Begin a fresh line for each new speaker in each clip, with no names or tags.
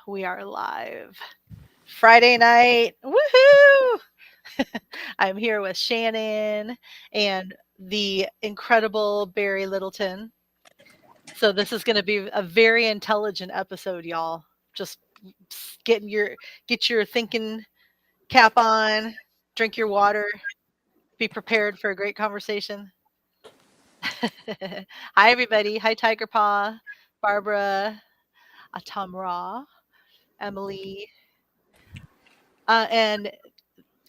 We are live. Friday night. Woohoo! I'm here with Shannon and the incredible Barry Littleton. So this is going to be a very intelligent episode, y'all. Just getting your get your thinking cap on, drink your water, be prepared for a great conversation. Hi everybody. Hi Tiger Paw, Barbara, Atamra, Emily, and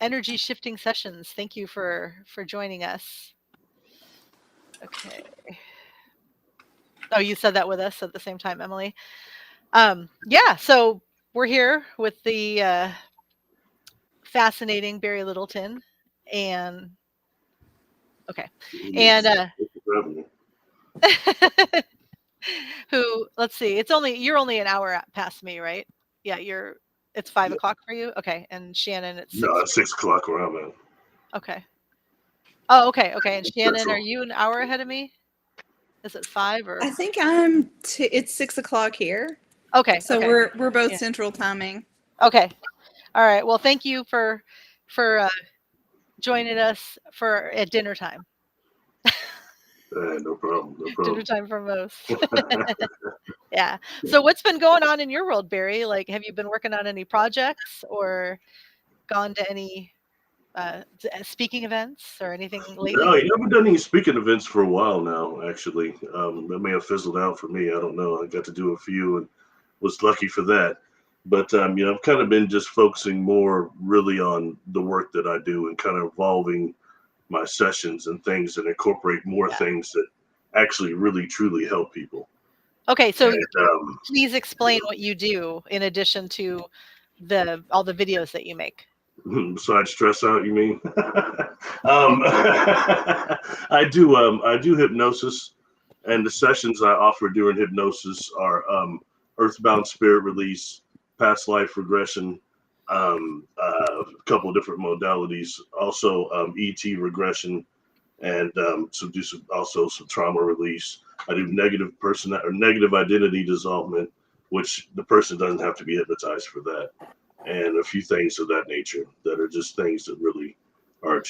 energy shifting sessions. Thank you for joining us. Okay. Oh, you said that with us at the same time, Emily. Yeah. So we're here with the fascinating Barry Littleton, and okay, and who? Let's see. You're only an hour past me, right? Yeah, It's 5 o'clock for you. Okay, and Shannon, it's
No,
6.
it's 6 o'clock where I'm at.
Okay. Oh, okay, okay. And Shannon, are
Central.
you an hour ahead of me? Is it 5
I
or?
think it's 6 o'clock here.
Okay,
So
okay,
we're both
yeah,
central timing.
okay. All right. Well, thank you for joining us for at dinner time.
No problem. No
Dinner
problem.
time for most. Yeah. So what's been going on in your world, Barry? Like, have you been working on any projects or gone to any speaking events or anything lately?
No, you haven't done any speaking events for a while now, actually. That may have fizzled out for me. I don't know. I got to do a few and was lucky for that. But, I've kind of been just focusing more really on the work that I do and kind of evolving my sessions and things that incorporate more
Yeah.
things that actually really truly help people.
Okay. So
And,
please explain what you do in addition to all the videos that you make.
besides stress out, you mean? I do hypnosis, and the sessions I offer during hypnosis are earthbound spirit release, past life regression, a couple of different modalities, also ET regression, and also some trauma release. I do negative identity dissolvement, which the person doesn't have to be hypnotized for that, and a few things of that nature that are just things that really are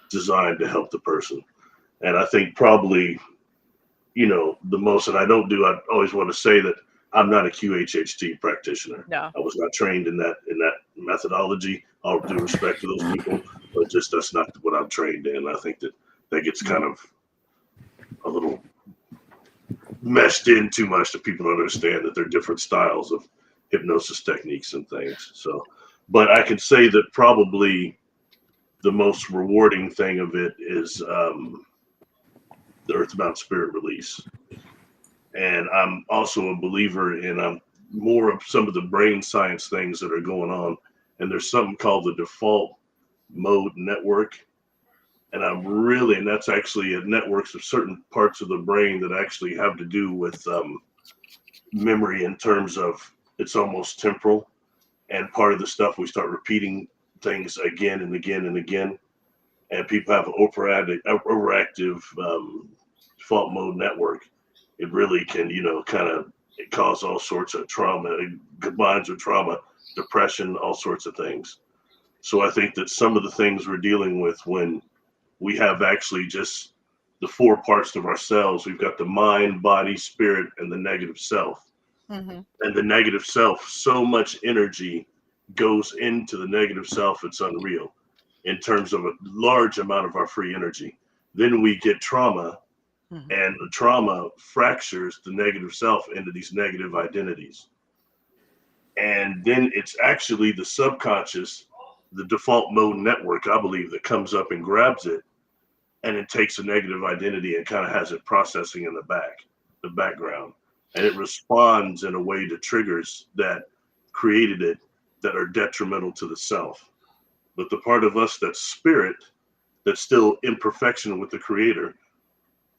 designed to help the person. And I think probably, the most that I always want to say that I'm not a QHHT practitioner.
No.
I was not trained in that methodology. All due respect to those people, but just that's not what I'm trained in. I think that gets kind of a little meshed in too much to people to understand that there are different styles of hypnosis techniques and things. So, but I can say that probably the most rewarding thing of it is the earthbound spirit release. And I'm also a believer in more of some of the brain science things that are going on. And there's something called the default mode network. And that's actually a networks of certain parts of the brain that actually have to do with memory in terms of it's almost temporal. And part of the stuff we start repeating things again and again and again. And people have an overactive default mode network. It really can, kind of cause all sorts of trauma. It combines with trauma, depression, all sorts of things. So I think that some of the things we're dealing with when we have actually just the four parts of ourselves, we've got the mind, body, spirit, and the negative self.
Mm-hmm.
And the negative self, so much energy goes into the negative self, it's unreal in terms of a large amount of our free energy. Then we get trauma,
Mm-hmm.
and the trauma fractures the negative self into these negative identities. And then it's actually the subconscious, the default mode network, I believe, that comes up and grabs it, and it takes a negative identity and kind of has it processing in the background. And it responds in a way to triggers that created it that are detrimental to the self. But the part of us that's spirit, that's still in perfection with the creator,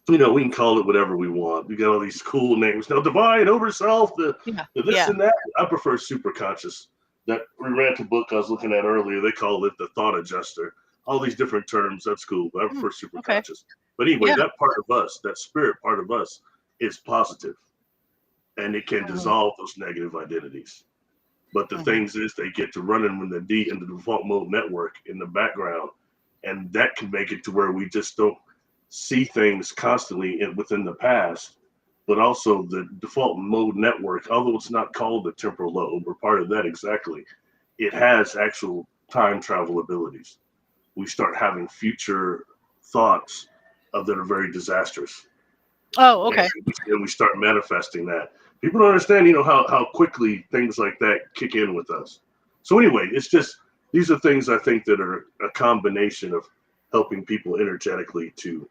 we can call it whatever we want. We got all these cool names now: divine, over self, the this
Yeah.
and that. I prefer super conscious. That Rant book I was looking at earlier, they call it the thought adjuster. All these different terms, that's cool, but I prefer super
Okay.
conscious. But anyway,
Yeah.
that part of us, that spirit part of us, is positive. and it can
Mhm.
dissolve those negative identities. But the
Mhm.
things is they get to running in in the default mode network in the background, and that can make it to where we just don't see things constantly within the past. But also the default mode network, although it's not called the temporal lobe or part of that exactly, it has actual time travel abilities. We start having future thoughts that are very disastrous,
Oh,
and
okay.
we start manifesting that. People don't understand, how quickly things like that kick in with us. So anyway, it's just these are things I think that are a combination of helping people energetically to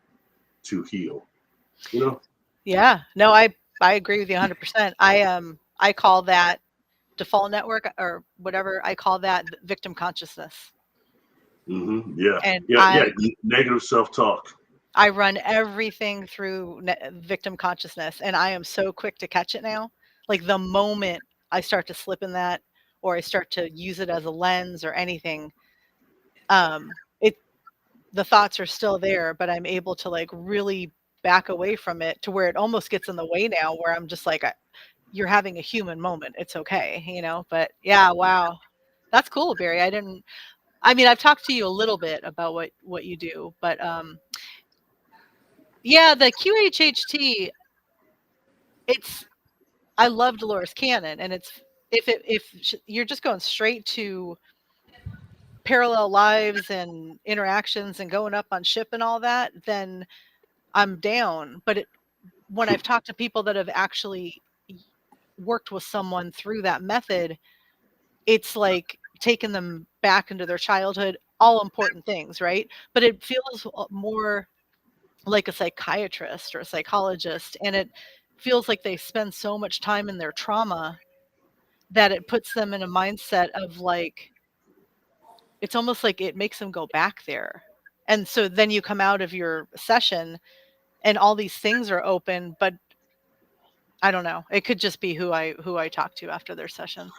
heal. You know.
Yeah. No, I agree with you 100%. I call that default network or whatever. I call that victim consciousness.
Yeah.
And
Yeah. Yeah. Negative self-talk.
I run everything through victim consciousness, and I am so quick to catch it now. Like the moment I start to slip in that, or I start to use it as a lens or anything, it the thoughts are still there, but I'm able to like really back away from it to where it almost gets in the way now, where I'm just like, you're having a human moment. It's okay, you know. But yeah, wow, that's cool, Barry. I didn't. I mean, I've talked to you a little bit about what you do, but yeah, the QHHT. It's I love Dolores Cannon, and it's if you're just going straight to parallel lives and interactions and going up on ship and all that, then I'm down. But when I've talked to people that have actually worked with someone through that method, it's like taking them back into their childhood, all important things, right? But it feels more like a psychiatrist or a psychologist, and it feels like they spend so much time in their trauma that it puts them in a mindset of like it's almost like it makes them go back there. And so then you come out of your session and all these things are open, but I don't know. It could just be who I talk to after their session.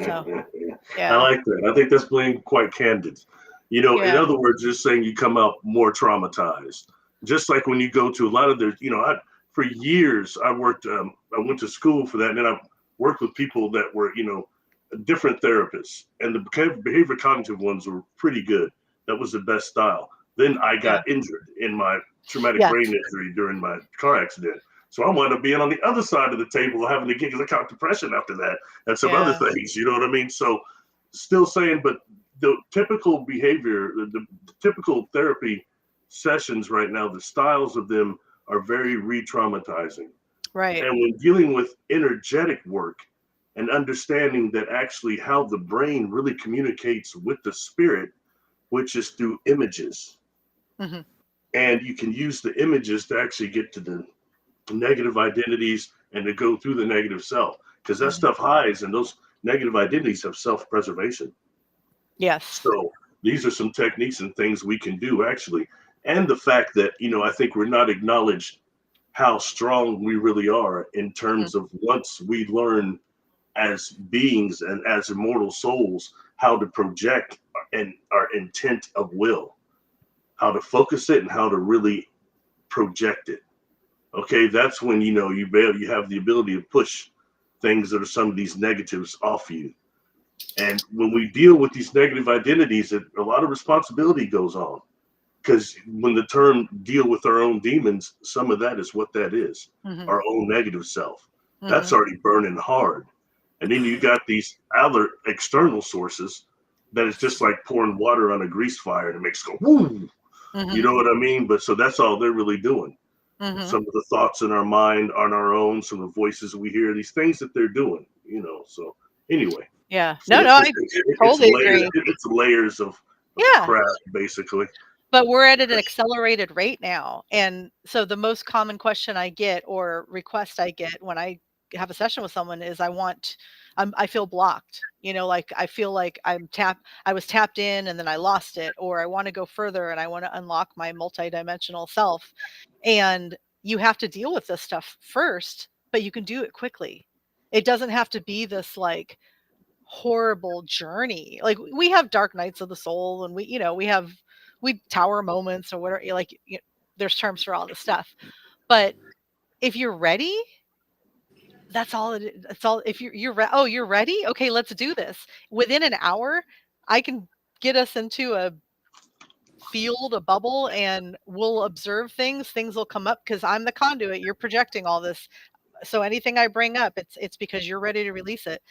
So,
I
yeah.
like that. I think that's being quite candid. In
Yeah.
other words, just saying you come out more traumatized. Just like when you go to a lot of for years I worked, I went to school for that, and then I worked with people that were, different therapists, and the behavior cognitive ones were pretty good. That was the best style. Then I
Yeah.
got injured in my traumatic
Yes.
brain injury during my car accident. So I wound up being on the other side of the table having to get, because I caught depression after that and some other
Yeah.
things, you know what I mean? So still saying, but the typical behavior, the typical therapy sessions right now, the styles of them are very re-traumatizing.
Right.
And when dealing with energetic work and understanding that actually how the brain really communicates with the spirit, which is through images.
Hmm.
And you can use the images to actually get to the negative identities and to go through the negative self, because that
Hmm.
stuff hides, and those negative identities have self-preservation.
Yes.
So these are some techniques and things we can do actually. And the fact that, I think we're not acknowledged how strong we really are in
Hmm.
terms of once we learn as beings and as immortal souls how to project and our intent of will, how to focus it and how to really project it. Okay, that's when you have the ability to push things that are some of these negatives off you. And when we deal with these negative identities, a lot of responsibility goes on. Because when the term deal with our own demons, some of that is what that is,
Hmm.
our own negative self. That's
Hmm.
already burning hard. And then you got these other external sources that is just like pouring water on a grease fire and it makes it go, woo. You
Hmm.
know what I mean? But so that's all they're really doing.
Hmm.
Some of the thoughts in our mind on our own, some of the voices we hear, these things that they're doing, So anyway,
Yeah.
so
No, no, I
it's
totally
layers.
agree.
It's layers of
Yeah.
crap, basically.
But we're at an accelerated rate now. And so the most common question I get or request I get when I have a session with someone is I feel blocked. Like I feel like I was tapped in and then I lost it, or I want to go further and I want to unlock my multidimensional self. And you have to deal with this stuff first, but you can do it quickly. It doesn't have to be this like horrible journey. Like we have dark nights of the soul, and we tower moments or whatever. Like there's terms for all this stuff. But if you're ready, That's all it is. That's all. If oh, you're ready? Okay, let's do this. Within an hour, I can get us into a field, a bubble, and we'll observe things. Things will come up because I'm the conduit. You're projecting all this. So anything I bring up, it's because you're ready to release it.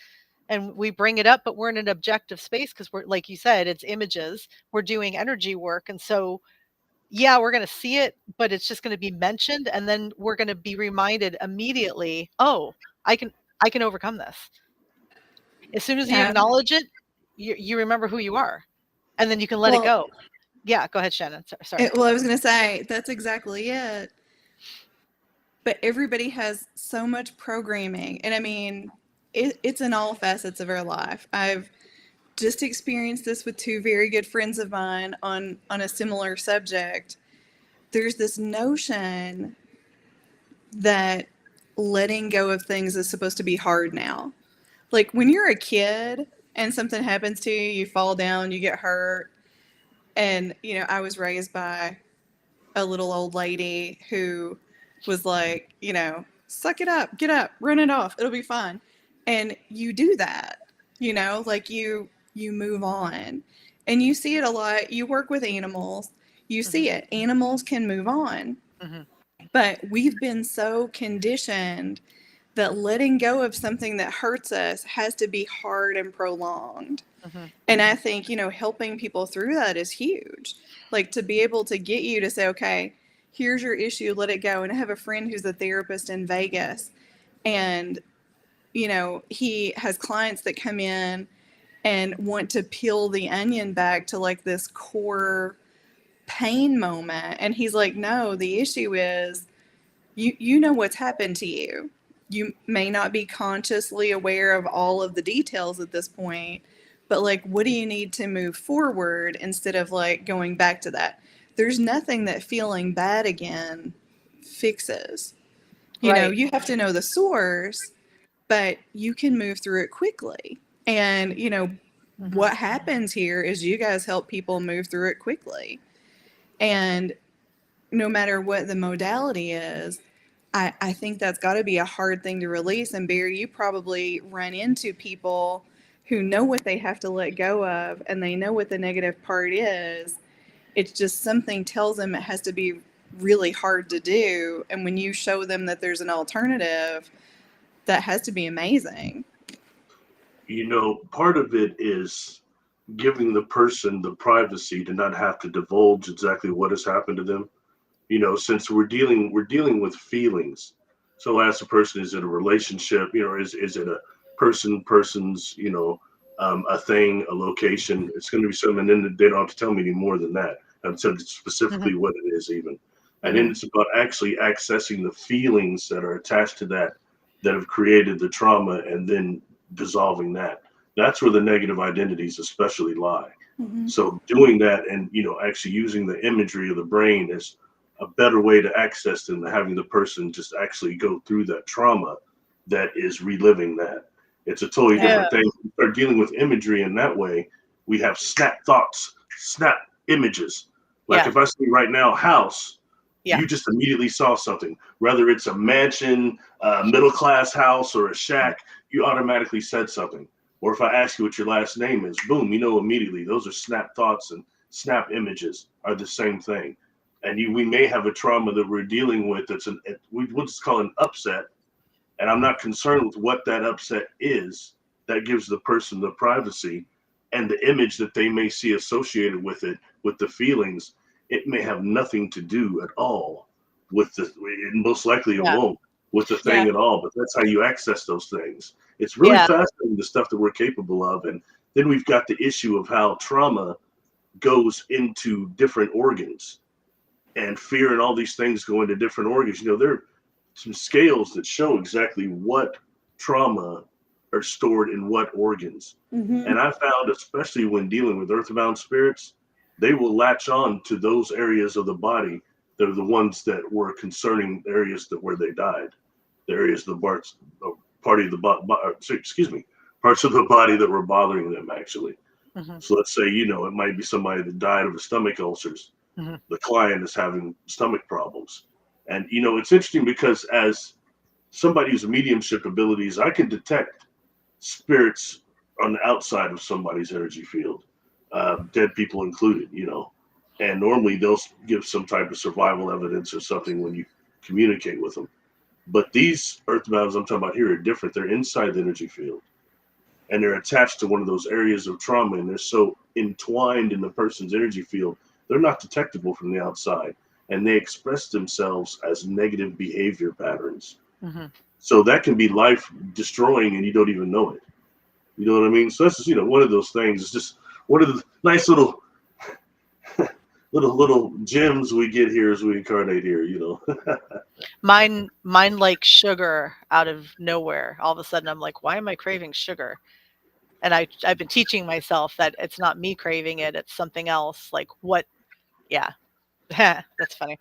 And we bring it up, but we're in an objective space because we're, like you said, it's images. We're doing energy work. And so yeah, we're going to see it, but it's just going to be mentioned, and then we're going to be reminded immediately, oh, I can I can overcome this. As soon as you
Yeah.
acknowledge it, you remember who you are, and then you can let it
Well,
go. Yeah, go ahead, Shannon. Sorry.
well, I was going to say that's exactly it. But everybody has so much programming, and I mean, it's in all facets of our life. I've just experienced this with two very good friends of mine on a similar subject. There's this notion that letting go of things is supposed to be hard now. Like when you're a kid and something happens to you, you fall down, you get hurt. And, I was raised by a little old lady who was like, suck it up, get up, run it off, it'll be fine. And you do that, like you move on. And you see it a lot. You work with animals, you see it. Animals can move on.
Hmm.
But we've been so conditioned that letting go of something that hurts us has to be hard and prolonged.
Hmm.
And I think, helping people through that is huge. Like to be able to get you to say, okay, here's your issue, let it go. And I have a friend who's a therapist in Vegas, and, he has clients that come in and want to peel the onion back to like this core pain moment. And he's like, no, the issue is you know what's happened to you. You may not be consciously aware of all of the details at this point, but like, what do you need to move forward instead of like going back to that? There's nothing that feeling bad again fixes.
Right.
You have to know the source, but you can move through it quickly. And,
Hmm.
what happens here is you guys help people move through it quickly. And no matter what the modality is, I think that's got to be a hard thing to release. And Barry, you probably run into people who know what they have to let go of and they know what the negative part is. It's just something tells them it has to be really hard to do. And when you show them that there's an alternative, that has to be amazing.
Part of it is giving the person the privacy to not have to divulge exactly what has happened to them. Since we're dealing with feelings. So as a person is in a relationship, is it a person's, a thing, a location, it's going to be something, and then they don't have to tell me any more than that. I've said specifically what it is even. And then it's about actually accessing the feelings that are attached to that have created the trauma, and then dissolving that. That's where the negative identities especially lie.
Mm-hmm.
So doing that, and actually using the imagery of the brain as a better way to access than having the person just actually go through that trauma that is reliving that. It's a totally different thing. We start dealing with imagery in that way. We have snap thoughts, snap images. Like if I say right now, house, you just immediately saw something. Whether it's a mansion, middle-class house, or a shack, you automatically said something. Or if I ask you what your last name is, boom, immediately. Those are snap thoughts, and snap images are the same thing. And we may have a trauma that we're dealing with we'll just call it an upset. And I'm not concerned with what that upset is. That gives the person the privacy, and the image that they may see associated with it, with the feelings. It may have nothing to do at all with most likely it won't, with the thing at all. But that's how you access those things. It's really fascinating, the stuff that we're capable of. And then we've got the issue of how trauma goes into different organs. And fear and all these things go into different organs. There are some scales that show exactly what trauma are stored in what organs.
Mm-hmm.
And I found, especially when dealing with earthbound spirits, they will latch on to those areas of the body that are the ones that were concerning areas where they died. The areas of the parts of the body that were bothering them, actually.
Mm-hmm.
So let's say, it might be somebody that died of stomach ulcers. The client is having stomach problems. And, it's interesting because as somebody who's mediumship abilities, I can detect spirits on the outside of somebody's energy field, dead people included, and normally they'll give some type of survival evidence or something when you communicate with them. But these earthbounds I'm talking about here are different. They're inside the energy field and they're attached to one of those areas of trauma, and they're so entwined in the person's energy field, they're not detectable from the outside, and they express themselves as negative behavior patterns.
Mm-hmm.
So that can be life destroying and you don't even know it. You know what I mean? So that's just, one of those things. It's just one of the nice little little gems we get here as we incarnate here,
Mine like sugar out of nowhere. All of a sudden I'm like, why am I craving sugar? And I've been teaching myself that it's not me craving it, it's something else. Like what? Yeah. That's funny.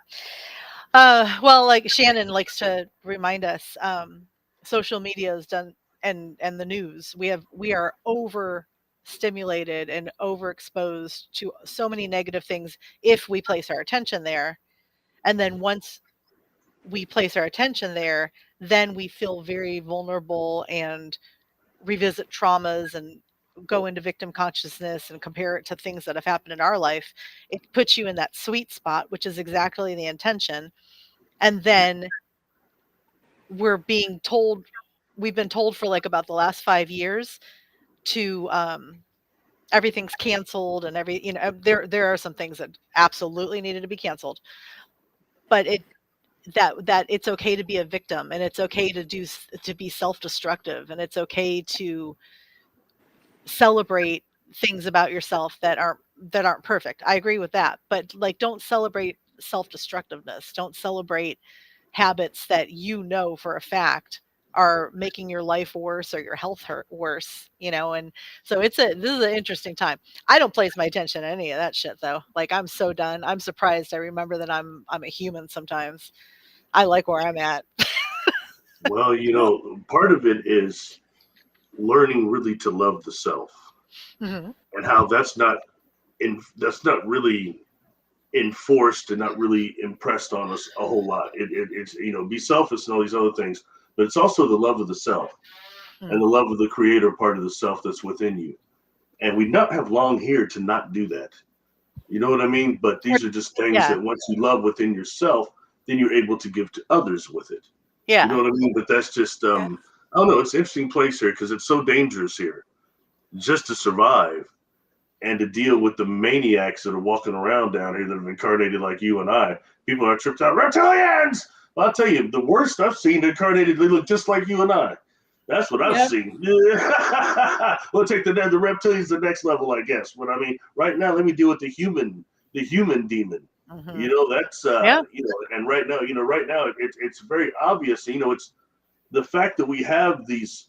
Well, like Shannon likes to remind us, social media is done, and the news. We are overstimulated and overexposed to so many negative things if we place our attention there. And then once we place our attention there, then we feel very vulnerable and revisit traumas and go into victim consciousness and compare it to things that have happened in our life. It puts you in that sweet spot, which is exactly the intention. And then we've been told for like about the last 5 years to everything's canceled, and there are some things that absolutely needed to be canceled, but that it's okay to be a victim, and it's okay to be self-destructive, and it's okay to celebrate things about yourself that aren't perfect. I agree with that, but like, don't celebrate self-destructiveness. Don't celebrate habits that for a fact are making your life worse or your health hurt worse, and so this is an interesting time. I don't place my attention on any of that shit though. Like, I'm so done. I'm surprised I remember that I'm a human sometimes. I like where I'm at.
Well, part of it is learning really to love the self,
Mm-hmm.
and how that's not really enforced and not really impressed on us a whole lot. It's be selfish and all these other things, but it's also the love of the self and the love of the creator part of the self that's within you. And we not have long here to not do that. You know what I mean? But these are just things
Yeah.
that once you love within yourself, then you're able to give to others with it. You know
Yeah.
what I mean? But that's just
Yeah.
I don't know. It's an interesting place here because it's so dangerous here just to survive and to deal with the maniacs that are walking around down here that have incarnated like you and I. People are tripped out, reptilians! Well, I'll tell you, the worst I've seen incarnated, they look just like you and I. That's what I've
Yep.
seen. We'll take the reptilians to the next level, I guess. But I mean, right now, let me deal with the human demon.
Mm-hmm.
That's
Yeah.
and right now, it's very obvious. It's the fact that we have these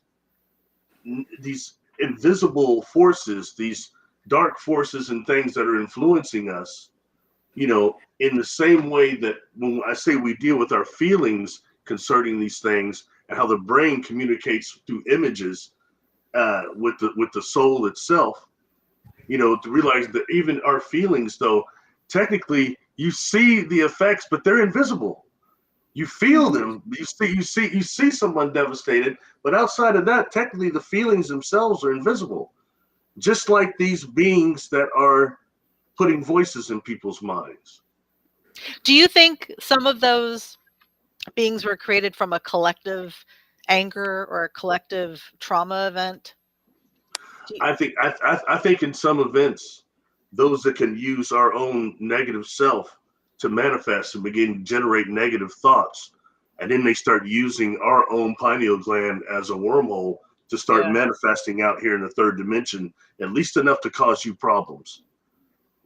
invisible forces, these dark forces and things that are influencing us, in the same way that when I say we deal with our feelings concerning these things and how the brain communicates through images with the soul itself, to realize that even our feelings, though, technically you see the effects, but they're invisible. You feel them. You see someone devastated, but outside of that, technically the feelings themselves are invisible. Just like these beings that are putting voices in people's minds.
Do you think some of those beings were created from a collective anger or a collective trauma event?
I think in some events, those that can use our own negative self to manifest and begin to generate negative thoughts, and then they start using our own pineal gland as a wormhole to start
Yeah.
manifesting out here in the third dimension, at least enough to cause you problems,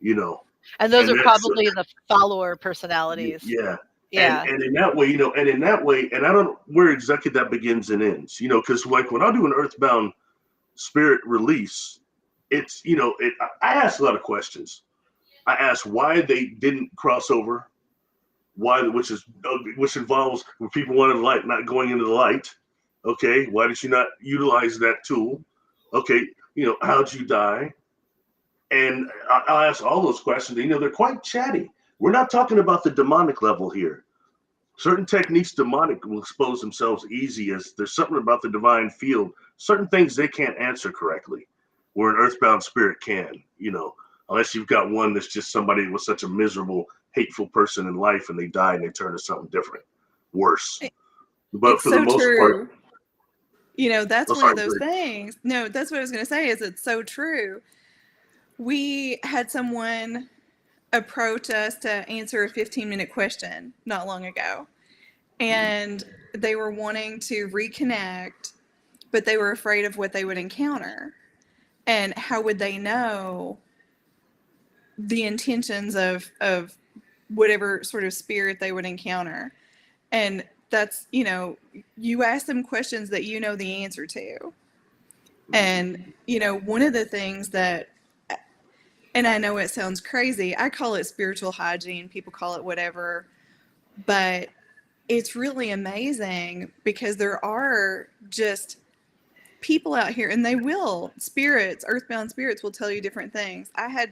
And those
and
are
that's
probably the follower personalities.
yeah.
Yeah.
And in that way, and I don't know where exactly that begins and ends, because like when I do an earthbound spirit release, it's I ask a lot of questions. I ask why they didn't cross over, which involves when people wanted the light not going into the light. Okay, why did you not utilize that tool? Okay, how'd you die? And I'll ask all those questions. They're quite chatty. We're not talking about the demonic level here. Certain techniques demonic will expose themselves easy as there's something about the divine field. Certain things they can't answer correctly, where an earthbound spirit can, unless you've got one that's just somebody with such a miserable, hateful person in life and they die and they turn to something different, worse. But
It's
for the
so
most
true.
part,
That's one
sorry,
of those things. No, that's what I was going to say is it's so true. We had someone approach us to answer a 15-minute question not long ago. And they were wanting to reconnect, but they were afraid of what they would encounter. And how would they know the intentions of whatever sort of spirit they would encounter? And that's, you ask them questions that you know the answer to. And, one of the things that, and I know it sounds crazy, I call it spiritual hygiene, people call it whatever, but it's really amazing because there are just people out here and spirits, earthbound spirits will tell you different things. I had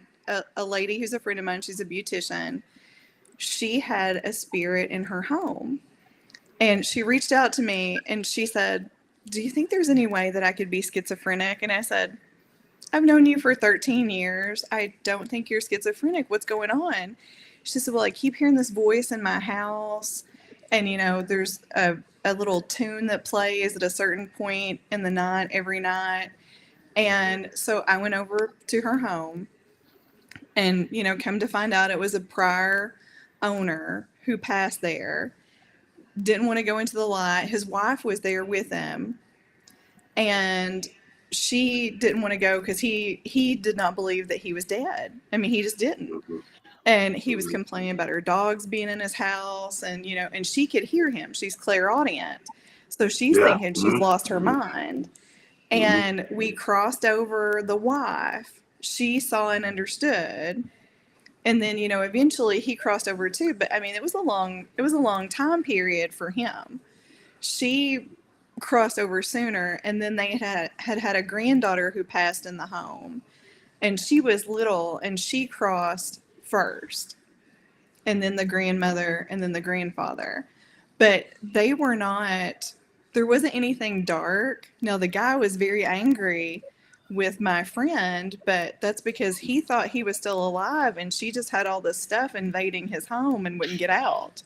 a lady who's a friend of mine, she's a beautician. She had a spirit in her home and she reached out to me and she said, "Do you think there's any way that I could be schizophrenic?" And I said, "I've known you for 13 years. I don't think you're schizophrenic. What's going on?" She said, "Well, I keep hearing this voice in my house. And, there's a little tune that plays at a certain point in the night, every night." And so I went over to her home and, come to find out it was a prior owner who passed there. Didn't want to go into the light. His wife was there with him. And she didn't want to go because he did not believe that he was dead. I mean, he just didn't. And he was complaining about her dogs being in his house and, and she could hear him. She's clairaudient. So she's thinking she's lost her mind. And we crossed over the wife. She saw and understood. And then, eventually he crossed over too. But I mean, it was a long time period for him. She crossed over sooner. And then they had a granddaughter who passed in the home. And she was little and she crossed first, and then the grandmother, and then the grandfather. But there wasn't anything dark. Now, the guy was very angry with my friend, but that's because he thought he was still alive, and she just had all this stuff invading his home and wouldn't get out.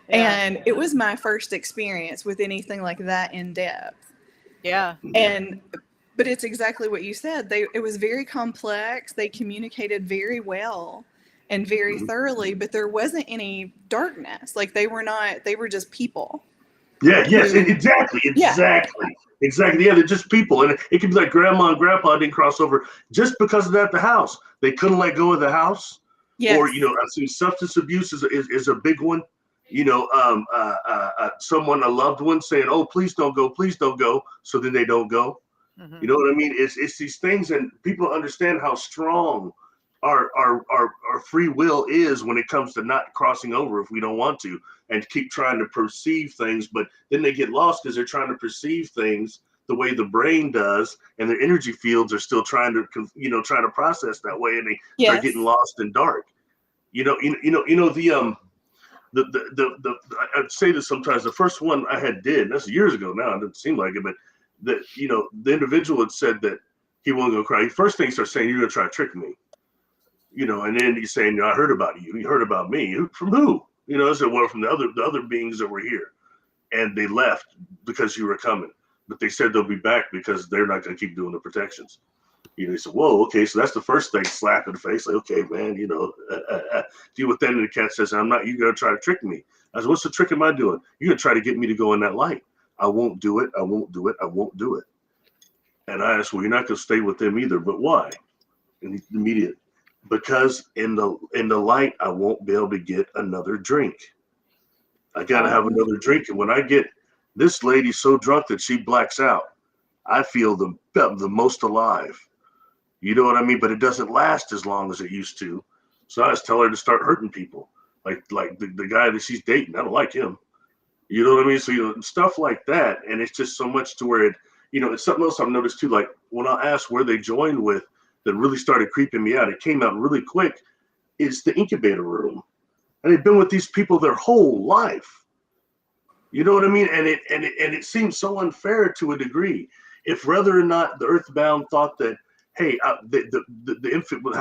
Yeah. And it was my first experience with anything like that in depth.
Yeah.
But it's exactly what you said. It was very complex. They communicated very well and very thoroughly, but there wasn't any darkness. Like they were just people.
Yeah, yes, exactly. Yeah, they're just people. And it could be like grandma and grandpa didn't cross over just because of that at the house. They couldn't let go of the house. Yes. Or, I see substance abuse is a big one. Someone, a loved one saying, "Oh, please don't go." So then they don't go. You know what I mean? It's these things, and people don't understand how strong our free will is when it comes to not crossing over if we don't want to, and keep trying to perceive things. But then they get lost because they're trying to perceive things the way the brain does, and their energy fields are still trying to process that way, and they start getting lost in dark. I'd say this sometimes. The first one I did, and that's years ago now. It doesn't seem like it, but the individual had said that he wasn't gonna cry. First thing he starts saying, "You're gonna try to trick me," and then he's saying, "I heard about you. You heard about me. From who?" I said, "Well, from the other beings that were here, and they left because you were coming, but they said they'll be back because they're not gonna keep doing the protections." He said, "Whoa, okay, so that's the first thing." Slap in the face, like, "Okay, man, deal with that." And the cat says, "I'm not. You're gonna try to trick me." I said, "What's the trick am I doing? You're gonna try to get me to go in that light. I won't do it. I won't do it. I won't do it." And I asked, "Well, you're not going to stay with them either, but why?" And he immediate, "Because in the light, I won't be able to get another drink. I got to have another drink. And when I get this lady so drunk that she blacks out, I feel the most alive. You know what I mean? But it doesn't last as long as it used to. So I just tell her to start hurting people. Like the guy that she's dating. I don't like him. You know what I mean? So, stuff like that. And it's just so much to where it's something else I've noticed too. Like when I asked where they joined with that really started creeping me out, it came out really quick. It's the incubator room. And they've been with these people their whole life. You know what I mean? And it seems so unfair to a degree. If whether or not the Earthbound thought that, hey, the infant was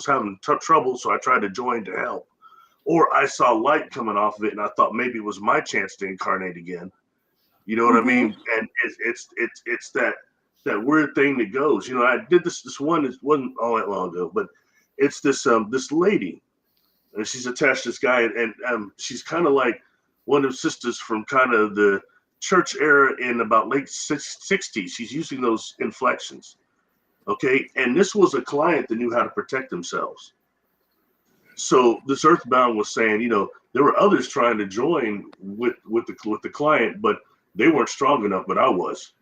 having trouble, so I tried to join to help, or I saw light coming off of it, and I thought maybe it was my chance to incarnate again. You know what I
Mm-hmm.
mean? And it's that weird thing that goes. You know, I did this one. It wasn't all that long ago, but it's this lady, and she's attached to this guy, and she's kind of like one of the sisters from kind of the church era in about late 60s. She's using those inflections. Okay. And this was a client that knew how to protect themselves. So this Earthbound was saying, there were others trying to join with the client, but they weren't strong enough, but I was.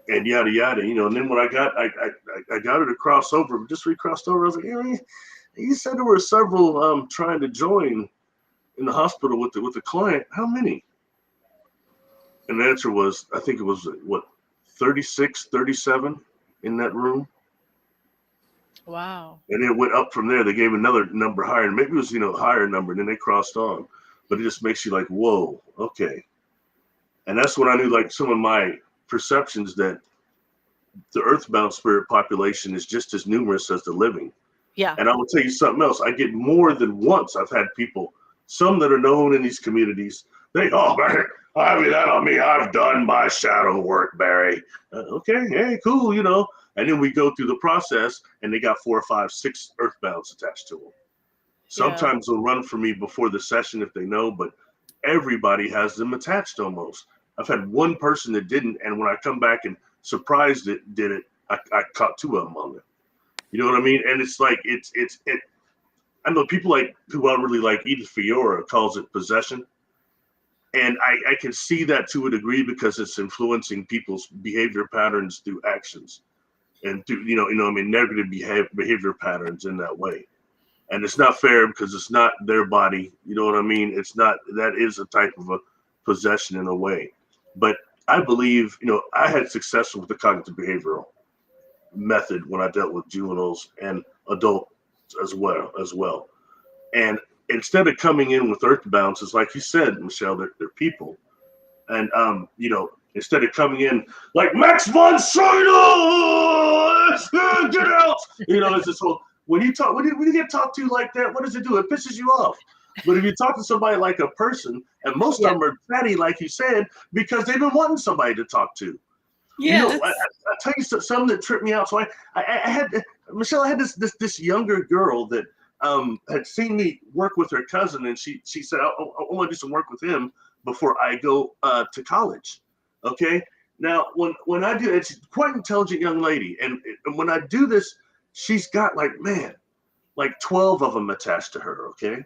And yada yada, and then when I got her to cross over, just recrossed over, I was like, you said there were several trying to join in the hospital with the client. How many? And the answer was, I think it was, 36, 37 in that room.
Wow.
And it went up from there. They gave another number higher. Maybe it was, higher number, and then they crossed on. But it just makes you like, whoa, okay. And that's when I knew, like, some of my perceptions that the Earthbound spirit population is just as numerous as the living.
Yeah.
And I will tell you something else. I get more than once. I've had people, some that are known in these communities, Barry, I mean, that on me. I've done my shadow work, Barry. Okay, hey, cool, And then we go through the process, and they got 4, 5, 6 Earthbounds attached to them. Sometimes they'll run for me before the session if they know, but everybody has them attached almost. I've had one person that didn't, and when I come back and surprised it did it, I caught 2 of them on it. You know what I mean? And it's like it. I know people like who I really like. Edith Fiora calls it possession, and I can see that to a degree because it's influencing people's behavior patterns through actions, and through negative behavior patterns in that way. And it's not fair because it's not their body. You know what I mean? It's not. That is a type of a possession in a way, but I believe I had success with the cognitive behavioral method when I dealt with juveniles and adults as well. And instead of coming in with Earthbounds, it's like you said, Michelle, they're people. And instead of coming in like Max von Sydow, get out, it's this whole when you get talked to like that, what does it do? It pisses you off. But if you talk to somebody like a person, and most of them are petty, like you said, because they've been wanting somebody to talk to.
Yes.
I tell you something that tripped me out. So I had Michelle. I had this younger girl that had seen me work with her cousin, and she said, I want to do some work with him before I go to college. Okay. Now when I do, it's quite an intelligent young lady, and when I do this, she's got like 12 of them attached to her. Okay.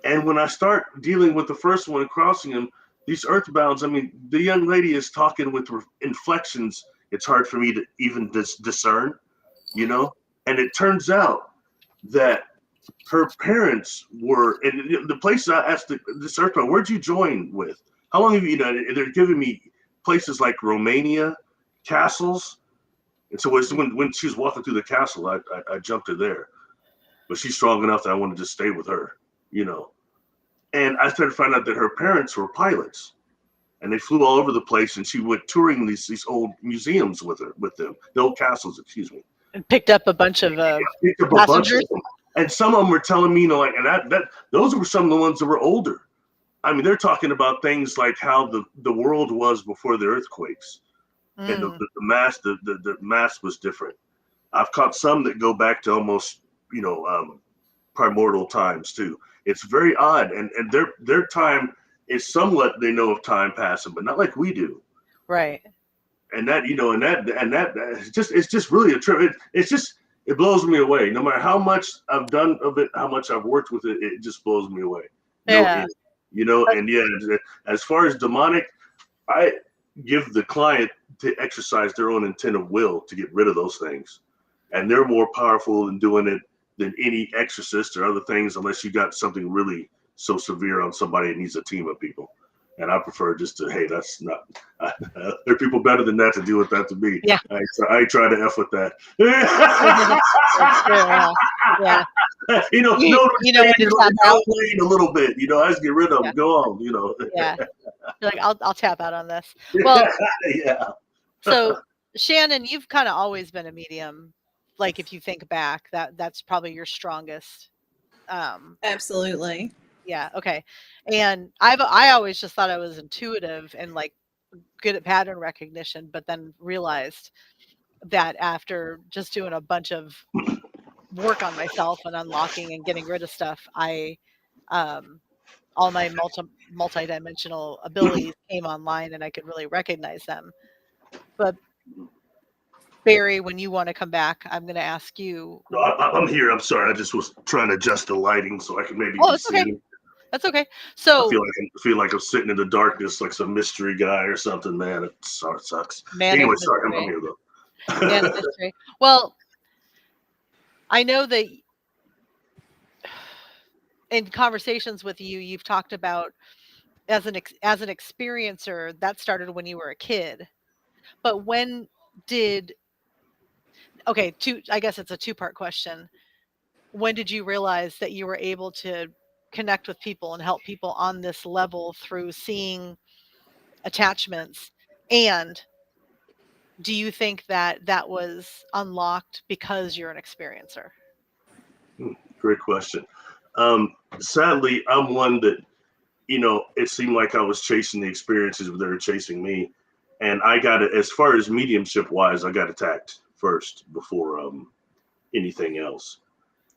And when I start dealing with the first one and crossing them, these Earthbounds, I mean, the young lady is talking with inflections. It's hard for me to even discern, And it turns out that her parents were, and the places I asked this Earthbound, where'd you join with? How long have you, they're giving me places like Romania, castles. And so when she was walking through the castle, I jumped her there. But she's strong enough that I wanted to stay with her, And I started to find out that her parents were pilots, and they flew all over the place. And she went touring these old museums with them, the old castles, excuse me.
And picked up a bunch of passengers.
And some of them were telling me, those were some of the ones that were older. I mean, they're talking about things like how the world was before the earthquakes, and the mass was different. I've caught some that go back to almost primordial times too. It's very odd, and their time is somewhat, they know of time passing, but not like we do.
Right.
And that it's just really a trip. It blows me away. No matter how much I've done of it, how much I've worked with it, it just blows me away.
Yeah.
And as far as demonic, I give the client to exercise their own intent of will to get rid of those things, and they're more powerful in doing it than any exorcist or other things, unless you got something really so severe on somebody that needs a team of people. And I prefer just to, hey, that's not, there are people better than that to deal with that to me.
Yeah.
I try to F with that.
Yeah. You know when to tap
you're
out.
outplaying a little bit. I just get rid of
Yeah,
them. Go on.
yeah. You're like, I'll tap out on this. Well,
Yeah.
so Shannon, you've kind of always been a medium. Like if you think back, that's probably your strongest. Um,
Absolutely.
yeah, okay. And I always just thought I was intuitive and like good at pattern recognition, but then realized that after just doing a bunch of work on myself and unlocking and getting rid of stuff, um, all my multi-dimensional abilities came online and I could really recognize them. But Barry, when you want to come back, I'm going to ask you.
No, I'm here. I'm sorry. I just was trying to adjust the lighting so I could maybe
Oh,
be
it's okay.
seen.
That's okay.
I
So,
feel like I'm sitting in the darkness like some mystery guy or something. Man, it sucks.
man of
Anyway, sorry. I'm
mystery,
here though.
man of mystery. Well, I know that in conversations with you, you've talked about as an experiencer that started when you were a kid. But when did I guess it's a two-part question. When did you realize that you were able to connect with people and help people on this level through seeing attachments? And do you think that that was unlocked because you're an experiencer?
Great question. Sadly, I'm one that, it seemed like I was chasing the experiences, but they were chasing me. And I got it as far as mediumship wise, I got attacked first before anything else.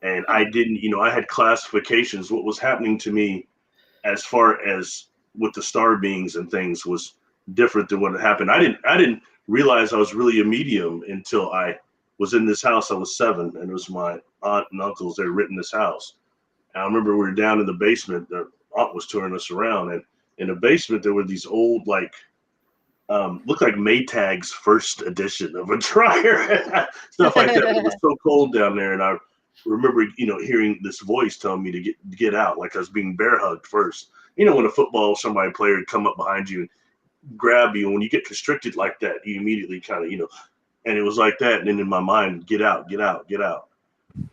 And I didn't, I had classifications. What was happening to me as far as with the star beings and things was different than what had happened. I didn't realize I was really a medium until I was in this house. I was 7, and it was my aunt and uncles that had written this house. And I remember we were down in the basement. The aunt was touring us around, and in the basement there were these old looked like Maytag's first edition of a dryer, stuff like that. It was so cold down there, and I remember, hearing this voice telling me to get out, like I was being bear hugged first. When a football somebody player would come up behind you and grab you, and when you get constricted like that, you immediately kind of, and it was like that. And then in my mind, get out, get out, get out.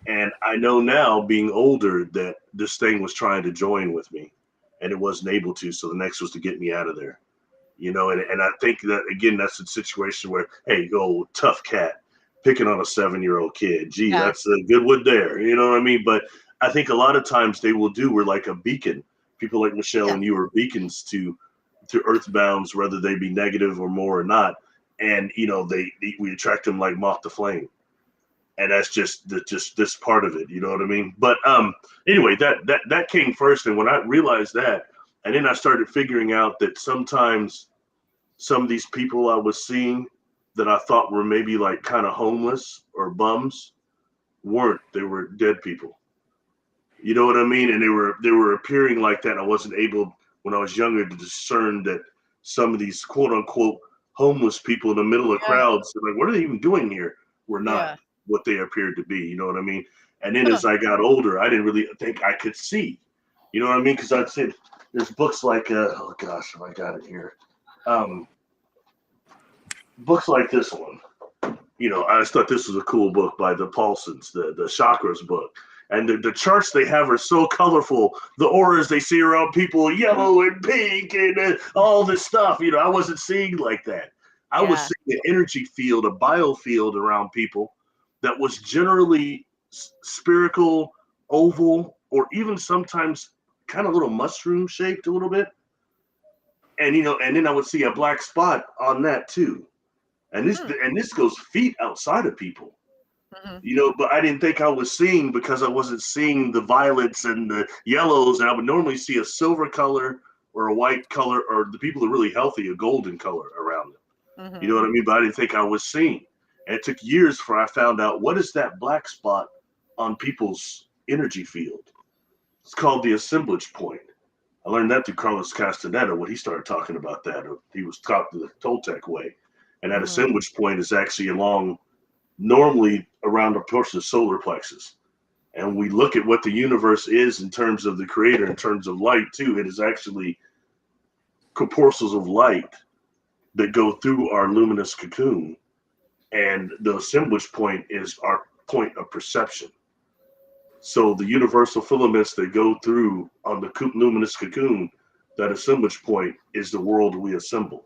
And I know now, being older, that this thing was trying to join with me, and it wasn't able to. So the next was to get me out of there. And I think that, again, that's a situation where, hey, go tough cat picking on a 7-year-old kid. Gee,
Yeah,
that's a good one there. You know what I mean? But I think a lot of times they will do, we're like a beacon. People like Michelle
yeah.
and you are beacons to earthbounds, whether they be negative or more or not. And, we attract them like moth to flame. And that's just this part of it. You know what I mean? But anyway, that came first. And when I realized that, and then I started figuring out that sometimes some of these people I was seeing that I thought were maybe like kind of homeless or bums weren't. They were dead people. You know what I mean? And they were appearing like that. I wasn't able, when I was younger, to discern that some of these quote unquote homeless people in the middle of
Yeah,
crowds, like, what are they even doing here? Were not
yeah.
what they appeared to be. You know what I mean? And then
Huh.
as I got older, I didn't really think I could see. You know what I mean? Because I'd say there's books like, oh gosh, if I got it here. Books like this one. I just thought this was a cool book by the Paulsons, the chakras book. And the charts they have are so colorful. The auras they see around people, yellow and pink and all this stuff. I wasn't seeing like that. I was
Yeah.
seeing an energy field, a biofield around people that was generally spherical, oval, or even sometimes kind of little mushroom shaped a little bit. And and then I would see a black spot on that too. And this goes feet outside of people. But I didn't think I was seeing, because I wasn't seeing the violets and the yellows, and I would normally see a silver color or a white color, or the people that are really healthy, a golden color around them. You know what I mean? But I didn't think I was seeing. And it took years before I found out, what is that black spot on people's energy field? It's called the assemblage point. I learned that through Carlos Castaneda when he started talking about that. He was taught the Toltec way. And that assemblage point is actually normally around a portion of solar plexus. And we look at what the universe is in terms of the creator, in terms of light too. It is actually corpuscles of light that go through our luminous cocoon. And the assemblage point is our point of perception. So the universal filaments that go through on the luminous cocoon, that assemblage point is the world we assemble.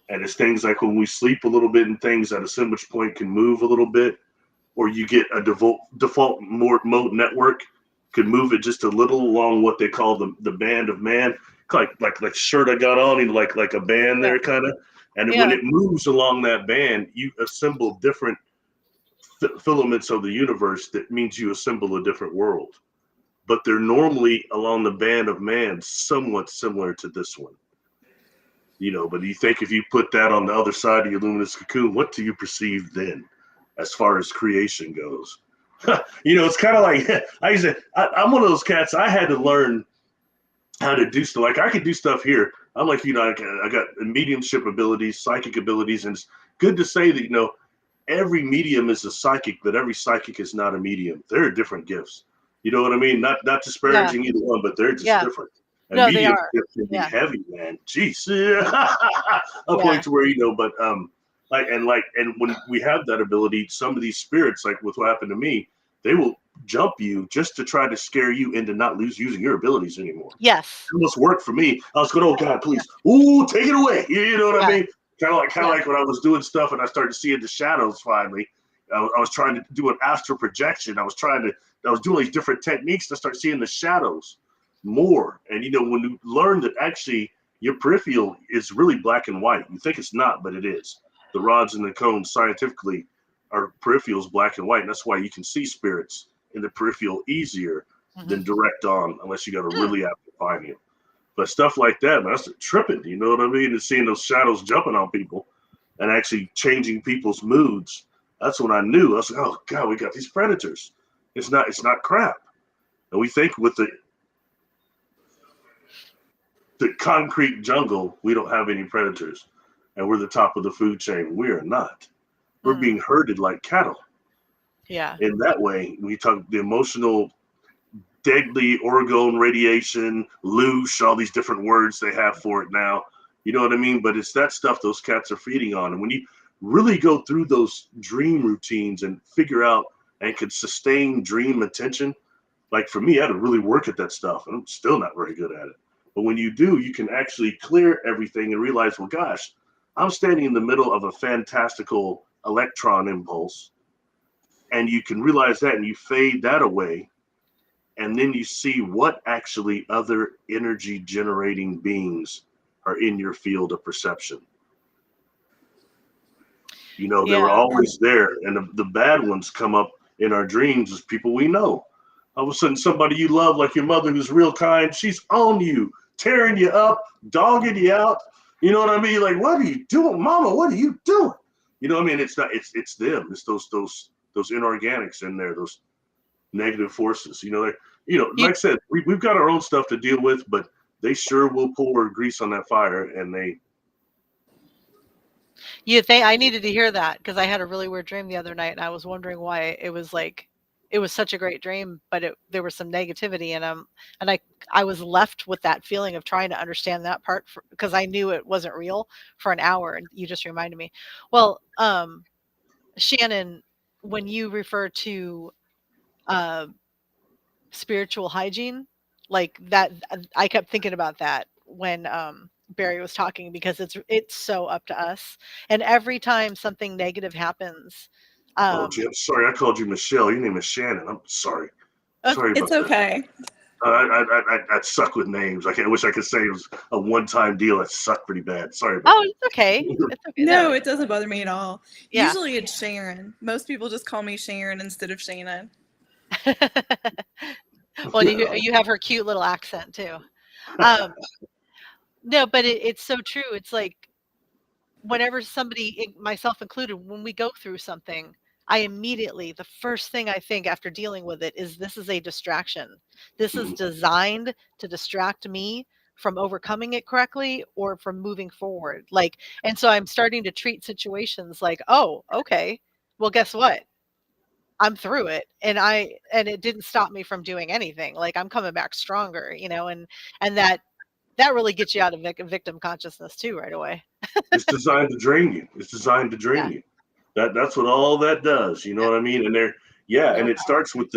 And it's things like when we sleep a little bit and things, that assemblage point can move a little bit, or you get a default mode network could move it just a little along what they call the band of man, like shirt I got on, like a band there kind of. And when
Yeah.
it moves along that band, you assemble different filaments of the universe. That means you assemble a different world. But they're normally along the band of man, somewhat similar to this one. But you think if you put that on the other side of your luminous cocoon, what do you perceive then as far as creation goes? It's kind of like I'm one of those cats. I had to learn how to do stuff. Like I could do stuff here. I'm like, I got mediumship abilities, psychic abilities, and it's good to say that, every medium is a psychic, but every psychic is not a medium. They're different gifts. You know what I mean? Not disparaging either one, but they're just different. And
No, they
medium
are.
can be heavy, man. Jeez. A
Yeah.
point to where, but and when we have that ability, some of these spirits, like with what happened to me, they will jump you just to try to scare you into not using your abilities anymore.
Yes.
It almost worked for me. I was going, oh God, please. Ooh, take it away. You know what I mean? Kind of like when I was doing stuff and I started seeing the shadows finally. I was trying to do an astral projection. I was doing these different techniques to start seeing the shadows more. And when you learn that actually your peripheral is really black and white, you think it's not, but it is. The rods and the cones scientifically are peripherals black and white, and that's why you can see spirits in the peripheral easier than direct on, unless you got a really amplify you. But stuff like that, man, that's tripping. You know what I mean? And seeing those shadows jumping on people and actually changing people's moods. That's when I knew. I was like, oh God, we got these predators. It's not crap. And we think with the concrete jungle, we don't have any predators, and we're the top of the food chain. We are not. We're being herded like cattle.
Yeah.
In that way, we talk the emotional, deadly orgone radiation, loosh, all these different words they have for it now. You know what I mean? But it's that stuff those cats are feeding on. And when you really go through those dream routines and figure out and can sustain dream attention, like for me, I had to really work at that stuff. And I'm still not very good at it. But when you do, you can actually clear everything and realize, well, gosh, I'm standing in the middle of a fantastical electron impulse. And you can realize that and you fade that away. And then you see what actually other energy generating beings are in your field of perception. They were always there. And the bad ones come up in our dreams as people we know. All of a sudden, somebody you love, like your mother, who's real kind, she's on you, tearing you up, dogging you out. You know what I mean? Like, what are you doing, Mama? What are you doing? You know what I mean? It's not. It's them. It's those inorganics in there. Those negative forces. Like I said, we've got our own stuff to deal with, but they sure will pour grease on that fire, and they.
You think I needed to hear that because I had a really weird dream the other night, and I was wondering why it was like. It was such a great dream, but there was some negativity in them, and I was left with that feeling of trying to understand that part because I knew it wasn't real for an hour, and you just reminded me. Well, Shannon, when you refer to spiritual hygiene, like that, I kept thinking about that when Barry was talking because it's so up to us, and every time something negative happens.
Oh, gee, I'm sorry. I called you Michelle. Your name is Shannon. I'm sorry. Sorry about
it's okay.
That. I suck with names. I wish I could say it was a one-time deal. It sucked pretty bad. Sorry about that.
It's okay. It's okay.
No, it doesn't bother me at all.
Yeah.
Usually it's Sharon. Most people just call me Sharon instead of Shannon.
Well, you have her cute little accent too. No, but it's so true. It's like whenever somebody, myself included, when we go through something, I immediately, the first thing I think after dealing with it is this is a distraction. This is designed to distract me from overcoming it correctly or from moving forward. And so I'm starting to treat situations like, oh, okay, well, guess what? I'm through it, and it didn't stop me from doing anything. Like I'm coming back stronger, and that really gets you out of victim consciousness too right away.
It's designed to drain you. It's designed to drain you. That's what all that does. You know what I mean? And and it starts with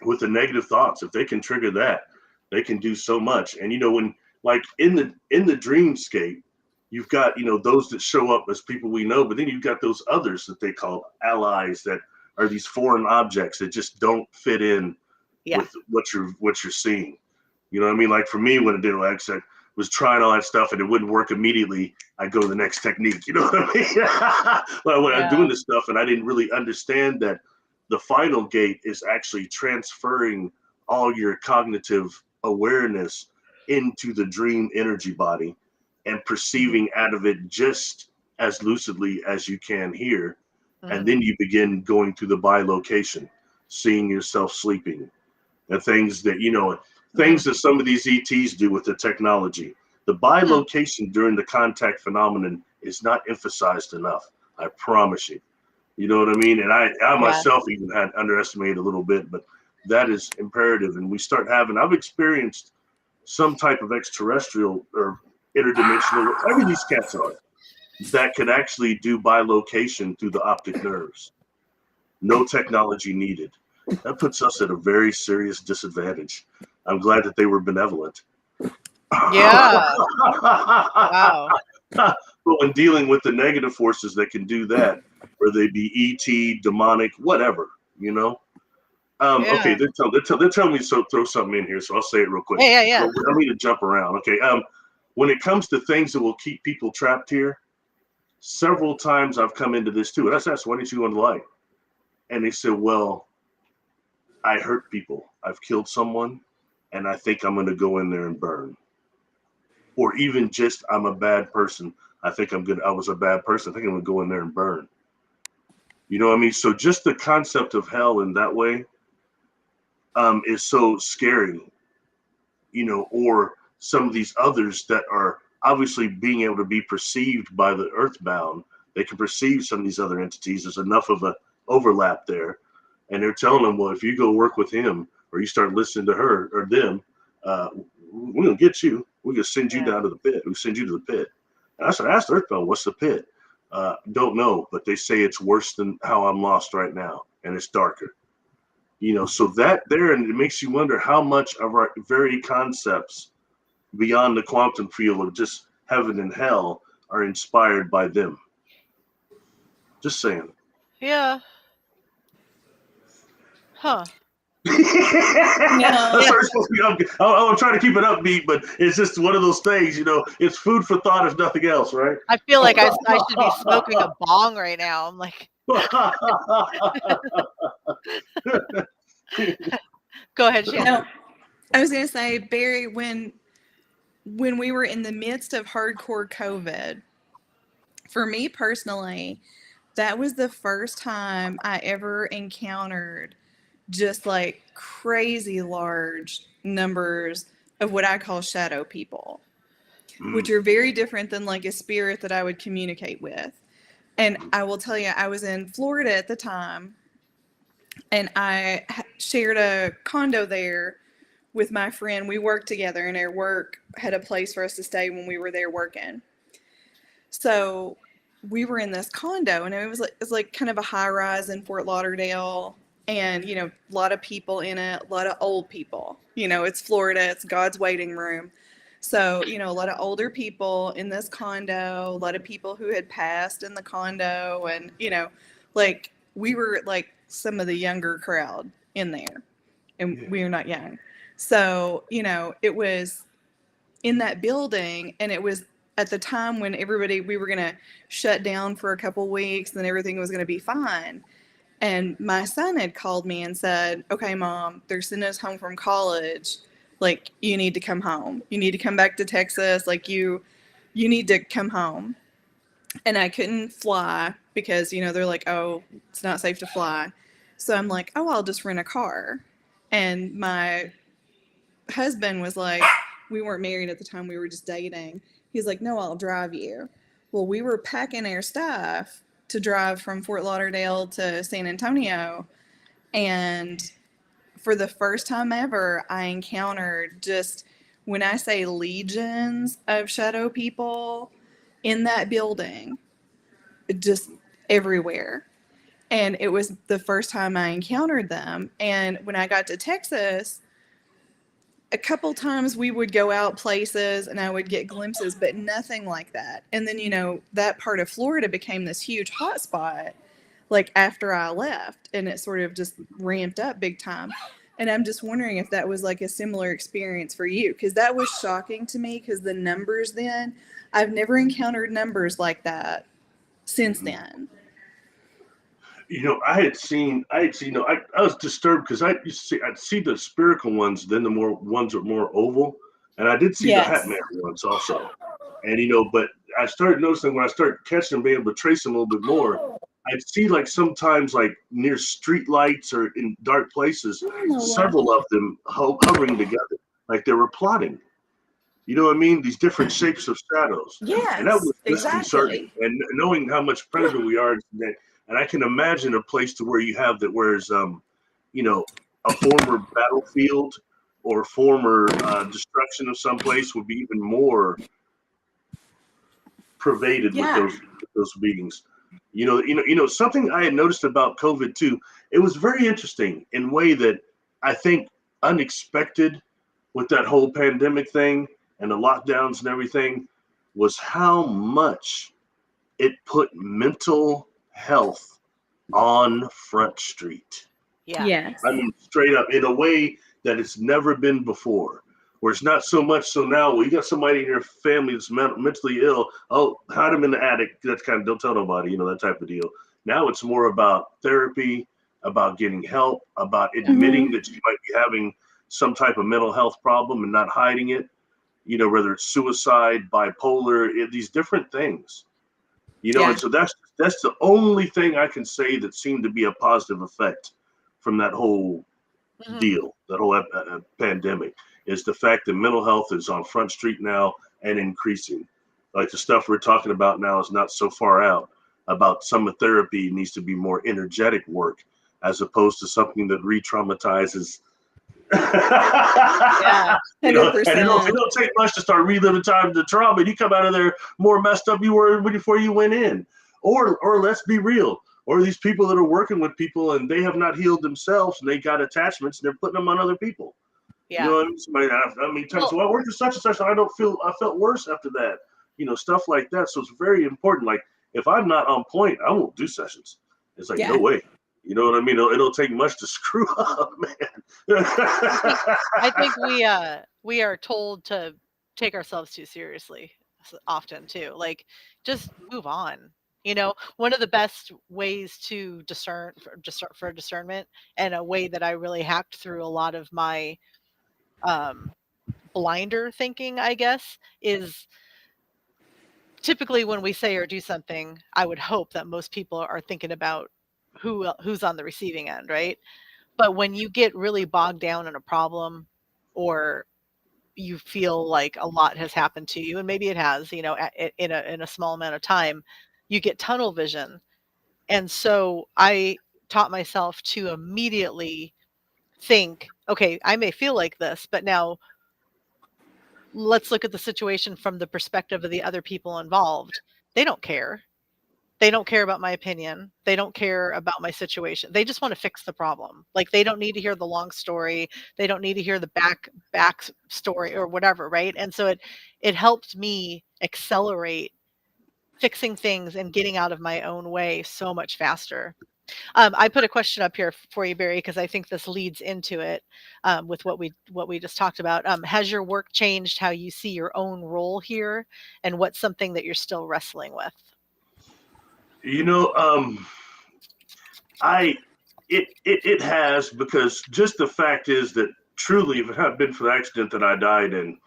with the negative thoughts. If they can trigger that, they can do so much. And when like in the dreamscape, you've got those that show up as people we know, but then you've got those others that they call allies, that are these foreign objects that just don't fit in with what you're seeing. You know what I mean? Like for me, when I did, like I said, was trying all that stuff and it wouldn't work immediately, I go to the next technique. You know what I mean? Like when I'm doing this stuff and I didn't really understand that the final gate is actually transferring all your cognitive awareness into the dream energy body and perceiving out of it just as lucidly as you can here. And then you begin going through the bilocation, seeing yourself sleeping, and things that things that some of these ETs do with the technology. The bilocation during the contact phenomenon is not emphasized enough. I promise you. You know what I mean? And I myself even had underestimated a little bit, but that is imperative. And we start having, I've experienced some type of extraterrestrial or interdimensional, whatever these cats are, that could actually do bilocation through the optic nerves. No technology needed. That puts us at a very serious disadvantage. I'm glad that they were benevolent.
Yeah. Wow.
But when dealing with the negative forces that can do that, whether they be ET, demonic, whatever, Okay, they're telling me to throw something in here, so I'll say it real quick.
Yeah.
I need to jump around. Okay. When it comes to things that will keep people trapped here, several times I've come into this too. And I asked, why didn't you go in the light? And they said, well, I hurt people. I've killed someone, and I think I'm going to go in there and burn. Or even just, I'm a bad person. I was a bad person. I think I'm going to go in there and burn. You know what I mean? So just the concept of hell in that way is so scary, or some of these others that are obviously being able to be perceived by the earthbound. They can perceive some of these other entities. There's enough of an overlap there. And they're telling them, well, if you go work with him or you start listening to her or them, we're going to get you. We're going to send you down to the pit. We'll send you to the pit. And I asked Earthbound, what's the pit? Don't know, but they say it's worse than how I'm lost right now. And it's darker. So that there, and it makes you wonder how much of our very concepts beyond the quantum field of just heaven and hell are inspired by them. Just saying.
Yeah. Huh.
That's how it's supposed to be. I'm trying to keep it upbeat, but it's just one of those things, it's food for thought if nothing else, right?
I feel like I should be smoking a bong right now. I'm like, go ahead, Shannon.
No, I was going to say, Barry, when we were in the midst of hardcore COVID, for me personally, that was the first time I ever encountered just like crazy large numbers of what I call shadow people, which are very different than like a spirit that I would communicate with. And I will tell you, I was in Florida at the time, and I shared a condo there with my friend. We worked together, and our work had a place for us to stay when we were there working. So we were in this condo, and it was like kind of a high rise in Fort Lauderdale, and a lot of people in it, a lot of old people. It's Florida, it's God's waiting room. So, a lot of older people in this condo, a lot of people who had passed in the condo, and like we were like some of the younger crowd in there, and we are not young. So, it was in that building, and it was at the time when we were going to shut down for a couple weeks, and everything was going to be fine. And my son had called me and said, okay, Mom, they're sending us home from college. Like, you need to come home. You need to come back to Texas. Like, you need to come home. And I couldn't fly because, they're like, oh, it's not safe to fly. So I'm like, oh, I'll just rent a car. And my husband was like, we weren't married at the time. We were just dating. He's like, no, I'll drive you. Well, we were packing our stuff to drive from Fort Lauderdale to San Antonio. And for the first time ever, I encountered just, when I say legions of shadow people in that building, just everywhere. And it was the first time I encountered them. And when I got to Texas, a couple times we would go out places and I would get glimpses, but nothing like that. And then, that part of Florida became this huge hotspot like after I left, and it sort of just ramped up big time. And I'm just wondering if that was like a similar experience for you, because that was shocking to me, because the numbers then, I've never encountered numbers like that since then.
I was disturbed because I'd see the spherical ones, then the more ones are more oval, and I did see the Hat
Yes.
Man ones also. And but I started noticing when I started catching them, being able to trace them a little bit more, I'd see like sometimes like near street lights or in dark places, several of them hovering together, like they were plotting. You know what I mean? These different shapes of shadows. And that
Yes,
was disconcerting.
exactly.
And knowing how much predator we are, and I can imagine a place to where you have that, whereas, a former battlefield or former destruction of some place would be even more pervaded with
Yeah.
those beings. Something I had noticed about COVID too. It was very interesting in a way that I think unexpected with that whole pandemic thing and the lockdowns and everything was how much it put mental health on Front Street.
Yeah.
Yes.
I mean, straight up in a way that it's never been before. Where it's not so much so now, well, you got somebody in your family that's mentally ill. Oh, hide them in the attic. That's kind of, don't tell nobody, that type of deal. Now it's more about therapy, about getting help, about admitting that you might be having some type of mental health problem and not hiding it. Whether it's suicide, bipolar, these different things.
Yeah.
And so that's the only thing I can say that seemed to be a positive effect from that whole deal, that whole pandemic, is the fact that mental health is on Front Street now and increasing. Like the stuff we're talking about now is not so far out. About some of therapy needs to be more energetic work as opposed to something that re-traumatizes.
Yeah.
And it
100%.
don't take much to start reliving time the trauma. And you come out of there more messed up you were before you went in. Or let's be real. Or these people that are working with people and they have not healed themselves and they got attachments and they're putting them on other people.
Yeah.
You know what I mean? Somebody, so I worked with such and such, and I felt worse after that. Stuff like that. So it's very important. Like if I'm not on point, I won't do sessions. It's like,
Yeah.
no way. You know what I mean? It'll take much to screw up, man.
I think we are told to take ourselves too seriously often too. Like just move on. One of the best ways to discern for discernment, and a way that I really hacked through a lot of my blinder thinking, I guess, is typically when we say or do something, I would hope that most people are thinking about who's on the receiving end, right? But when you get really bogged down in a problem, or you feel like a lot has happened to you, and maybe it has, in a small amount of time, you get tunnel vision. And so I taught myself to immediately think, okay, I may feel like this, but now let's look at the situation from the perspective of the other people involved. They don't care. They don't care about my opinion. They don't care about my situation. They just want to fix the problem. Like they don't need to hear the long story. They don't need to hear the back story or whatever, right? And so it helped me accelerate fixing things and getting out of my own way so much faster. I put a question up here for you, Barry, because I think this leads into it, with what we just talked about. Has your work changed how you see your own role here, and what's something that you're still wrestling with?
It has, because just the fact is that truly, if it hadn't been for the accident that I died in,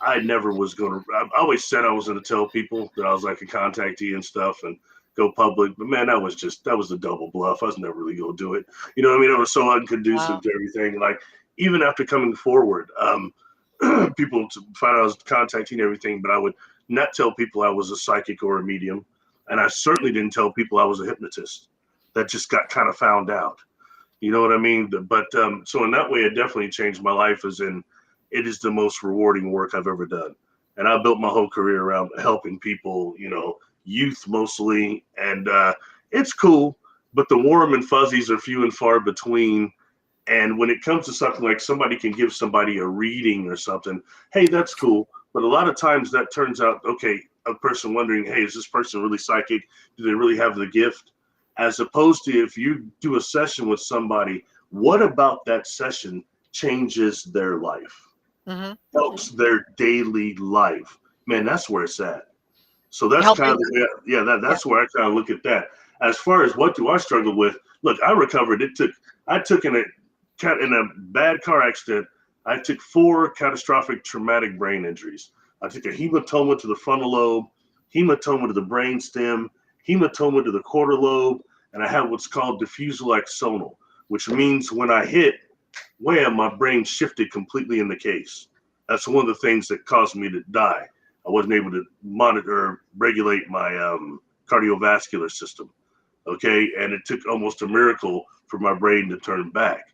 I never was going to. I always said I was going to tell people that I was like a contactee and stuff and go public. But man, that was a double bluff. I was never really going to do it. You know what I mean? It was so unconducive
Wow.
to everything. Like even after coming forward, people find out I was contacting everything, but I would not tell people I was a psychic or a medium. And I certainly didn't tell people I was a hypnotist. That just got kind of found out. You know what I mean? But so in that way, it definitely changed my life, as in it is the most rewarding work I've ever done. And I built my whole career around helping people, youth mostly. And it's cool. but the warm and fuzzies are few and far between. And when it comes to something like somebody can give somebody a reading or something, hey, that's cool. But a lot of times that turns out, okay, a person wondering, hey, is this person really psychic? Do they really have the gift? As opposed to if you do a session with somebody, what about that session changes their life, helps their daily life? Man, that's where it's at. So that's kind of the way, that's where I kind of look at that. As far as what do I struggle with? Look, I recovered. I took in a bad car accident. I took 4 catastrophic traumatic brain injuries. I took a hematoma to the frontal lobe, hematoma to the brain stem, hematoma to the quarter lobe, and I had what's called diffusal axonal, which means when I hit, wham, my brain shifted completely in the case. That's one of the things that caused me to die. I wasn't able to monitor or regulate my cardiovascular system. Okay. And it took almost a miracle for my brain to turn back.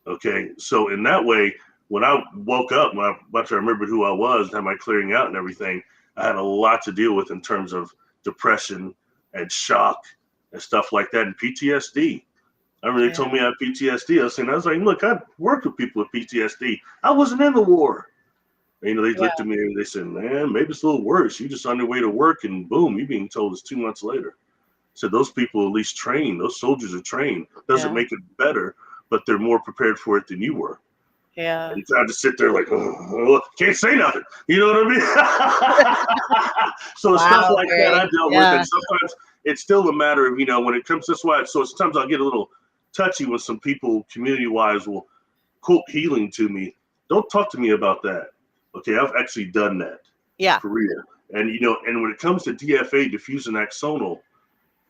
Okay. So in that way, when I woke up, once I remembered who I was, had my clearing out and everything, I had a lot to deal with in terms of depression and shock and stuff like that, and PTSD. I remember they told me I had PTSD. I was like, look, I worked with people with PTSD. I wasn't in the war. And, they looked at me and they said, man, maybe it's a little worse. You just on your way to work and boom, you're being told it's 2 months later. So those people at least train, those soldiers are trained. Doesn't make it better, but they're more prepared for it than you were.
Yeah.
And you have to sit there like, oh, can't say nothing. You know what I mean? So stuff like that I dealt with. And sometimes it's still a matter of, when it comes this way. So sometimes I'll get a little touchy when some people community-wise will quote healing to me. Don't talk to me about that. Okay, I've actually done that.
Yeah.
For real. And, and when it comes to DFA, diffuse and axonal,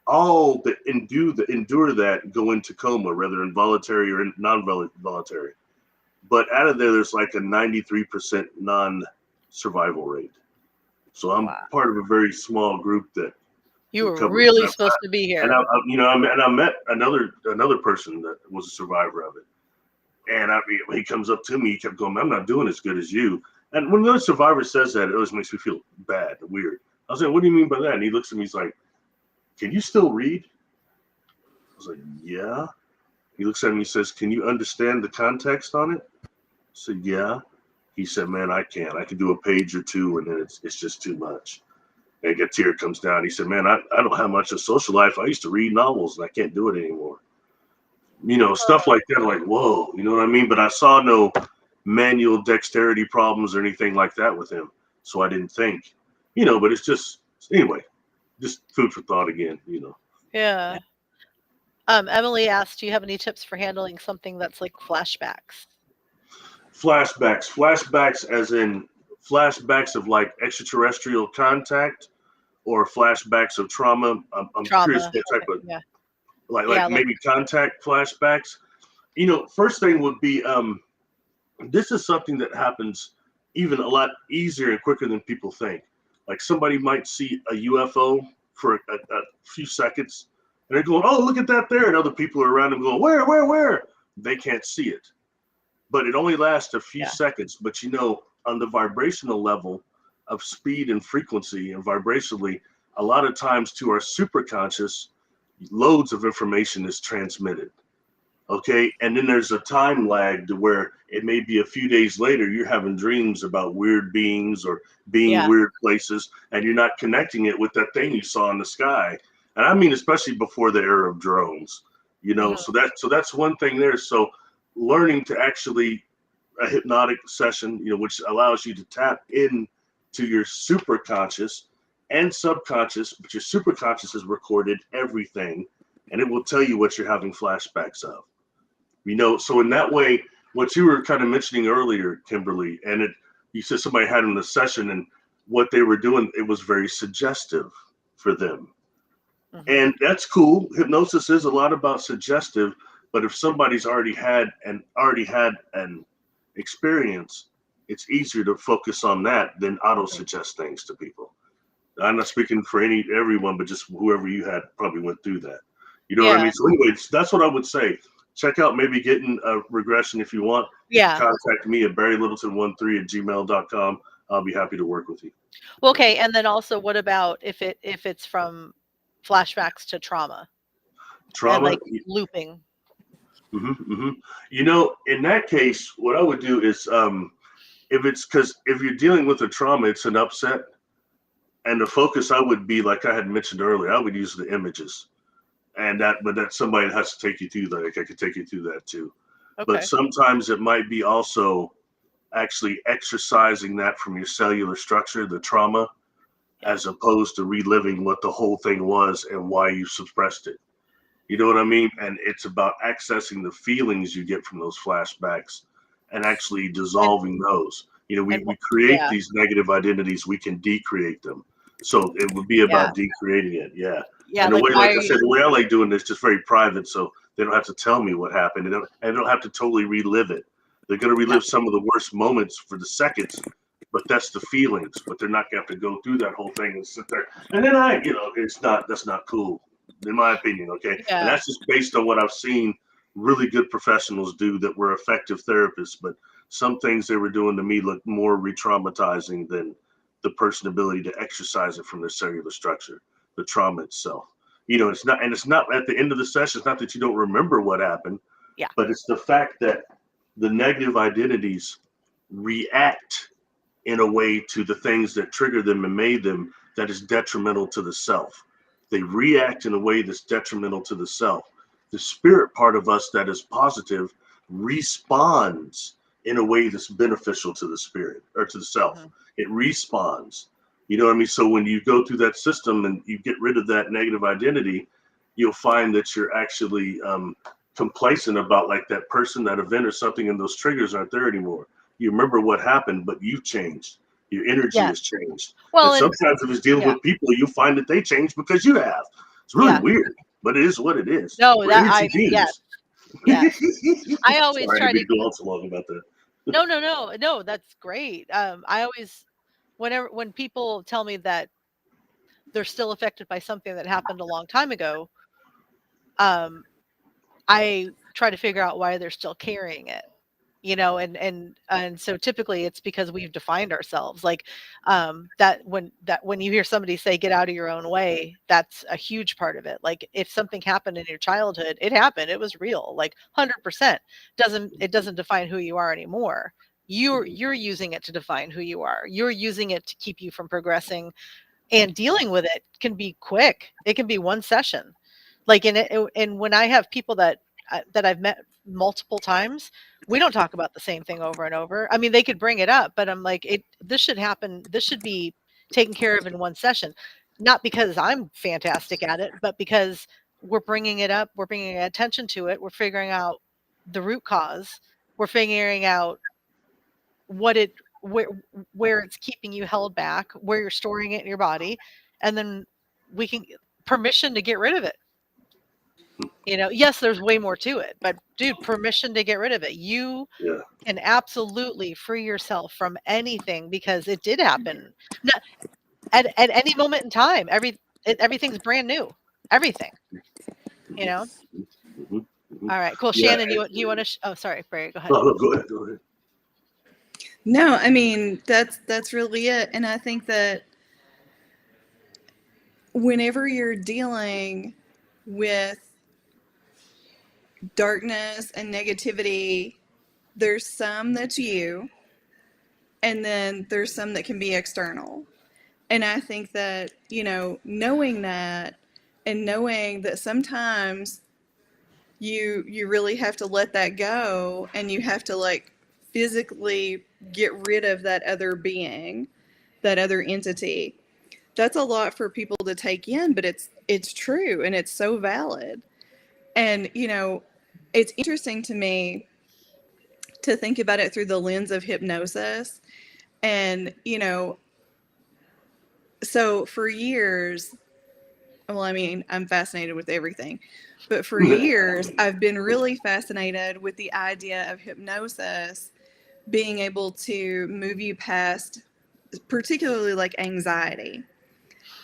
all that endure that go into coma, whether involuntary or non-voluntary. But out of there's like a 93% non-survival rate. So I'm part of a very small group that
you were really supposed to be here.
And I met another person that was a survivor of it. And he comes up to me, he kept going, I'm not doing as good as you. And when another survivor says that, it always makes me feel bad, weird. I was like, what do you mean by that? And he looks at me, he's like, can you still read? I was like, yeah. He looks at me and says, can you understand the context on it? I said, yeah. He said, man, I can't. I can do a page or two, and then it's just too much. And a tear comes down. He said, man, I don't have much of a social life. I used to read novels, and I can't do it anymore. Stuff like that, like, whoa, you know what I mean? But I saw no manual dexterity problems or anything like that with him. So I didn't think, but it's just, anyway, just food for thought again,
Yeah. Emily asked, do you have any tips for handling something that's like flashbacks?
Flashbacks as in flashbacks of like extraterrestrial contact or flashbacks of trauma. I'm curious what type of, like maybe contact flashbacks. First thing would be, this is something that happens even a lot easier and quicker than people think. Like somebody might see a UFO for a few seconds and they're going, oh, look at that there. And other people are around them going, where? They can't see it. But it only lasts a few seconds. But on the vibrational level of speed and frequency and vibrationally, a lot of times to our superconscious, loads of information is transmitted. Okay. And then there's a time lag to where it may be a few days later, you're having dreams about weird beings or being weird places, and you're not connecting it with that thing you saw in the sky. And I mean, especially before the era of drones, so that's one thing there. So learning to actually a hypnotic session, which allows you to tap in to your superconscious and subconscious, but your superconscious has recorded everything and it will tell you what you're having flashbacks of. So in that way, what you were kind of mentioning earlier, Kimberly, and you said somebody had in a session and what they were doing, it was very suggestive for them. Mm-hmm. And that's cool. Hypnosis is a lot about suggestive, but if somebody's already had an experience, it's easier to focus on that than auto-suggest things to people. I'm not speaking for everyone, but just whoever you had probably went through that. You know what I mean? So anyway, that's what I would say. Check out maybe getting a regression if you want.
Yeah.
Contact me at barrylittleton13@gmail.com. I'll be happy to work with you.
Well, okay. And then also, what about if it's from flashbacks to trauma? and
Trauma.
like looping.
You know, in that case, what I would do is, if you're dealing with a trauma, it's an upset, and the focus I would be like I had mentioned earlier. I would use the images, but that somebody has to take you through that. Like I could take you through that too. But
Okay.
sometimes it might be also actually exercising that from your cellular structure, the trauma,
Yeah.
as opposed to reliving what the whole thing was and why you suppressed it. You know what I mean? And it's about accessing the feelings you get from those flashbacks and actually
And
dissolving those. You know,
and
we create
yeah,
these negative identities, we can decreate them. So it would be
yeah,
about decreating it. Yeah.
yeah.
And the
Like
way,
why
like
are
I
you?
said, the way I like doing this is just very private. So they don't have to tell me what happened. They don't have to totally relive it. They're going to
Yeah,
relive some of the worst moments for the seconds, but that's the feelings. But they're not going to have to go through that whole thing and sit there. And then that's not cool, in my opinion. Okay. And
yeah,
that's just based on what I've seen really good professionals do that were effective therapists. But some things they were doing to me looked more re-traumatizing than the person ability to exercise it from their cellular structure, the trauma itself. You know, it's not at the end of the session. It's not that you don't remember what happened,
yeah.
but it's the fact that the negative identities react in a way to the things that trigger them and made them that is detrimental to the self. They react in a way that's detrimental to the self. The spirit part of us that is positive responds in a way that's beneficial to the spirit or to the self.
Mhm.
It responds. You know what I mean? So when you go through that system and you get rid of that negative identity, you'll find that you're actually complacent about like that person, that event or something, and those triggers aren't there anymore. You remember what happened, but you've changed. Your energy
Yeah.
has changed. And
Well, and
sometimes if it's dealing
yeah,
with people, you find that they change because you have. It's really
yeah.
weird, but it is what it is.
No,
We're
that
energy
yes,
beings.
yes. I always
Sorry, I didn't
try
mean
to
to go
keep.
on so long about that.
No, no, no, no. That's great. I always, when people tell me that they're still affected by something that happened a long time ago, um, I try to figure out why they're still carrying it. And so typically it's because we've defined ourselves like that when you hear somebody say get out of your own way, that's a huge part of it. Like if something happened in your childhood, it happened, it was real, like 100%. It doesn't define who you are anymore. You're using it to define who you are. You're using it to keep you from progressing, and dealing with it can be quick. It can be one session. Like and when I have people that I've met multiple times, we don't talk about the same thing over and over. I mean, they could bring it up, but I'm like, this should happen. This should be taken care of in one session, not because I'm fantastic at it, but because we're bringing it up, we're bringing attention to it, we're figuring out the root cause, we're figuring out what it where it's keeping you held back, where you're storing it in your body, and then we can permission to get rid of it. Yes, there's way more to it, but dude, permission to get rid of it. You
Yeah.
can absolutely free yourself from anything because it did happen. No, at any moment in time, everything's brand new. Everything, you know.
hmm hmm
All right, cool.
Yeah.
Shannon, you want to? Oh, sorry, Barry, go ahead.
No, go ahead. Go ahead.
No, I mean that's really it. And I think that whenever you're dealing with darkness and negativity, there's some that's you, and then there's some that can be external. And I think that, knowing that and knowing that sometimes you really have to let that go, and you have to like physically get rid of that other being, that other entity. That's a lot for people to take in, but it's true and it's so valid. And it's interesting to me to think about it through the lens of hypnosis. And so for years, well, I mean, I'm fascinated with everything, but for years I've been really fascinated with the idea of hypnosis being able to move you past particularly like anxiety.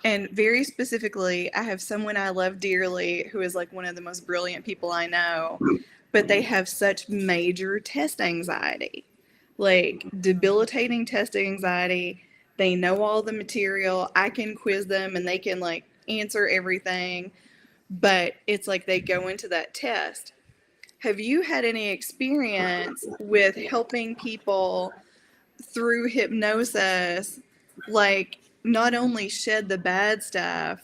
And very specifically, I have someone I love dearly who is like one of the most brilliant people I know, but they have such major test anxiety, like debilitating test anxiety. They know all the material. I can quiz them and they can like answer everything. but it's like they go into that test. Have you had any experience with helping people through hypnosis, like not only shed the bad stuff,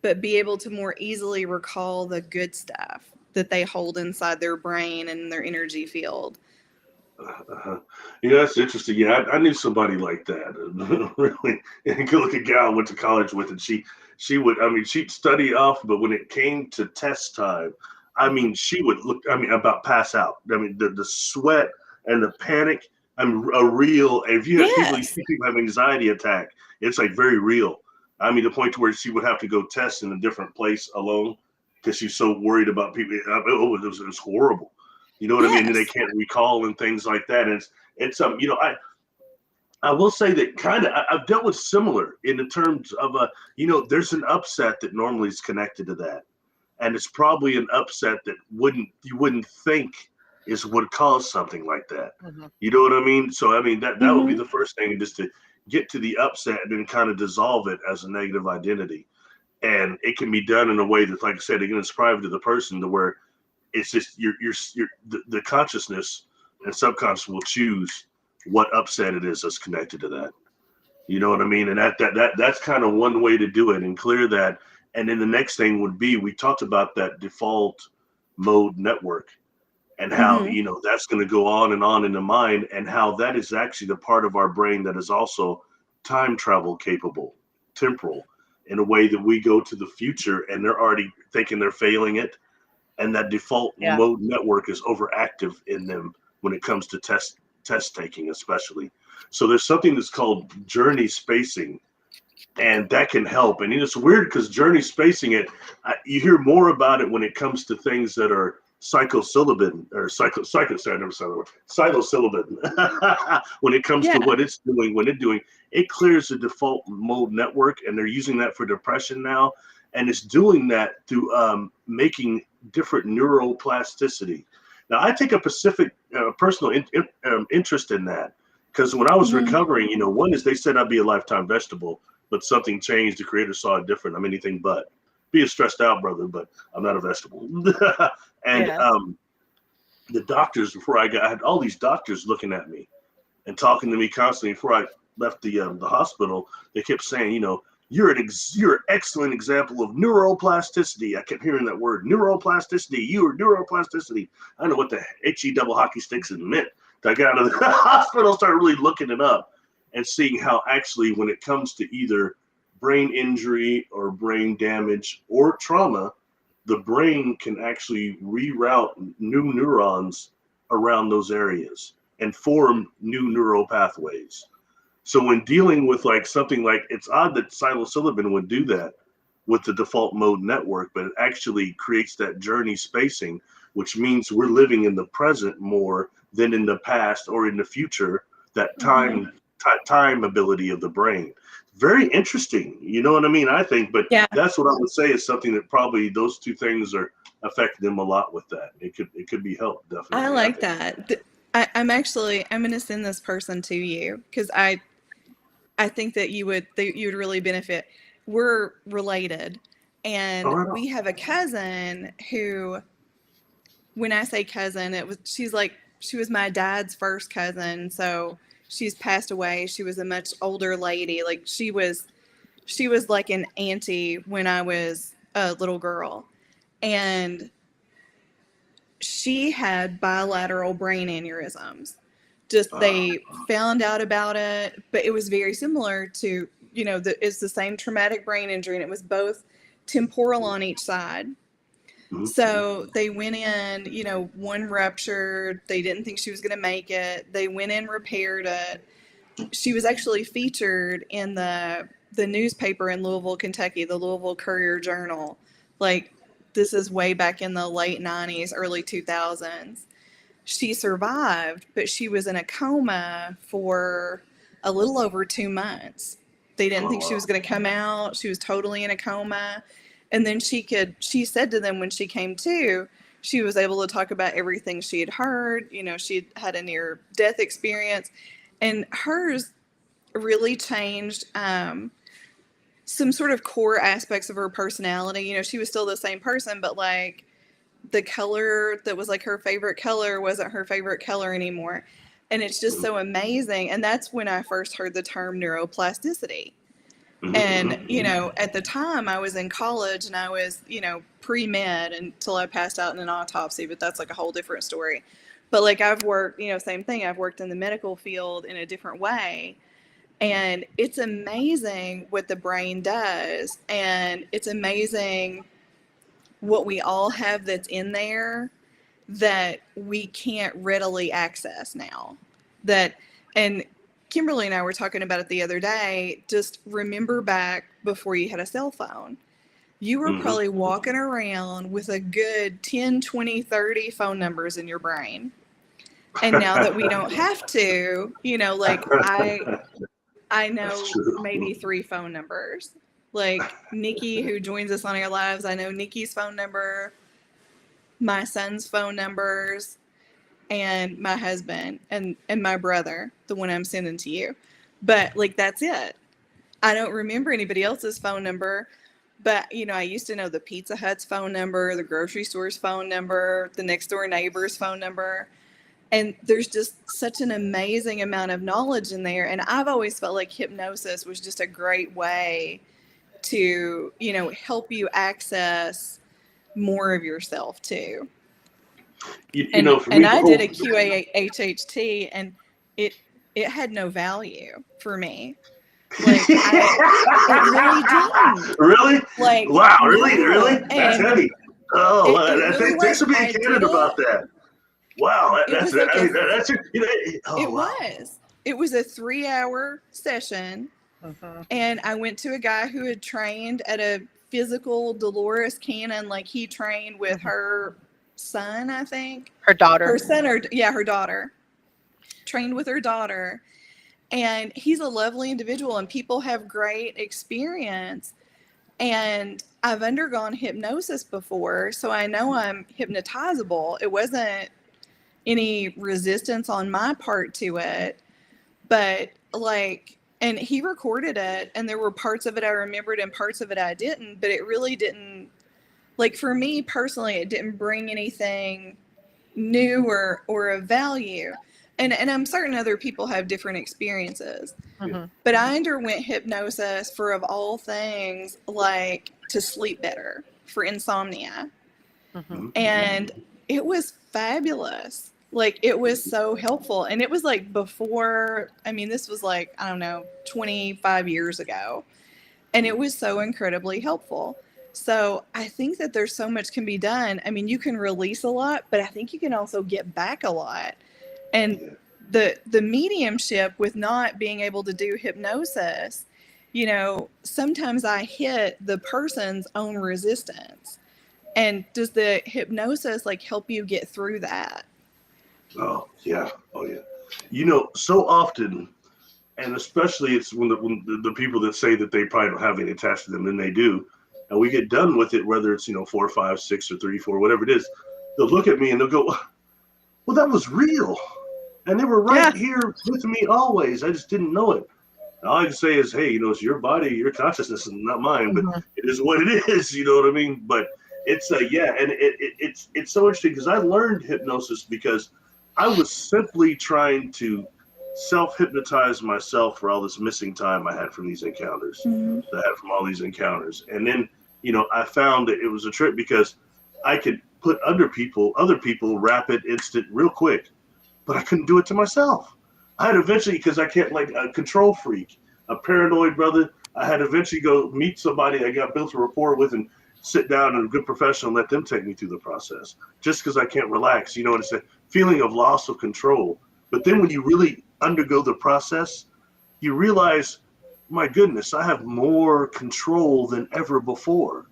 but be able to more easily recall the good stuff that they hold inside their brain and their energy field?
Uh-huh. Yeah, that's interesting. Yeah, I knew somebody like that. Really, and good looking gal I went to college with, and she would. I mean, she'd study off, but when it came to test time, I mean, she would look. I mean, about pass out. I mean, the sweat and the panic. I mean, a real. If you have people, you
Yes.
see people have anxiety attack. It's like very real. I mean, the point to where she would have to go test in a different place alone because she's so worried about people. It was horrible. You know what I mean? And they
Yes.
can't recall and things like that. And it's you know, I will say that kind of I've dealt with similar in the terms of you know, there's an upset that normally is connected to that, and it's probably an upset that you wouldn't think is would cause something like that.
Mhm.
You know what I mean? So I mean that would be
Mm-hmm.
the first thing, just to get to the upset and then kind of dissolve it as a negative identity. And it can be done in a way that, like I said, again, it's private to the person, to where it's just the consciousness and subconscious will choose what upset it is that's connected to that. You know what I mean? And that's kind of one way to do it and clear that. And then the next thing would be, we talked about that default mode network and how,
Mm-hmm.
you know, that's going to go on in the mind, and how that is actually the part of our brain that is also time travel capable, temporal, in a way that we go to the future and they're already thinking they're failing it, and that default
Yeah.
mode network is overactive in them when it comes to test taking, especially. So there's something that's called journey spacing, and that can help. And it's weird because journey spacing, you hear more about it when it comes to things that are psychosilibin or sorry, I never said the word psilocybin. When it comes to
Yeah.
what it's doing, it clears the default mode network, and they're using that for depression now, and it's doing that through making different neuroplasticity. Now, I take a specific personal interest in that, because when I was
Mm-hmm.
recovering, you know, one is they said I'd be a lifetime vegetable, but something changed. The creator saw it different. I'm anything but. Be a stressed out brother, but I'm not a vegetable. And
Yes.
the doctors, I had all these doctors looking at me and talking to me constantly before I left the hospital. They kept saying, you know, you're an excellent example of neuroplasticity. I kept hearing that word, neuroplasticity. You are neuroplasticity. I don't know what the HE double hockey sticks meant. I got out of the hospital, started really looking it up and seeing how actually when it comes to either brain injury or brain damage or trauma, the brain can actually reroute new neurons around those areas and form new neural pathways. So when dealing with like something like, it's odd that psilocybin would do that with the default mode network, but it actually creates that journey spacing, which means we're living in the present more than in the past or in the future. That
Mm-hmm.
time ability of the brain. Very interesting. You know what I mean? I think, but
Yeah.
that's what I would say is something that probably those two things are affecting them a lot with that. It could be helped,
I
definitely, I
like
think.
that. I'm going to send this person to you because I think that you would really benefit. We're related,
All
and
right.
we have a cousin who, when I say cousin, she was my dad's first cousin. So she's passed away. She was a much older lady. Like she was like an auntie when I was a little girl, and she had bilateral brain aneurysms. Just
Uh,
they found out about it, but it was very similar to, it's the same traumatic brain injury, and it was both temporal on each side.
mhm.
So they went in, one ruptured. They didn't think she was going to make it. They went in, repaired it. She was actually featured in the newspaper in Louisville, Kentucky, the Louisville Courier Journal. Like, this is way back in the late 90s, early 2000s. She survived, but she was in a coma for a little over 2 months. They didn't
Oh,
think she
wow.
was going to come out. She was totally in a coma. And then she said to them when she came to, she was able to talk about everything she had heard. She had a near death experience, and hers really changed. some sort of core aspects of her personality. You know, she was still the same person, but like the color that was like her favorite color wasn't her favorite color anymore. And it's just so amazing. And that's when I first heard the term neuroplasticity. And, you know, at the time I was in college and I was, you know, pre-med until I passed out in an autopsy, but that's like a whole different story. But like I've worked, you know, same thing. I've worked in the medical field in a different way. And it's amazing what the brain does. And it's amazing what we all have that's in there that we can't readily access now. That, and Kimberly and I were talking about it the other day. Just remember back before you had a cell phone. You were probably walking around with a good 10, 20, 30 phone numbers in your brain. And now that we don't have to, you know, like I know maybe 3 phone numbers. Like Nikki, who joins us on our lives, I know Nikki's phone number, my son's phone numbers, and my husband and my brother, the one I'm sending to you. But like that's it. I don't remember anybody else's phone number. But you know, I used to know the Pizza Hut's phone number, the grocery store's phone number, the next door neighbor's phone number. And there's just such an amazing amount of knowledge in there. And I've always felt like hypnosis was just a great way to, you know, help you access more of yourself too.
You know, for me,
and I did a QAHHT and it had no value for me. Like it really didn't.
Really?
Like
wow, really?
no.
Really? That's heavy. Oh,
really
thanks for being candid about that. Wow, that's
like
you know,
it was. It was a 3-hour session, and I went to a guy who had trained at a physical Dolores Cannon. Like he trained with her son, I think.
Her daughter.
Her son, or her daughter. Trained with her daughter, and he's a lovely individual, and people have great experience. And I've undergone hypnosis before, so I know I'm hypnotizable. It wasn't any resistance on my part to it, but like, and he recorded it, and there were parts of it I remembered and parts of it I didn't, but it really didn't, like for me personally, it didn't bring anything new or of value. And I'm certain other people have different experiences, but I underwent hypnosis for, of all things, like to sleep better, for insomnia. And it was fabulous. Like it was so helpful. And it was like before, I mean, this was like, I don't know, 25 years ago. And it was so incredibly helpful. So I think that there's so much can be done. I mean, you can release a lot, but I think you can also get back a lot. And the mediumship with not being able to do hypnosis, you know, sometimes I hit the person's own resistance. And does the hypnosis like help you get through that?
Oh yeah. You know, so often, and especially it's when the people that say that they probably don't have any attached to them, then they do, and we get done with it, whether it's 4, 5, 6, or 3, 4, whatever it is, they'll look at me and they'll go, "Well, that was real, and they were right here with me always. I just didn't know it." And all I can say is, hey, it's your body, your consciousness, and not mine, but it is what it is. You know what I mean? But it's and it's so interesting because I learned hypnosis because I was simply trying to self-hypnotize myself for all this missing time I had from these encounters, that I had from all these encounters. And then, I found that it was a trick because I could put other people, rapid, instant, real quick, but I couldn't do it to myself. I had eventually, because I can't, like a control freak, a paranoid brother, I had eventually go meet somebody I got built a rapport with and sit down and a good professional and let them take me through the process just because I can't relax. It's a feeling of loss of control. But then when you really undergo the process, you realize, my goodness, I have more control than ever before.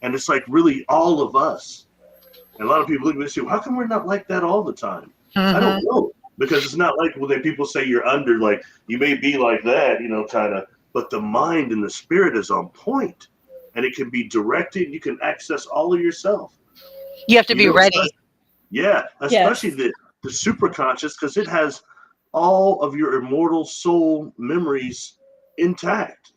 And it's like really all of us. And a lot of people look at me and say, well, how come we're not like that all the time? I don't know. Because it's not like when people say you're under, like you may be like that, kind of, but the mind and the spirit is on point. And it can be directed. You can access all of yourself.
You have to be ready.
Especially the superconscious, because it has all of your immortal soul memories intact.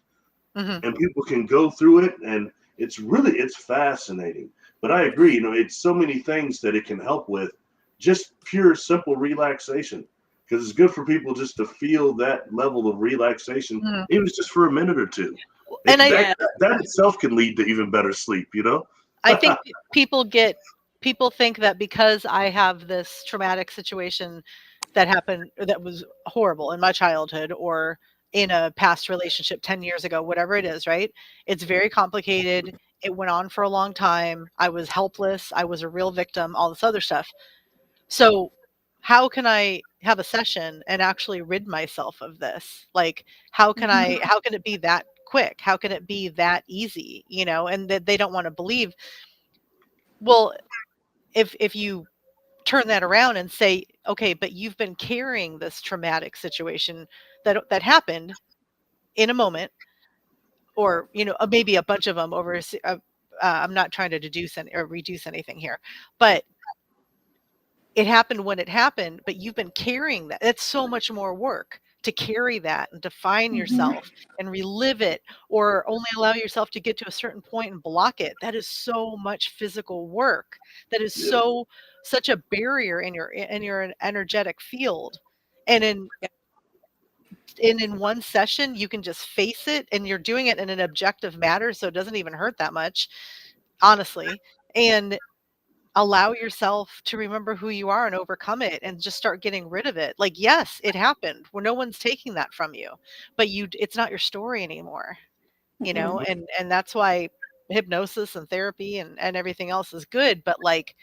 Mhm.
and people can go through it, and it's fascinating. But I agree, it's so many things that it can help with, just pure simple relaxation, because it's good for people just to feel that level of relaxation,
Mhm.
even if it's just for a minute or two.
And
it, that
Yeah.
that itself can lead to even better sleep.
I think people think that because I have this traumatic situation that happened that was horrible in my childhood or in a past relationship 10 years ago, whatever it is, right? It's very complicated. It went on for a long time. I was helpless. I was a real victim, all this other stuff. So, how can I have a session and actually rid myself of this? Like,
Mhm.
how can it be that quick? How can it be that easy? And that they don't want to believe. Well, if you turn that around and say, okay, but you've been carrying this traumatic situation that happened in a moment, or maybe a bunch of them over. I'm not trying to deduce or reduce anything here, but it happened when it happened. But you've been carrying that. It's so much more work to carry that and define
Mhm.
yourself and relive it, or only allow yourself to get to a certain point and block it. That is so much physical work. That is
Yeah,
such a barrier in your energetic field. And in one session, you can just face it, and you're doing it in an objective manner, so it doesn't even hurt that much, honestly. And allow yourself to remember who you are and overcome it and just start getting rid of it. Like, yes, it happened. Where no one's taking that from you, but it's not your story anymore,
Mhm.
and that's why hypnosis and therapy and everything else is good. But like,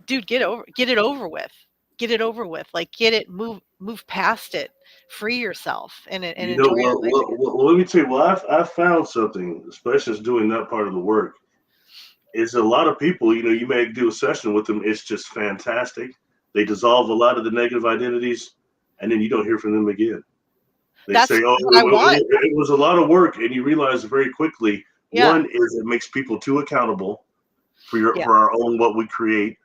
dude, get it over with. Get it over with. Like, get it, move past it, free yourself and enjoy your
well,
life
well,
again.
well, well, let me tell you. Well, I've found something, especially as doing that part of the work. Is a lot of people, you may do a session with them. It's just fantastic. They dissolve a lot of the negative identities, and then you don't hear from them again. They
That's
say, "Oh,
what I want.
it was a lot of work," and you realize very quickly.
Yeah.
One is it makes people too accountable
Yeah.
for our own what we create,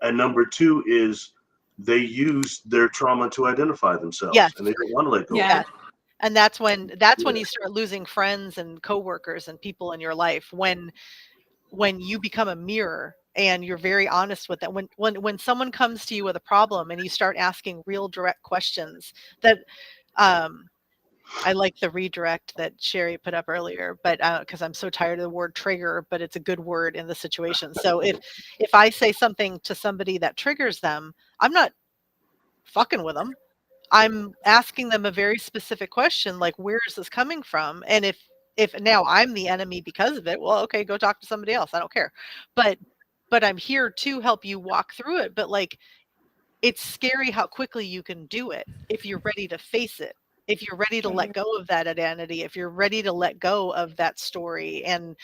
and number two is they use their trauma to identify themselves,
Yes.
and they don't want to let go of
Yeah.
Yes.
it.
And that's when
Yeah,
you start losing friends and coworkers and people in your life, when you become a mirror and you're very honest with that. When someone comes to you with a problem and you start asking real direct questions that, um I like the redirect that Sherry put up earlier, but because I'm so tired of the word trigger, but it's a good word in the situation. So if I say something to somebody that triggers them, I'm not fucking with them. I'm asking them a very specific question, like, where is this coming from? And if now I'm the enemy because of it, well, okay, go talk to somebody else. I don't care. But I'm here to help you walk through it. But like, it's scary how quickly you can do it if you're ready to face it. If you're ready to let
Mhm.
go of that identity, if you're ready to let go of that story, and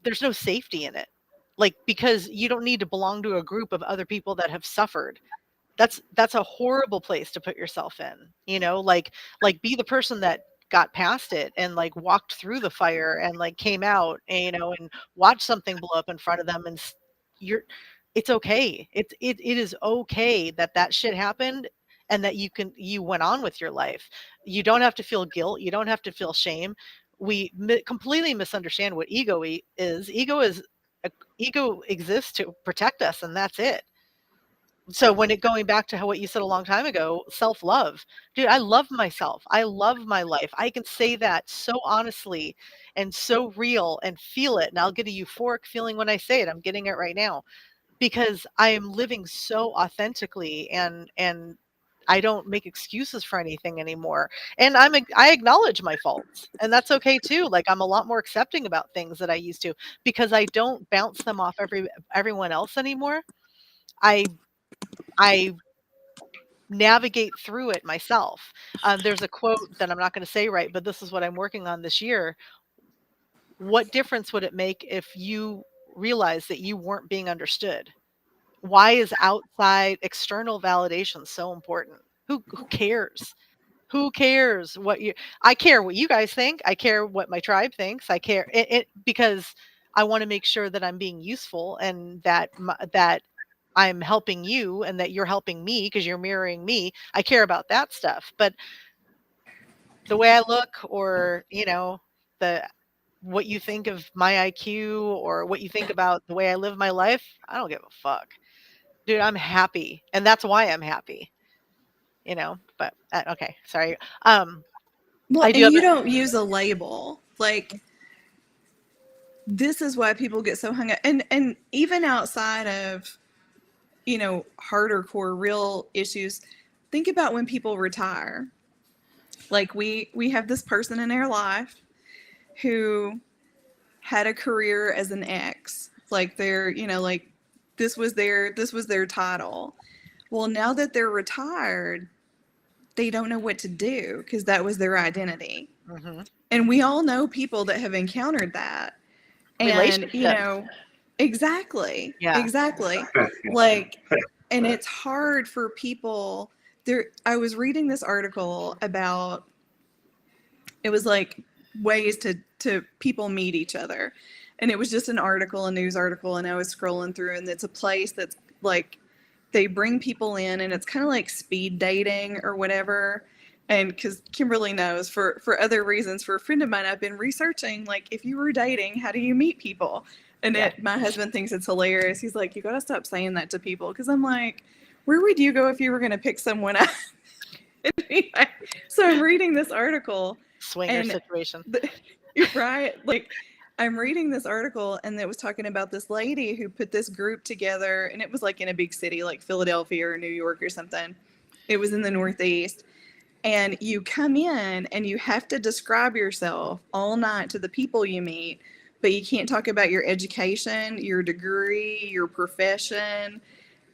there's no safety in it. Like, because you don't need to belong to a group of other people that have suffered. That's a horrible place to put yourself in, like be the person that got past it and like walked through the fire and like came out, and watched something blow up in front of them, and you're it's okay. It is okay that that shit happened, and that you went on with your life. You don't have to feel guilt, you don't have to feel shame. We completely misunderstand what is. Ego exists to protect us, and that's it. So when it going back to how what you said a long time ago, self-love. Dude, I love myself. I love my life. I can say that so honestly and so real and feel it. And I'll get a euphoric feeling when I say it. I'm getting it right now because I am living so authentically, and I don't make excuses for anything anymore. And I acknowledge my faults. And that's okay too. Like, I'm a lot more accepting about things that I used to, because I don't bounce them off everyone else anymore. I I navigate through it myself. There's a quote that I'm not going to say right, but this is what I'm working on this year. What difference would it make if you realize that you weren't being understood? Why is outside external validation so important? Who cares? Who cares what you I care what you guys think. I care what my tribe thinks. I care because I want to make sure that I'm being useful, and that I'm helping you, and that you're helping me because you're mirroring me. I care about that stuff. But the way I look, or the what you think of my IQ, or what you think about the way I live my life, I don't give a fuck. Dude, I'm happy, and that's why I'm happy, but okay, sorry.
Well,
I do
and
have
you don't use a label. Like, this is why people get so hung up. And even outside of, harder core real issues, think about when people retire. Like, we have this person in our life who had a career as an ex. Like, they're, like, this was their title. Well, now that they're retired, they don't know what to do because that was their identity.
hmm
And we all know people that have encountered that. And,
relationship.
exactly,
Yeah.
exactly. Like, and it's hard for people. I was reading this article about, it was like ways to people meet each other. And it was just an article, a news article, and I was scrolling through, and it's a place that's like, they bring people in, and it's kind of like speed dating or whatever. And because Kimberly knows, for other reasons, for a friend of mine, I've been researching, like, if you were dating, how do you meet people? And
Yeah.
my husband thinks it's hilarious. He's like, you got to stop saying that to people. Because I'm like, where would you go if you were going to pick someone up? Anyway, so I'm reading this article,
Swinger
and
situation.
right, like, I'm reading this article, and it was talking about this lady who put this group together, and it was like in a big city like Philadelphia or New York or something. It was in the Northeast. And you come in and you have to describe yourself all night to the people you meet, but you can't talk about your education, your degree, your profession.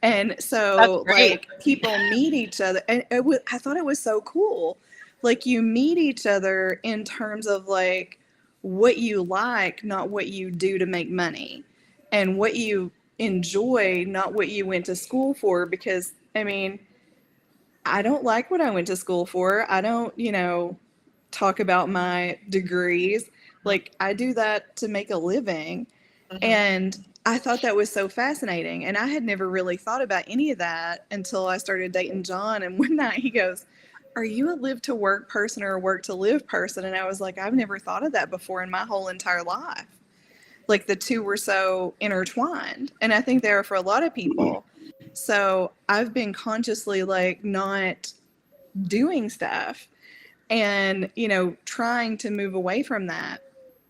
And
That's
so,
great.
like, people meet each other, and I thought it was so cool. Like, you meet each other in terms of, like, what you like, not what you do to make money, and what you enjoy, not what you went to school for. Because, I mean, I don't like what I went to school for. I don't, talk about my degrees. Like, I do that to make a living.
hmm
And I thought that was so fascinating. And I had never really thought about any of that until I started dating John. And one night he goes, are you a live to work person or a work to live person? And I was like, I've never thought of that before in my whole entire life. Like, the two were so intertwined. And I think they are for a lot of people. So I've been consciously, like, not doing stuff and, trying to move away from that.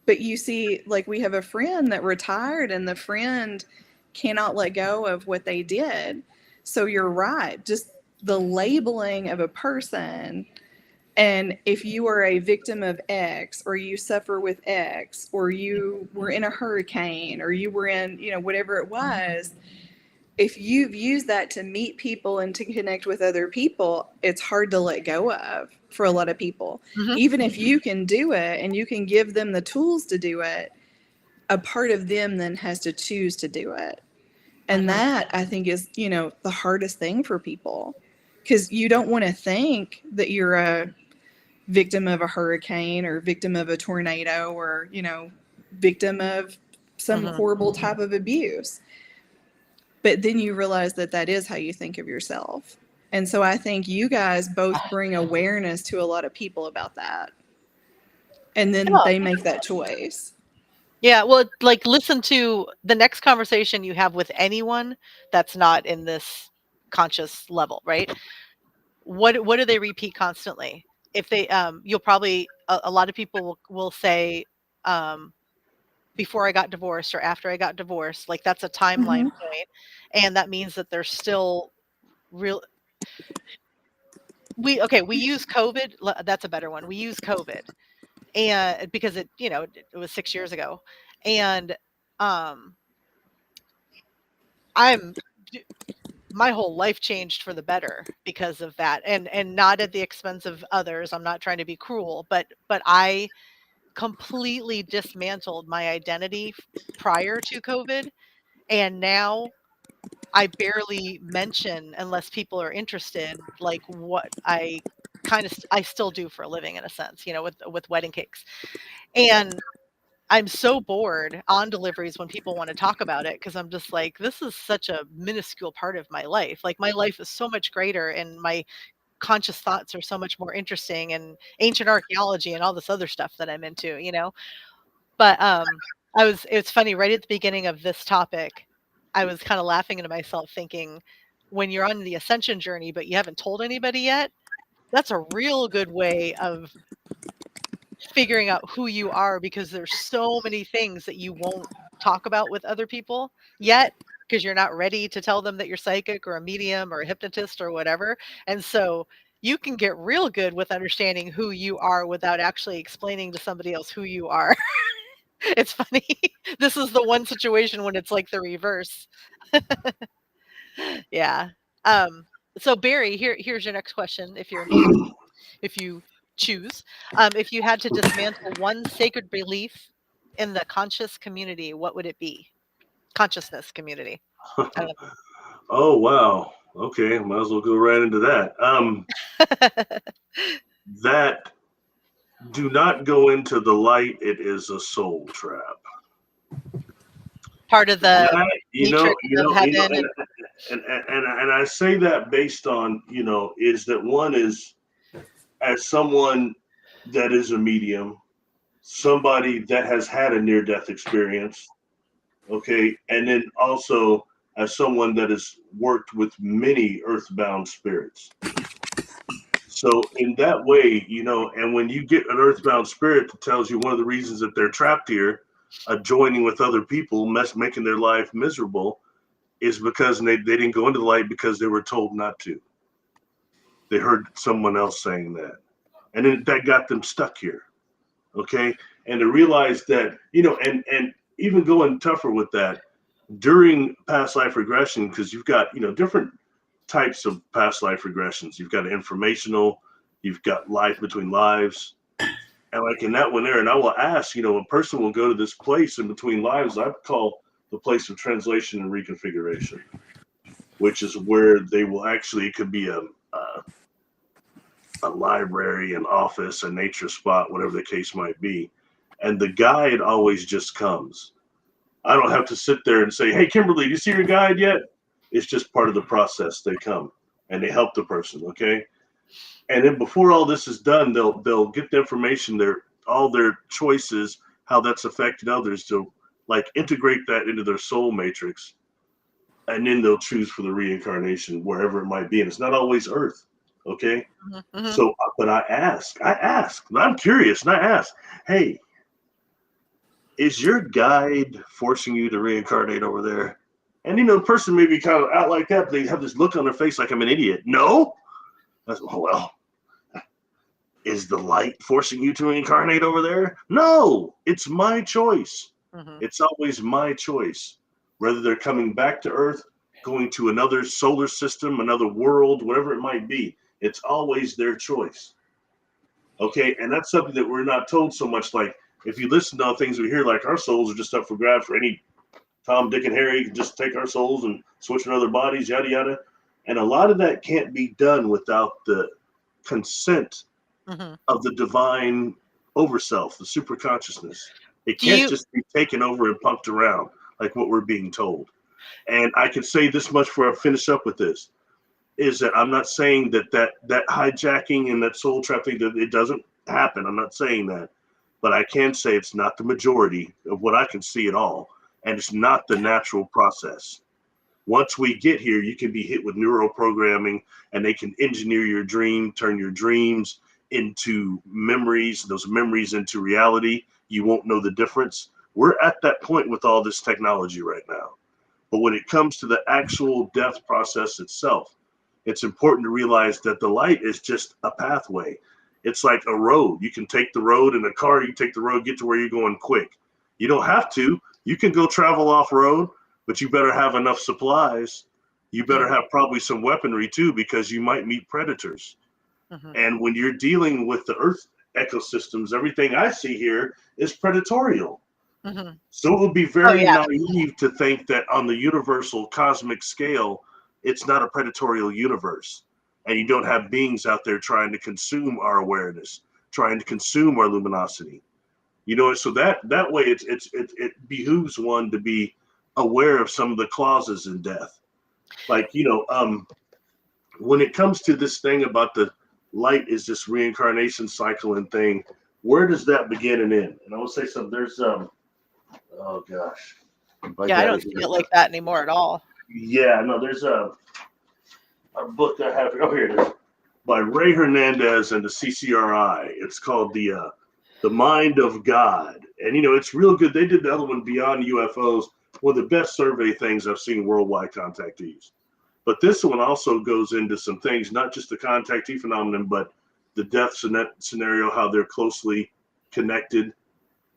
But you see, like, we have a friend that retired, and the friend cannot let go of what they did. So you're right. Just the labeling of a person, and if you are a victim of X, or you suffer with X, or you were in a hurricane, or you were in, whatever it was, if you've used that to meet people and to connect with other people, it's hard to let go of for a lot of people.
hmm
Even if you can do it and you can give them the tools to do it, a part of them then has to choose to do it. And
hmm
that, I think, is, the hardest thing for people, because you don't want to think that you're a victim of a hurricane, or victim of a tornado, or, victim of some
hmm
horrible type of abuse. But then you realize that that is how you think of yourself. And so I think you guys both bring awareness to a lot of people about that. And then
Yeah.
they make that choice.
Yeah. Well, like, listen to the next conversation you have with anyone that's not in this conscious level, right? What do they repeat constantly? If they, you'll probably, a lot of people will say, um, before I got divorced or after I got divorced, like, that's a timeline
Mm-hmm.
point, and that means that they're still real. We use COVID. That's a better one. We use COVID, and because it was 6 years ago, and um, I'm my whole life changed for the better because of that, and not at the expense of others. I'm not trying to be cruel, but I completely dismantled my identity prior to COVID, and now I barely mention, unless people are interested, like, what I still do for a living, in a sense, with wedding cakes. And I'm so bored on deliveries when people want to talk about it, because I'm just like, this is such a minuscule part of my life. Like, my life is so much greater, and my conscious thoughts are so much more interesting, and ancient archaeology and all this other stuff that I'm into, But it's funny, right at the beginning of this topic, I was kind of laughing to myself thinking, when you're on the ascension journey, but you haven't told anybody yet, that's a real good way of figuring out who you are, because there's so many things that you won't talk about with other people yet, because you're not ready to tell them that you're psychic or a medium or a hypnotist or whatever. And so you can get real good with understanding who you are without actually explaining to somebody else who you are. It's funny. This is the one situation when it's like the reverse. Yeah. So Barry, here's your next question, if you choose. If you had to dismantle one sacred belief in the conscious community, what would it be? Consciousness community. I don't
Oh wow. Okay, might as well go right into that.
know.
That do not go into the light. It is a soul trap.
Part of the
That
matrix of heaven.
and I say that based on is that one is, as someone that is a medium, somebody that has had a near death experience, okay, and then also as someone that has worked with many earthbound spirits. So in that way, and when you get an earthbound spirit that tells you one of the reasons that they're trapped here, joining with other people, making their life miserable, is because they didn't go into the light because they were told not to. They heard someone else saying that. And then that got them stuck here. Okay. And to realize that, and even going tougher with that during past life regression, because you've got, different types of past life regressions. You've got informational, you've got life between lives. And like in that one there, and I will ask, a person will go to this place in between lives I call the place of translation and reconfiguration, which is where they will actually, it could be a library, an office, a nature spot, whatever the case might be. And the guide always just comes. I don't have to sit there and say, hey, Kimberly, do you see your guide yet? It's just part of the process. They come and they help the person. Okay. And then before all this is done, they'll get the information, all their choices, how that's affected others, to like integrate that into their soul matrix. And then they'll choose for the reincarnation, wherever it might be. And it's not always Earth. Okay.
Mm-hmm.
So, but I ask, I'm curious, and I ask, hey, is your guide forcing you to reincarnate over there? And the person may be kind of out like that, but they have this look on their face like I'm an idiot. No. I said, well, is the light forcing you to reincarnate over there? No, it's my choice.
Mm-hmm.
It's always my choice. Whether they're coming back to Earth, going to another solar system, another world, whatever it might be, it's always their choice. Okay, and that's something that we're not told so much. Like, if you listen to all things we hear, like our souls are just up for grabs for any Tom, Dick, and Harry, can just take our souls and switch in other bodies, yada, yada. And a lot of that can't be done without the consent of the divine overself, the super consciousness. It can't just be taken over and pumped around like what we're being told. And I can say this much before I finish up with this, is that I'm not saying that hijacking and that soul trap thing, that it doesn't happen. I'm not saying that. But I can say it's not the majority of what I can see at all. And it's not the natural process. Once we get here, you can be hit with neural programming, and they can engineer your dream, turn your dreams into memories, those memories into reality. You won't know the difference. We're at that point with all this technology right now. But when it comes to the actual death process itself, it's important to realize that the light is just a pathway. It's like a road. You can take the road in a car, you take the road, get to where you're going quick. You don't have to. You can go travel off road, but you better have enough supplies. You better have probably some weaponry too, because you might meet predators. And when you're dealing with the Earth ecosystems, everything I see here is predatorial. So it would be very naive to think that on the universal cosmic scale, it's not a predatorial universe. And you don't have beings out there trying to consume our awareness, trying to consume our luminosity. So that way it behooves one to be aware of some of the clauses in death. Like, when it comes to this thing about the light is this reincarnation cycle and thing, where does that begin and end? And I will say something. There's oh gosh, I
Yeah, I
got
don't
it
see
here.
it like that anymore at all.
Yeah, no, there's a book I have. Oh, here it is, by Ray Hernandez and the CCRI. It's called the Mind of God, and it's real good. They did the other one, Beyond UFOs, one of the best survey things I've seen worldwide contactees. But this one also goes into some things, not just the contactee phenomenon, but the death scenario, how they're closely connected,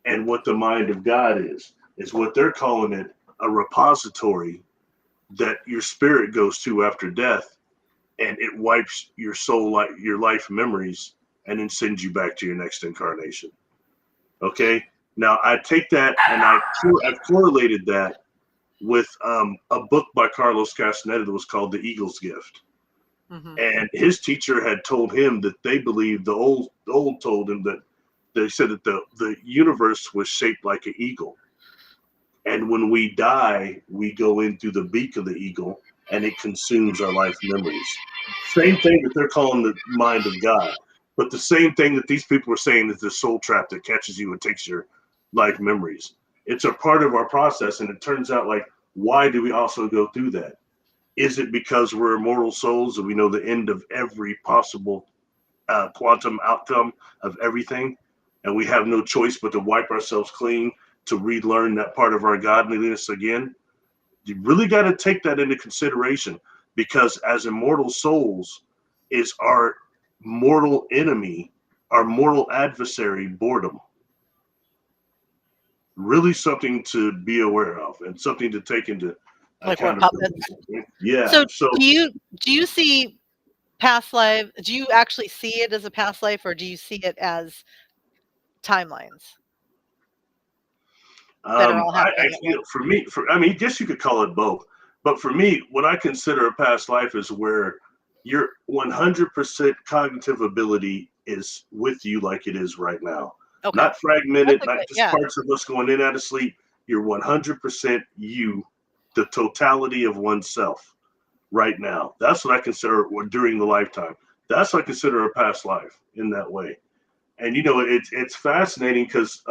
and what the mind of God is what they're calling it, a repository that your spirit goes to after death, and it wipes your soul, like your life memories, and then sends you back to your next incarnation. Okay. Now I take that and I've correlated that with a book by Carlos Castaneda that was called The Eagle's Gift.
Hmm.
And his teacher had told him that they believed, the old told him that they said that the universe was shaped like an eagle. And when we die, we go in through the beak of the eagle and it consumes our life memories. Same thing that they're calling the mind of God. But the same thing that these people are saying is the soul trap that catches you and takes your life memories. It's a part of our process. And it turns out, like, why do we also go through that? Is it because we're immortal souls and we know the end of every possible quantum outcome of everything? And we have no choice but to wipe ourselves clean to relearn that part of our godliness again? You really got to take that into consideration, because as immortal souls, is our mortal enemy, our mortal adversary, boredom. Really something to be aware of and something to take into
Like we're
accountability.
puppets.
Yeah.
So
So
do you see past life? Do you actually see it as a past life, or do you see it as timelines that are all happening at once?
for me, I mean, I guess you could call it both. But for me, what I consider a past life is where your 100% cognitive ability is with you like it is right now.
Okay,
Not fragmented,
that's a
not
good.
just
Yeah,
parts of us going in and out of sleep. You're 100% you, the totality of oneself right now. That's what I consider, or during the lifetime. That's what I consider a past life in that way. And it's fascinating because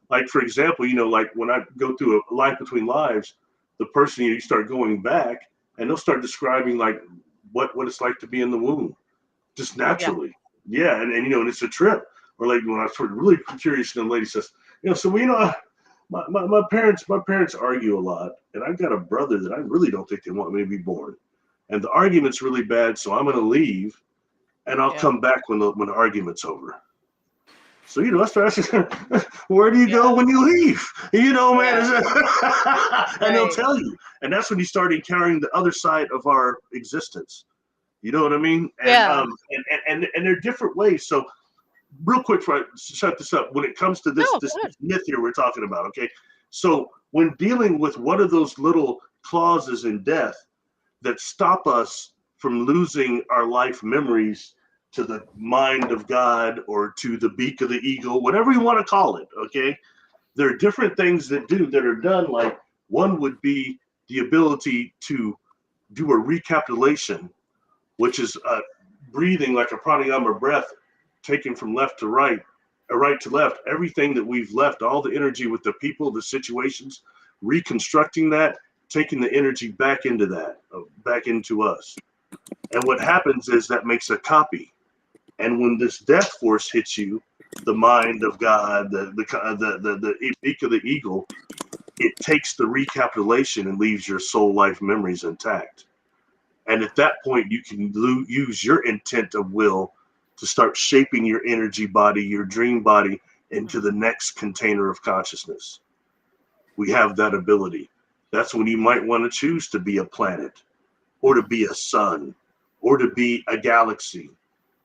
like, for example, like when I go through a life between lives, the person, you start going back and they'll start describing like what it's like to be in the womb just
yeah,
naturally. Yeah. And it's a trip. Or like when I was really curious, and the lady says, so my parents argue a lot, and I've got a brother that I really don't think they want me to be born, and the argument's really bad, so I'm going to leave and I'll
yeah,
come back when the argument's over. So I start asking, where do you
yeah,
go when you leave? Man,
yeah.
and they'll
Right.
tell you, and that's when you start encountering the other side of our existence. You know what I mean? And
Yeah.
and they're different ways. So real quick, before I shut this up, when it comes to this
No,
this
good.
myth here we're talking about, okay? So when dealing with what are those little clauses in death that stop us from losing our life memories to the mind of God or to the beak of the eagle, whatever you want to call it, okay? There are different things that are done. Like, one would be the ability to do a recapitulation, which is breathing like a pranayama breath, taken from left to right, or right to left, everything that we've left, all the energy with the people, the situations, reconstructing that, taking the energy back into that, back into us. And what happens is that makes a copy. And when this death force hits you, the mind of God, the beak of the eagle, it takes the recapitulation and leaves your soul life memories intact. And at that point, you can use your intent of will to start shaping your energy body, your dream body, into the next container of consciousness. We have that ability. That's when you might want to choose to be a planet, or to be a sun, or to be a galaxy.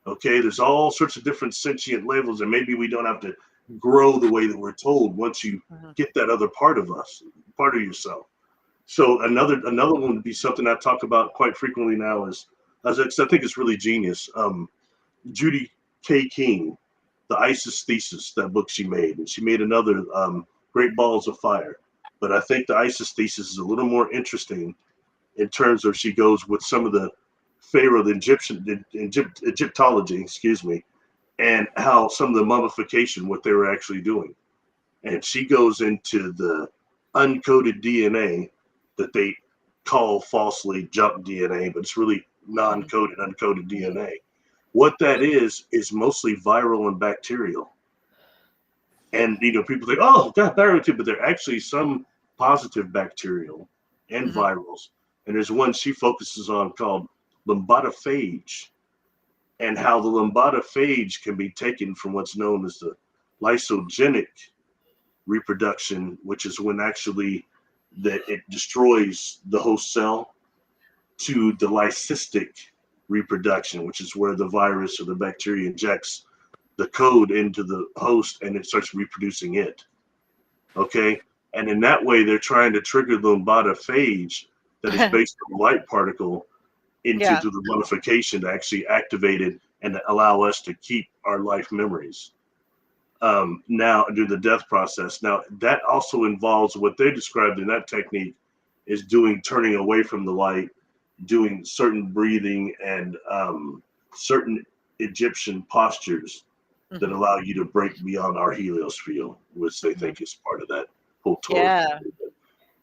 Okay, there's all sorts of different sentient levels, and maybe we don't have to grow the way that we're told once you
Mhm.
get that other part of us, part of yourself. So another one would be something I talk about quite frequently now is, as I think it's really genius. Judy K. King, the ISIS thesis, that book she made, and she made another, Great Balls of Fire. But I think the ISIS thesis is a little more interesting in terms of she goes with some of the Pharaoh, the Egyptology, excuse me, and how some of the mummification, what they were actually doing. And she goes into the uncoded DNA that they call falsely junk DNA, but it's really non-coded, uncoded DNA. What that is mostly viral and bacterial. And people think, oh, God, viral too, but there are actually some positive bacterial and virals. And there's one she focuses on called lymphatophage, and how the lymphatophage can be taken from what's known as the lysogenic reproduction, which is when actually that it destroys the host cell, to the lysistic reproduction, which is where the virus or the bacteria injects the code into the host and it starts reproducing it. Okay. And in that way, they're trying to trigger the lymphatophage that is based on a light particle into the mummification to actually activate it and allow us to keep our life memories. Now, do the death process. Now, that also involves what they described in that technique is turning away from the light, doing certain breathing and certain Egyptian postures that allow you to break beyond our heliosphere, which they think is part of that whole tour that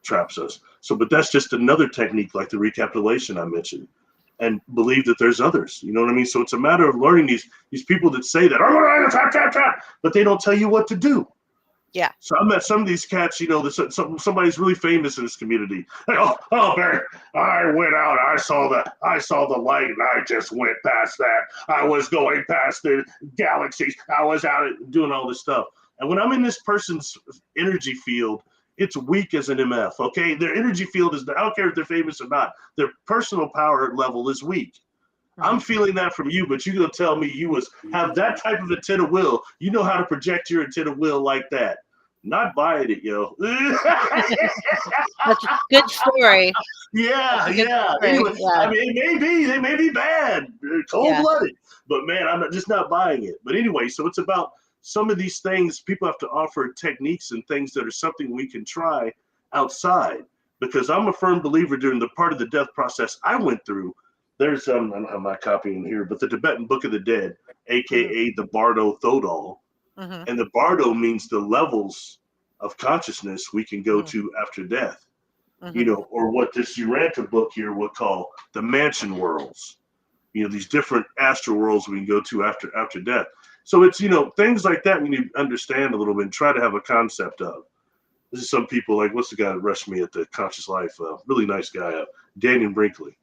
traps us. So, but that's just another technique like the recapitulation I mentioned, and believe that there's others. You know what I mean? So it's a matter of learning these people that say that, oh, but they don't tell you what to do.
Yeah.
So I met some of these cats, somebody's really famous in this community. Like, oh, Barry, I went out, I saw the light, and I just went past that. I was going past the galaxies. I was out doing all this stuff. And when I'm in this person's energy field, it's weak as an MF, okay? Their energy field I don't care if they're famous or not, their personal power level is weak. I'm feeling that from you, but you're going to tell me you have that type of intent of will. You know how to project your intent of will like that. Not buying it, yo.
That's a good story.
Yeah. Anyway, I mean, they may be bad, cold-blooded, but man, I'm just not buying it. But anyway, so it's about some of these things. People have to offer techniques and things that are something we can try outside, because I'm a firm believer during the part of the death process I went through. There's I'm not copying here, but the Tibetan Book of the Dead, aka the Bardo Thodol, and the Bardo means the levels of consciousness we can go to after death, or what this Uranta book here would call the mansion worlds. These different astral worlds we can go to after death. So it's things like that we need to understand a little bit and try to have a concept of. This is some people like, what's the guy that rushed me at the Conscious Life? Really nice guy, Daniel Brinkley.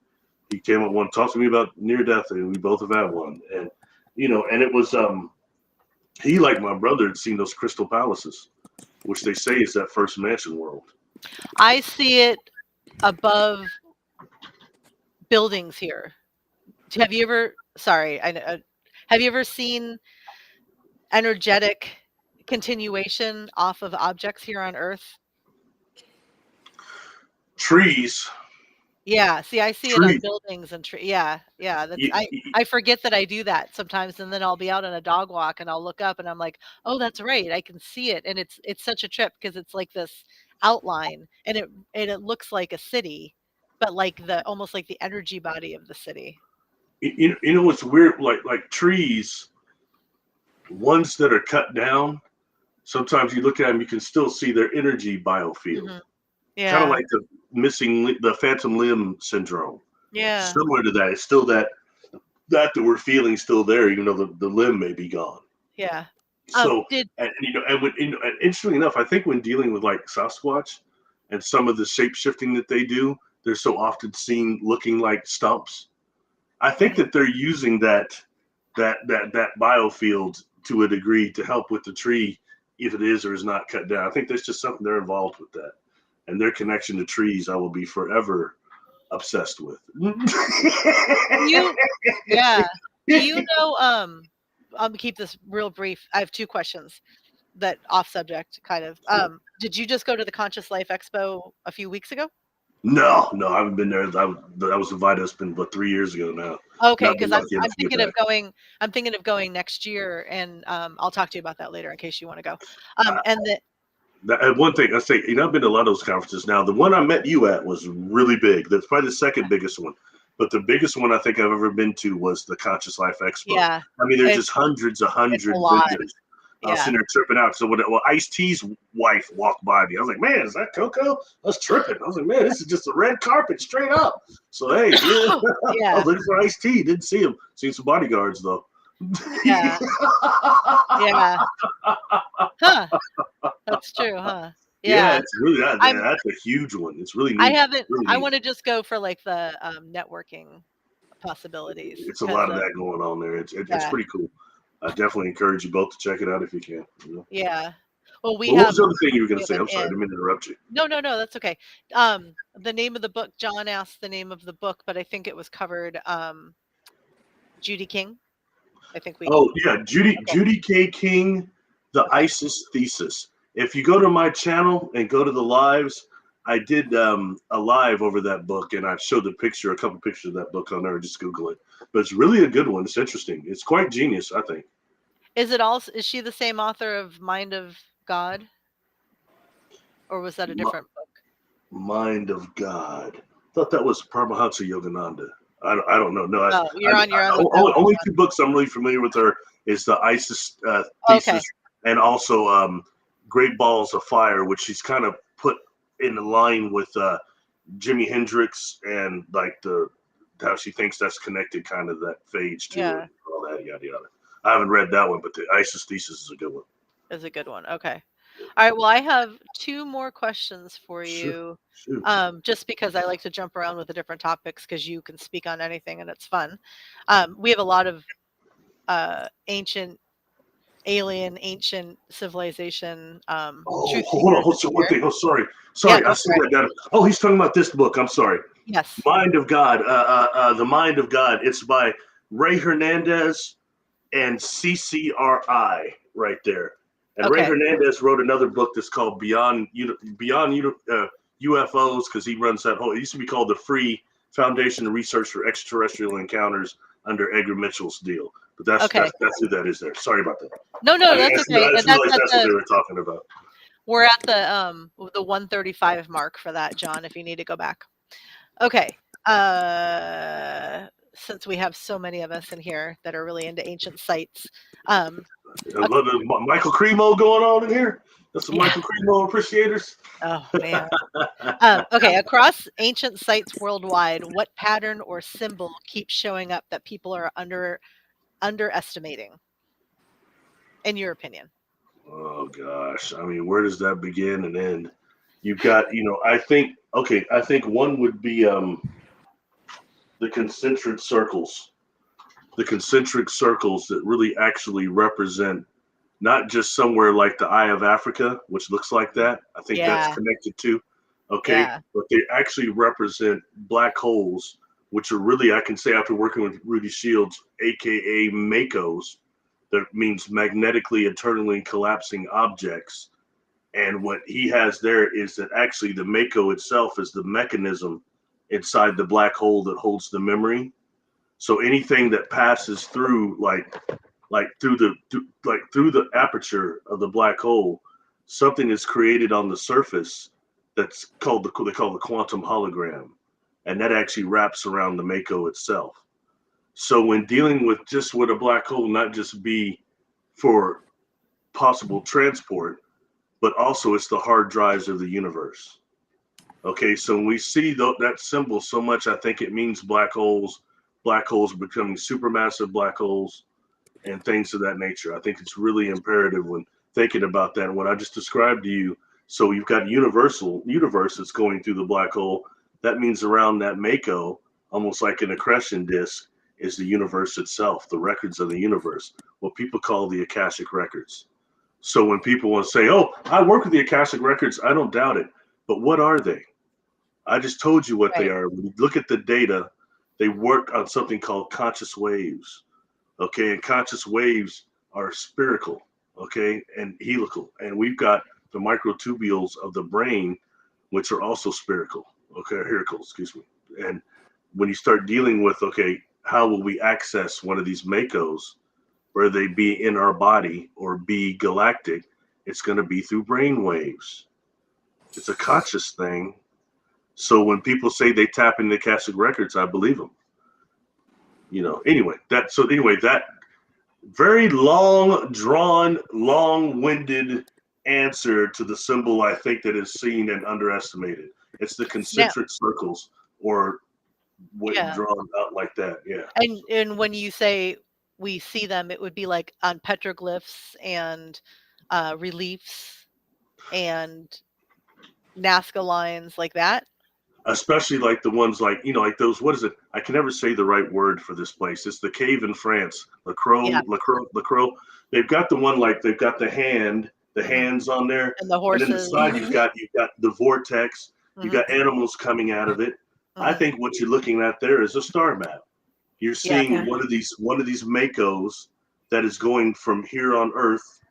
He came up and talked to me about near death, and we both have had one. And and it was he, like my brother, had seen those crystal palaces, which they say is that first mansion world.
I see it above buildings here. Have you ever? Sorry, have you ever seen energetic continuation off of objects here on Earth?
Trees.
Yeah, see, I see it on buildings and trees. Yeah. That's I forget that I do that sometimes, and then I'll be out on a dog walk and I'll look up and I'm like, oh, that's right, I can see it, and it's such a trip because it's like this outline, and it looks like a city, but like almost like the energy body of the city.
What's weird? Like trees, ones that are cut down. Sometimes you look at them, you can still see their energy biofield.
Yeah.
Kind of like the phantom limb syndrome.
Yeah.
Similar to that. It's still that we're feeling still there, even though the limb may be gone.
Yeah.
So, and interestingly enough, I think when dealing with like Sasquatch and some of the shape shifting that they do, they're so often seen looking like stumps. I think that they're using that biofield to a degree to help with the tree, if it is or is not cut down. I think there's just something they're involved with that. And their connection to trees, I will be forever obsessed with.
Yeah. Do you know? I'm gonna keep this real brief. I have two questions that off subject, kind of. Did you just go to the Conscious Life Expo a few weeks ago?
No, I haven't been there. I was invited. It's been about 3 years ago now.
Okay, because I'm thinking of going. I'm thinking of going next year, and I'll talk to you about that later in case you want to go.
One thing I say, I've been to a lot of those conferences now. The one I met you at was really big. That's probably the second biggest one. But the biggest one I think I've ever been to was the Conscious Life Expo.
Yeah.
I mean, there's
It's
just hundreds of
it's a
vendors.
lot.
I was
Yeah.
sitting there tripping out. So when Ice-T's wife walked by me, I was like, man, is that Coco? I was tripping. I was like, man, this is just a red carpet straight up. So, hey, yeah. I
Yeah.
was looking for Ice-T. Didn't see him. Seen some bodyguards, though.
Yeah. Yeah. Huh. That's true, huh?
Yeah,
Yeah.
it's really
I'm
that's a huge one. It's really
I
neat.
haven't
Really
I
neat.
wanna just go for, like, the, networking possibilities
It's a
'cause
lot of
of
that going on there. It's
yeah.
pretty cool. I definitely encourage you both to check it out if you can.
Yeah. Well, we
Well, what was
have
the other thing you were going
we
to
have
say?
an
I'm sorry, I didn't
in.
mean to interrupt you.
No, that's okay. The name of the book, John asked the name of the book, but I think it was covered, Judy King. I think we
Oh yeah,
okay.
Judy K. King, the
Okay.
ISIS Thesis. If you go to my channel and go to the lives, I did a live over that book, and I showed a couple pictures of that book on there. Just Google it. But it's really a good one. It's interesting. It's quite genius, I think.
Is she the same author of Mind of God? Or was that a
M-
different book?
Mind of God. Thought that was Paramahansa Yogananda. I don't know. No,
Oh, you're on your own with that
only
one.
two books I'm really familiar with her is the ISIS
Okay.
Thesis and also Great Balls of Fire, which she's kind of put in line with Jimi Hendrix and like how she thinks that's connected, kind of that phage to
Yeah.
and all that yada yada. I haven't read that one, but the ISIS Thesis is a good one.
Is a good one. Okay. All right. Well, I have two more questions for
Sure,
you.
sure.
Just because I like to jump around with the different topics because you can speak on anything and it's fun. We have a lot of ancient civilization
Oh,
truth
hold on.
seekers
Hold
in
on. One
here.
thing. Oh, sorry.
Yeah,
I
go
see
for it.
that down. Oh, he's talking about this book. I'm sorry.
Yes.
Mind of God. The Mind of God. It's by Ray Hernandez and CCRI right there. And Ray
Okay.
Hernandez wrote another book that's called UFOs, because he runs that whole. It used to be called the Free Foundation of Research for Extraterrestrial Encounters under Edgar Mitchell's deal. But
Okay.
that's who that is there. Sorry about that.
No,
I
that's okay.
just
And that's
realized
at
that's what they were talking about.
we're at the 135 mark for that, John, if you need to go back. Okay. Since we have so many of us in here that are really into ancient sites.
I love the Michael Cremo going on in here. That's some
Yeah.
Michael Cremo appreciators.
Oh man. Okay, across ancient sites worldwide, what pattern or symbol keeps showing up that people are underestimating, in your opinion?
Oh gosh, I mean, where does that begin and end? You've got, I think one would be the concentric circles. The concentric circles that really actually represent not just somewhere like the Eye of Africa, which looks like that. I think that's
Yeah,
connected to, okay,
yeah,
but they actually represent black holes, which are really, I can say after working with Rudy Shields, aka MACOs, that means magnetically internally collapsing objects. And what he has there is that actually the MACO itself is the mechanism inside the black hole that holds the memory. So anything that passes through, through the aperture of the black hole, something is created on the surface that's they call the quantum hologram, and that actually wraps around the MACO itself. So when dealing with a black hole, not just be for possible transport, but also it's the hard drives of the universe. Okay, so when we see that symbol so much, I think it means black holes becoming supermassive black holes, and things of that nature. I think it's really imperative when thinking about that. And what I just described to you, so you've got universe that's going through the black hole. That means around that MACO, almost like an accretion disk, is the universe itself, the records of the universe, what people call the Akashic records. So when people want to say, oh, I work with the Akashic records, I don't doubt it. But what are they? I just told you what they
right.
are. When you look at the data, they work on something called conscious waves. Okay, and conscious waves are spherical, okay, and helical. And we've got the microtubules of the brain, which are also spherical, okay, helical, excuse me. And when you start dealing with, okay, how will we access one of these MACOs, whether they be in our body or be galactic, it's going to be through brain waves. It's a conscious thing. So when people say they tap into Akashic records, I believe them. Anyway, that very long drawn, long-winded answer to the symbol I think that is seen and underestimated. It's the
Snap.
concentric circles, or what
Yeah.
drawn out like that. Yeah.
And when you say we see them, it would be like on petroglyphs and reliefs and Nazca lines like that.
Especially like the ones like those, what is it? I can never say the right word for this place. It's the cave in France,
Yeah.
Lacroix. They've got the one, like they've got the
Mhm.
hands on there,
And the
and then the
horses.
side you've got the vortex, you've
Mhm.
got animals coming out of it. I
Mhm.
think what you're looking at there is a star map. You're
Yeah.
seeing one of these Makos that is going from here on Earth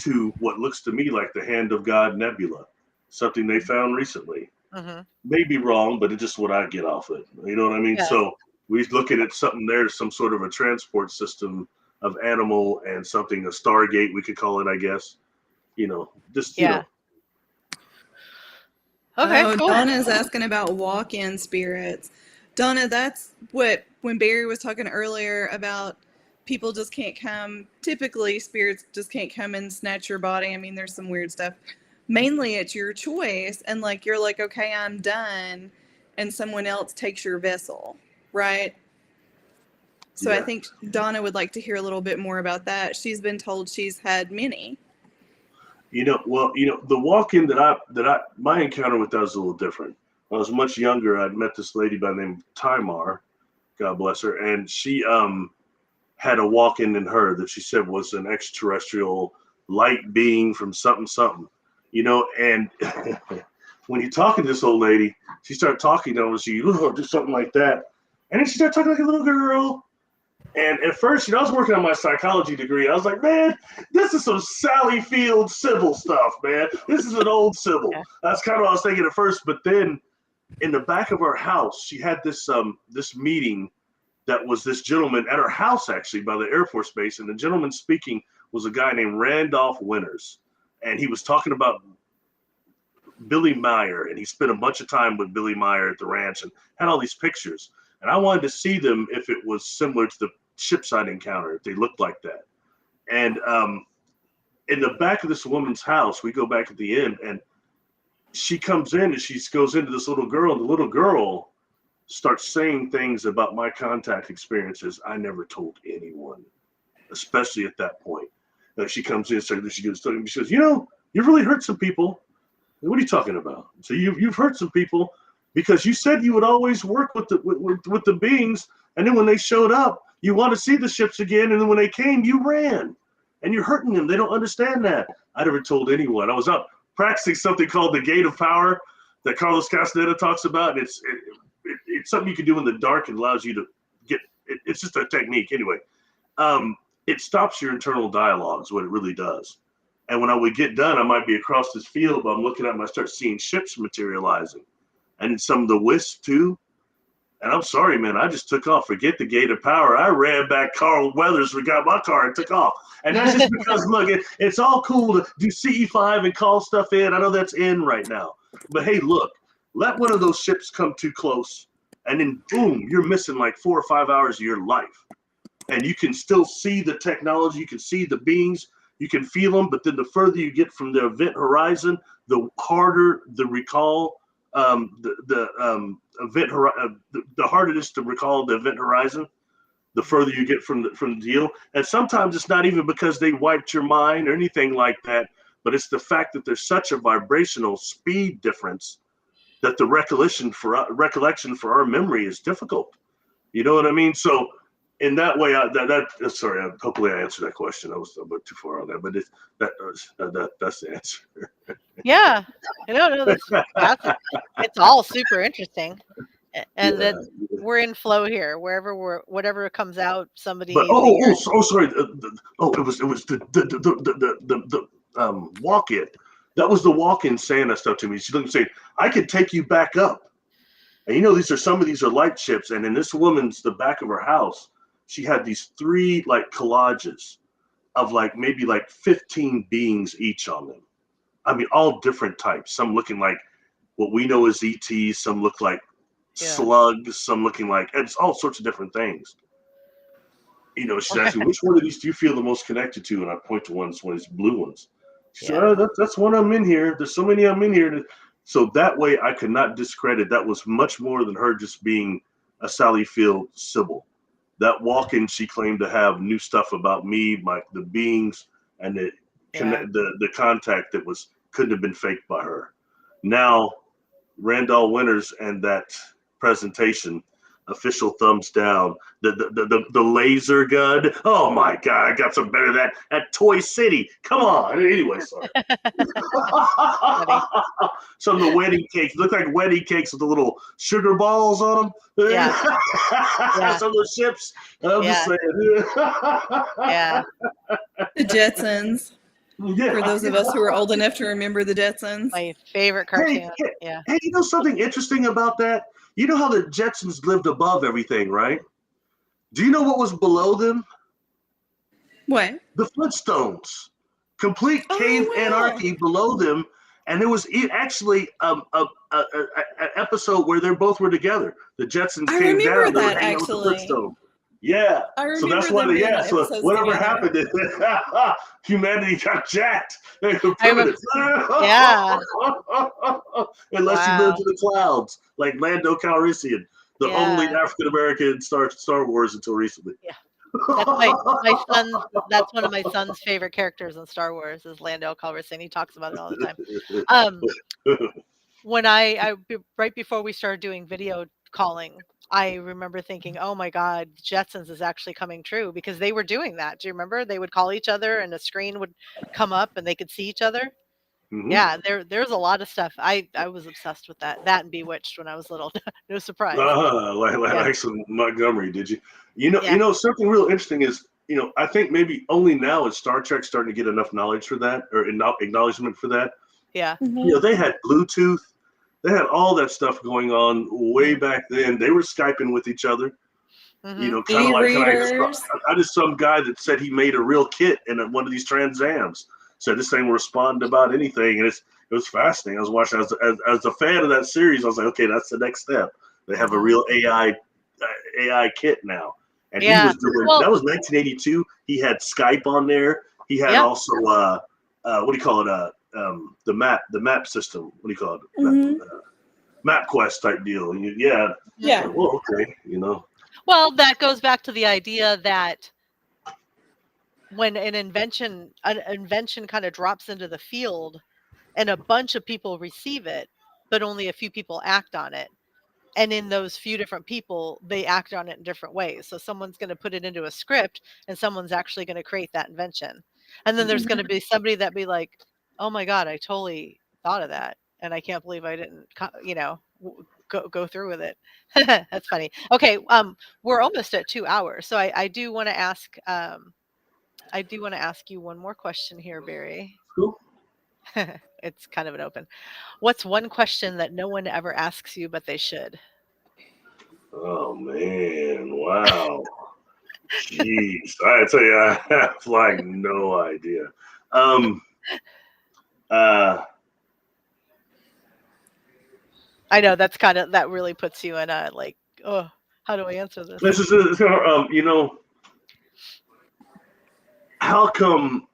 to what looks to me like the Hand of God Nebula, something they found recently.
Mhm.
May be wrong, but it's just what I get off it. You know what I mean?
Yeah.
So we're looking at something there, some sort of a transport system of animal and something, a Stargate, we could call it, I guess.
Yeah. Okay,
Oh,
cool.
Donna's asking about walk-in spirits. Donna, that's what, when Barry was talking earlier about people just can't come, typically spirits just can't come and snatch your body. I mean, there's some weird stuff. Mainly it's your choice, and like you're like, okay, I'm done, and someone else takes your vessel, right? So I
Yeah.
think Donna would like to hear a little bit more about that. She's been told she's had many.
The walk-in my encounter with that was a little different. When I was much younger, I'd met this lady by the name of Timar, God bless her, and she had a walk-in in her that she said was an extraterrestrial light being from something something, and when you're talking to this old lady, she started talking to her, she do something like that, and then she started talking like a little girl. And at first, I was working on my psychology degree. I was like, man, this is some Sally Field Sybil stuff, man. This is an old Sybil.
Yeah.
That's kind of what I was thinking at first. But then in the back of her house, she had this meeting that was this gentleman at her house, actually, by the Air Force Base. And the gentleman speaking was a guy named Randolph Winters. And he was talking about Billy Meyer. And he spent a bunch of time with Billy Meyer at the ranch and had all these pictures. And I wanted to see them if it was similar to the ships I'd encountered, if they looked like that. And in the back of this woman's house, we go back at the end, and she comes in and she goes into this little girl, and the little girl starts saying things about my contact experiences I never told anyone, especially at that point. She comes in and she goes, you've really hurt some people. What are you talking about? So you've hurt some people because you said you would always work with the beings, and then when they showed up, you want to see the ships again, and then when they came, you ran, and you're hurting them. They don't understand that. I never told anyone. I was out practicing something called the Gate of Power that Carlos Castaneda talks about. And it's something you can do in the dark and allows you to get. It's just a technique anyway. It stops your internal dialogues, what it really does. And when I would get done, I might be across this field, but I'm looking at them, I start seeing ships materializing. And some of the wisps too. And I'm sorry, man, I just took off. Forget the Gate of Power. I ran back Carl Weathers, we got my car and took off. And that's just because, look, it's all cool to do CE5 and call stuff in. I know that's in right now. But hey, look, let one of those ships come too close, and then boom, you're missing like 4 or 5 hours of your life. And you can still see the technology, you can see the beings, you can feel them, but then the further you get from the event horizon, the harder the recall, the harder it is to recall the event horizon, the further you get from the deal. And sometimes it's not even because they wiped your mind or anything like that, but it's the fact that there's such a vibrational speed difference that the recollection for our memory is difficult. You know what I mean? So in that way, sorry, hopefully I answered that question. I was a bit too far on that, but that's the answer.
Yeah. No, that's it's all super interesting. And
Yeah.
that we're in flow here. Whatever comes out,
But
somebody figures.
sorry. It was the walk-in. That was the walk-in saying that stuff to me. She looked and saying, "I could take you back up." And some of these are light ships. And in this woman's, the back of her house, she had these 3 like collages of like maybe like 15 beings each on them. I mean, all different types. Some looking like what we know as ETs. Some look like slugs. Some looking like, it's all sorts of different things. she's asking, which one of these do you feel the most connected to? And I point to one of these blue ones. She said, that's one I'm in here. There's so many I'm in here. So that way I could not discredit. That was much more than her just being a Sally Field Sybil. That walk-in, she claimed to have new stuff about me, the beings, and the contact that couldn't have been faked by her. Now, Randall Winters and that presentation, official thumbs down. The laser gun. Oh my God, I got some better than that at Toy City. Come on. Anyway, sorry. Some of the wedding cakes look like wedding cakes with the little sugar balls on them.
Yeah.
Some of the ships. I'm just saying.
Yeah.
The Jetsons.
Yeah.
For those of us who are old enough to remember the Jetsons.
My favorite cartoon. Yeah.
Hey, you know something interesting about that? You know how the Jetsons lived above everything, right? Do you know what was below them?
What?
The Flintstones. Complete cave anarchy below them. And there was actually an episode where they both were together. The Jetsons came down.
I remember
that
actually.
With the Flintstones. Yeah.
I remember
so that's why so whatever
together.
happened, humanity got jacked.
Yeah.
Unless you moved to the clouds, like Lando Calrissian, the only African American in Star Wars until recently.
Yeah. That's my son. That's one of my son's favorite characters in Star Wars is Lando Calrissian. He talks about it all the time. When I right before we started doing video calling, I remember thinking, oh my God, Jetsons is actually coming true because they were doing that. Do you remember? They would call each other and a screen would come up and they could see each other. Mm-hmm. Yeah, there's a lot of stuff. I was obsessed with that and Bewitched when I was little. No surprise.
Like some Montgomery, did you? You know something real interesting is, I think maybe only now is Star Trek starting to get enough knowledge for that or acknowledgement for that.
Yeah.
Mm-hmm.
They had Bluetooth. They had all that stuff going on way back then. They were Skyping with each other. Mm-hmm. Kind of like I just some guy that said he made a real kit in one of these Trans Ams. Said this thing will respond about anything, and it was fascinating. I was watching as a fan of that series. I was like, okay, that's the next step. They have a real AI kit now, and he was doing. That was 1982. He had Skype on there. He had also what do you call it? The map system. What do you call it?
Mm-hmm.
MapQuest type deal. Yeah. Well, okay.
Well, that goes back to the idea that when an invention kind of drops into the field and a bunch of people receive it, but only a few people act on it. And in those few different people, they act on it in different ways. So someone's going to put it into a script and someone's actually going to create that invention. And then there's going to be somebody that be like, oh my God, I totally thought of that. And I can't believe I didn't, go through with it. That's funny. Okay. We're almost at 2 hours. So I do want to ask, you one more question here, Barry.
Cool.
It's kind of an open. What's one question that no one ever asks you, but they should?
Oh man! Wow. Jeez, I tell you, I have like no idea.
I know that really puts you in a like, oh, how do I answer this?
This is how come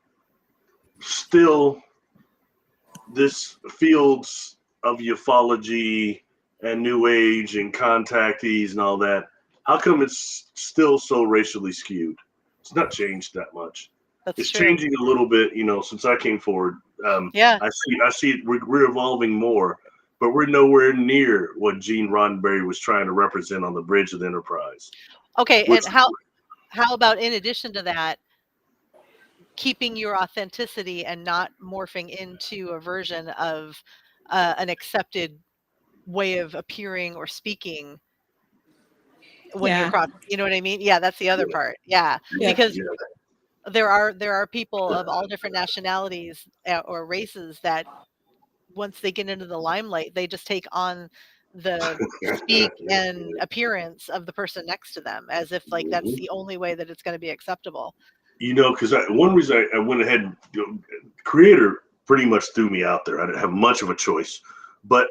still this fields of ufology and New Age and contactees and all that, how come it's still so racially skewed? It's not changed that much. It's true. Changing a little bit, since I came forward. I see it, we're evolving more, but we're nowhere near what Gene Roddenberry was trying to represent on the bridge of the Enterprise.
Okay, and how about in addition to that, keeping your authenticity and not morphing into a version of an accepted way of appearing or speaking when you're across, you know what I mean? Yeah, that's the other part. Yeah. Because there are people of all different nationalities or races that once they get into the limelight, they just take on the speak and appearance of the person next to them as if like that's the only way that it's going to be acceptable.
Because one reason I went ahead, creator pretty much threw me out there. I didn't have much of a choice, but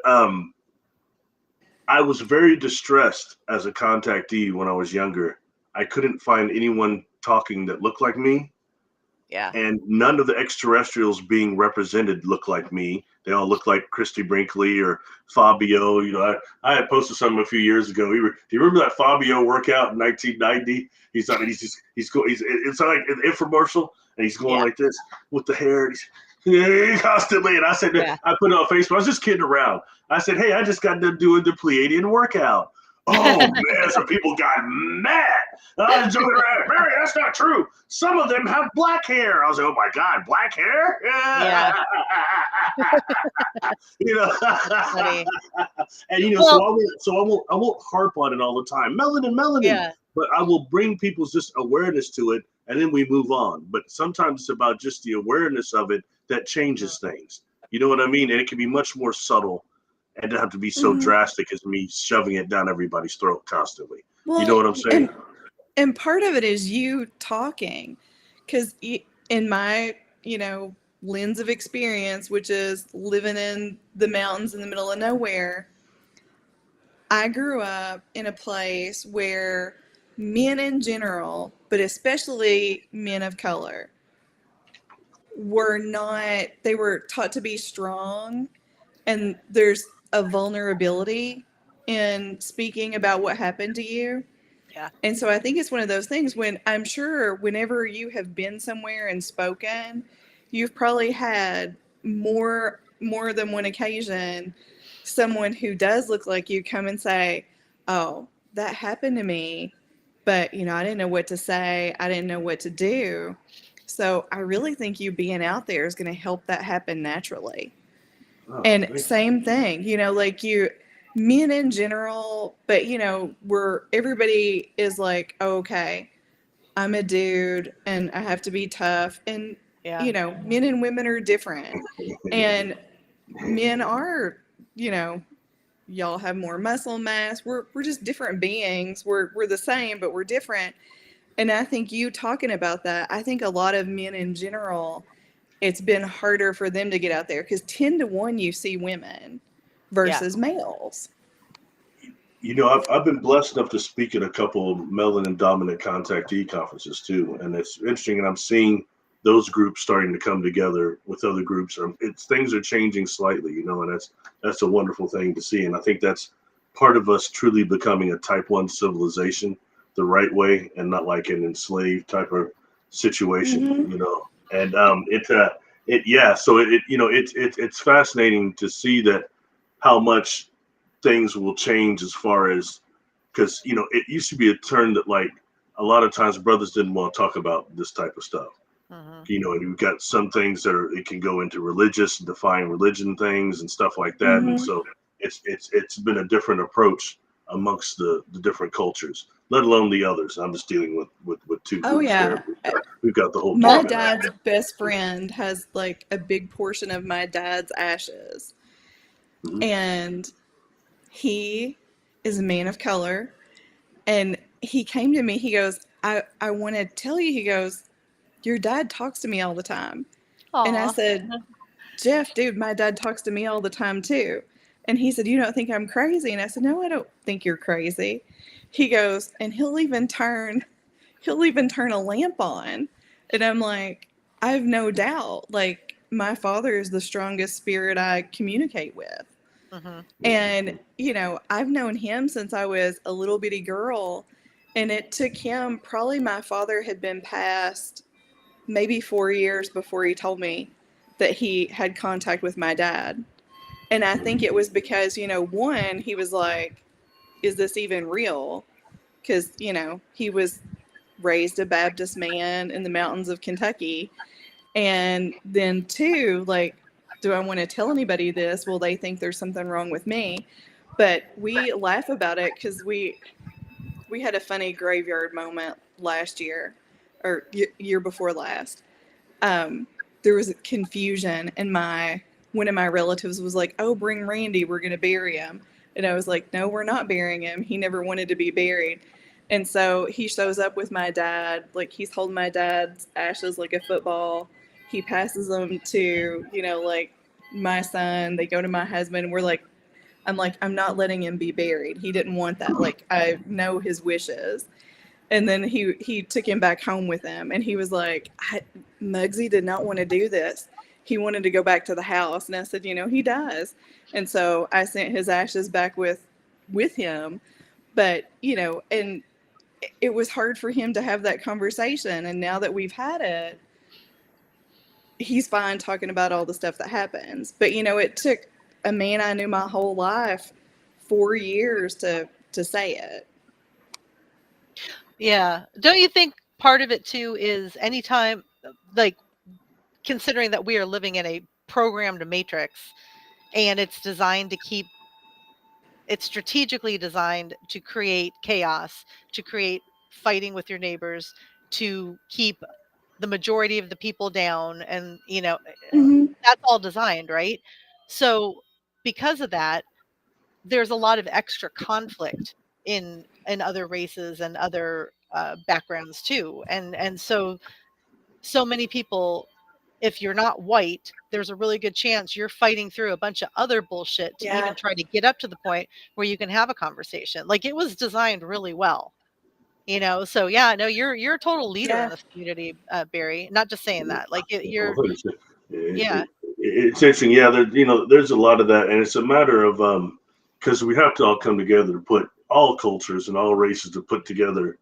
I was very distressed as a contactee when I was younger. I couldn't find anyone talking that look like me.
Yeah.
And none of the extraterrestrials being represented look like me. They all look like Christy Brinkley or Fabio. You know, I had posted something a few years ago. Do you remember that Fabio workout in 1990? It's like an infomercial, and he's going like this with the hair. Constantly, and I said, I put it on Facebook. I was just kidding around. I said, hey, I just got done doing the Pleiadian workout. Oh man, some people got mad. I was joking around. Mary, that's not true. Some of them have black hair. I was like, oh my God, black hair?
Yeah.
You know.
Funny.
And you know, I won't harp on it all the time. Melanin.
Yeah.
But I will bring people's just awareness to it, and then we move on. But sometimes it's about just the awareness of it that changes things. You know what I mean? And it can be much more subtle. And don't have to be so drastic as me shoving it down everybody's throat constantly. Well, you know what I'm saying?
And part of it is you talking, because in my, lens of experience, which is living in the mountains in the middle of nowhere, I grew up in a place where men in general, but especially men of color, they were taught to be strong, and there's a vulnerability in speaking about what happened to you.
Yeah.
And so I think it's one of those things when I'm sure whenever you have been somewhere and spoken, you've probably had more than one occasion someone who does look like you come and say, oh, that happened to me, but I didn't know what to say. I didn't know what to do. So I really think you being out there is going to help that happen naturally. Oh, and same thing, men in general, but everybody is like, oh, okay, I'm a dude and I have to be tough. And, men and women are different. And men are, y'all have more muscle mass. We're just different beings. We're the same, but we're different. And I think you talking about that, I think a lot of men in general, it's been harder for them to get out there because 10 to 1 you see women versus males.
I've been blessed enough to speak at a couple of melanin dominant contactee conferences too, and it's interesting. And I'm seeing those groups starting to come together with other groups. Things are changing slightly, and that's a wonderful thing to see. And I think that's part of us truly becoming a type 1 civilization the right way, and not like an enslaved type of situation, And it's fascinating to see that how much things will change as far as, because it used to be a term that like a lot of times brothers didn't want to talk about this type of stuff. And you've got some things that it can go into religious, defying religion things and stuff like that. And so it's been a different approach amongst the different cultures, let alone the others. I'm just dealing with two groups.
Oh yeah,
we've got the whole.
My dad's best friend has like a big portion of my dad's ashes, and he is a man of color. And he came to me. He goes, I want to tell you. He goes, your dad talks to me all the time. Aww. And I said, Jeff, dude, my dad talks to me all the time too. And he said, you don't think I'm crazy? And I said, no, I don't think you're crazy. He goes, and he'll even turn a lamp on. And I'm like, I have no doubt. Like, my father is the strongest spirit I communicate with. And, I've known him since I was a little bitty girl. And it took him, probably my father had been passed maybe 4 years before he told me that he had contact with my dad. And I think it was because, one, he was like, is this even real? Because, he was raised a Baptist man in the mountains of Kentucky. And then two, like, do I want to tell anybody this? Will they think there's something wrong with me? But we laugh about it because we had a funny graveyard moment last year, or year before last. There was confusion, and one of my relatives was like, oh, bring Randy, we're going to bury him. And I was like, no, we're not burying him. He never wanted to be buried. And so he shows up with my dad, like he's holding my dad's ashes like a football. He passes them to, like my son. They go to my husband. And I'm like, I'm not letting him be buried. He didn't want that. Like, I know his wishes. And then he took him back home with him, and he was like, Muggsy did not want to do this. He wanted to go back to the house. And I said, he does. And so I sent his ashes back with him. But, and it was hard for him to have that conversation. And now that we've had it, he's fine talking about all the stuff that happens. But, it took a man I knew my whole life 4 years to say it.
Yeah. Don't you think part of it too is anytime, like, considering that we are living in a programmed matrix and it's strategically designed to create chaos, to create fighting with your neighbors, to keep the majority of the people down, and
Mm-hmm.
that's all designed, right? So because of that, there's a lot of extra conflict in other races and other backgrounds too, and so many people, if you're not white, there's a really good chance you're fighting through a bunch of other bullshit to even try to get up to the point where you can have a conversation. Like, it was designed really well, so yeah, no, you're a total leader in
Yeah.
this community, Barry. Not just saying that, like,
Well,
you're,
thanks.
yeah.
It's interesting. Yeah, there's a lot of that, and it's a matter of because we have to all come together to put all cultures and all races to put together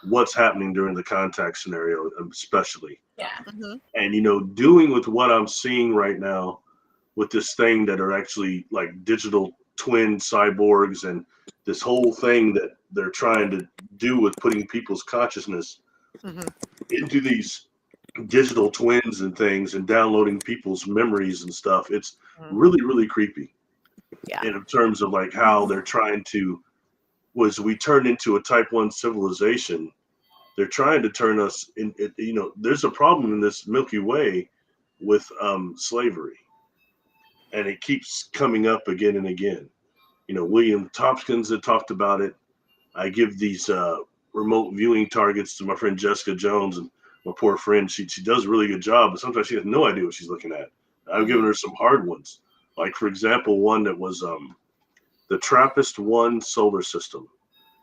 what's happening during the contact scenario, especially.
Yeah.
Mhm.
And doing with what I'm seeing right now with this thing that are actually like digital twin cyborgs and this whole thing that they're trying to do with putting people's consciousness
Mhm.
into these digital twins and things and downloading people's memories and stuff. It's
Mhm.
really, really creepy.
Yeah.
And in terms of like how they're trying to, was we turned into a type 1 civilization. They're trying to turn us in, there's a problem in this Milky Way with slavery. And it keeps coming up again and again. William Tompkins had talked about it. I give these remote viewing targets to my friend Jessica Jones, and my poor friend. She does a really good job, but sometimes she has no idea what she's looking at. I've given her some hard ones, like for example, one that was the TRAPPIST-1 solar system.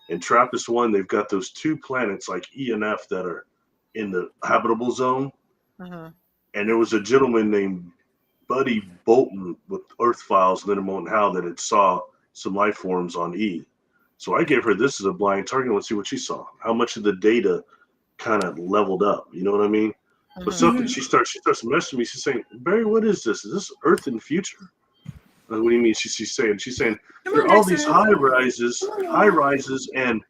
In TRAPPIST-1, they've got those two planets like E and F that are in the habitable zone,
Mhm.
and there was a gentleman named Buddy Bolton with Earth Files, Linda Moulton Howe, that had saw some life forms on E. So I gave her this as a blind target. Let's see what she saw. How much of the data kind of leveled up. You know what I mean? But
Mhm.
something she starts messaging me. She's saying, Barry, what is this? Is this Earth in the future? What do you mean? She's saying
Come
there
on,
are all these
Dexter.
high rises, and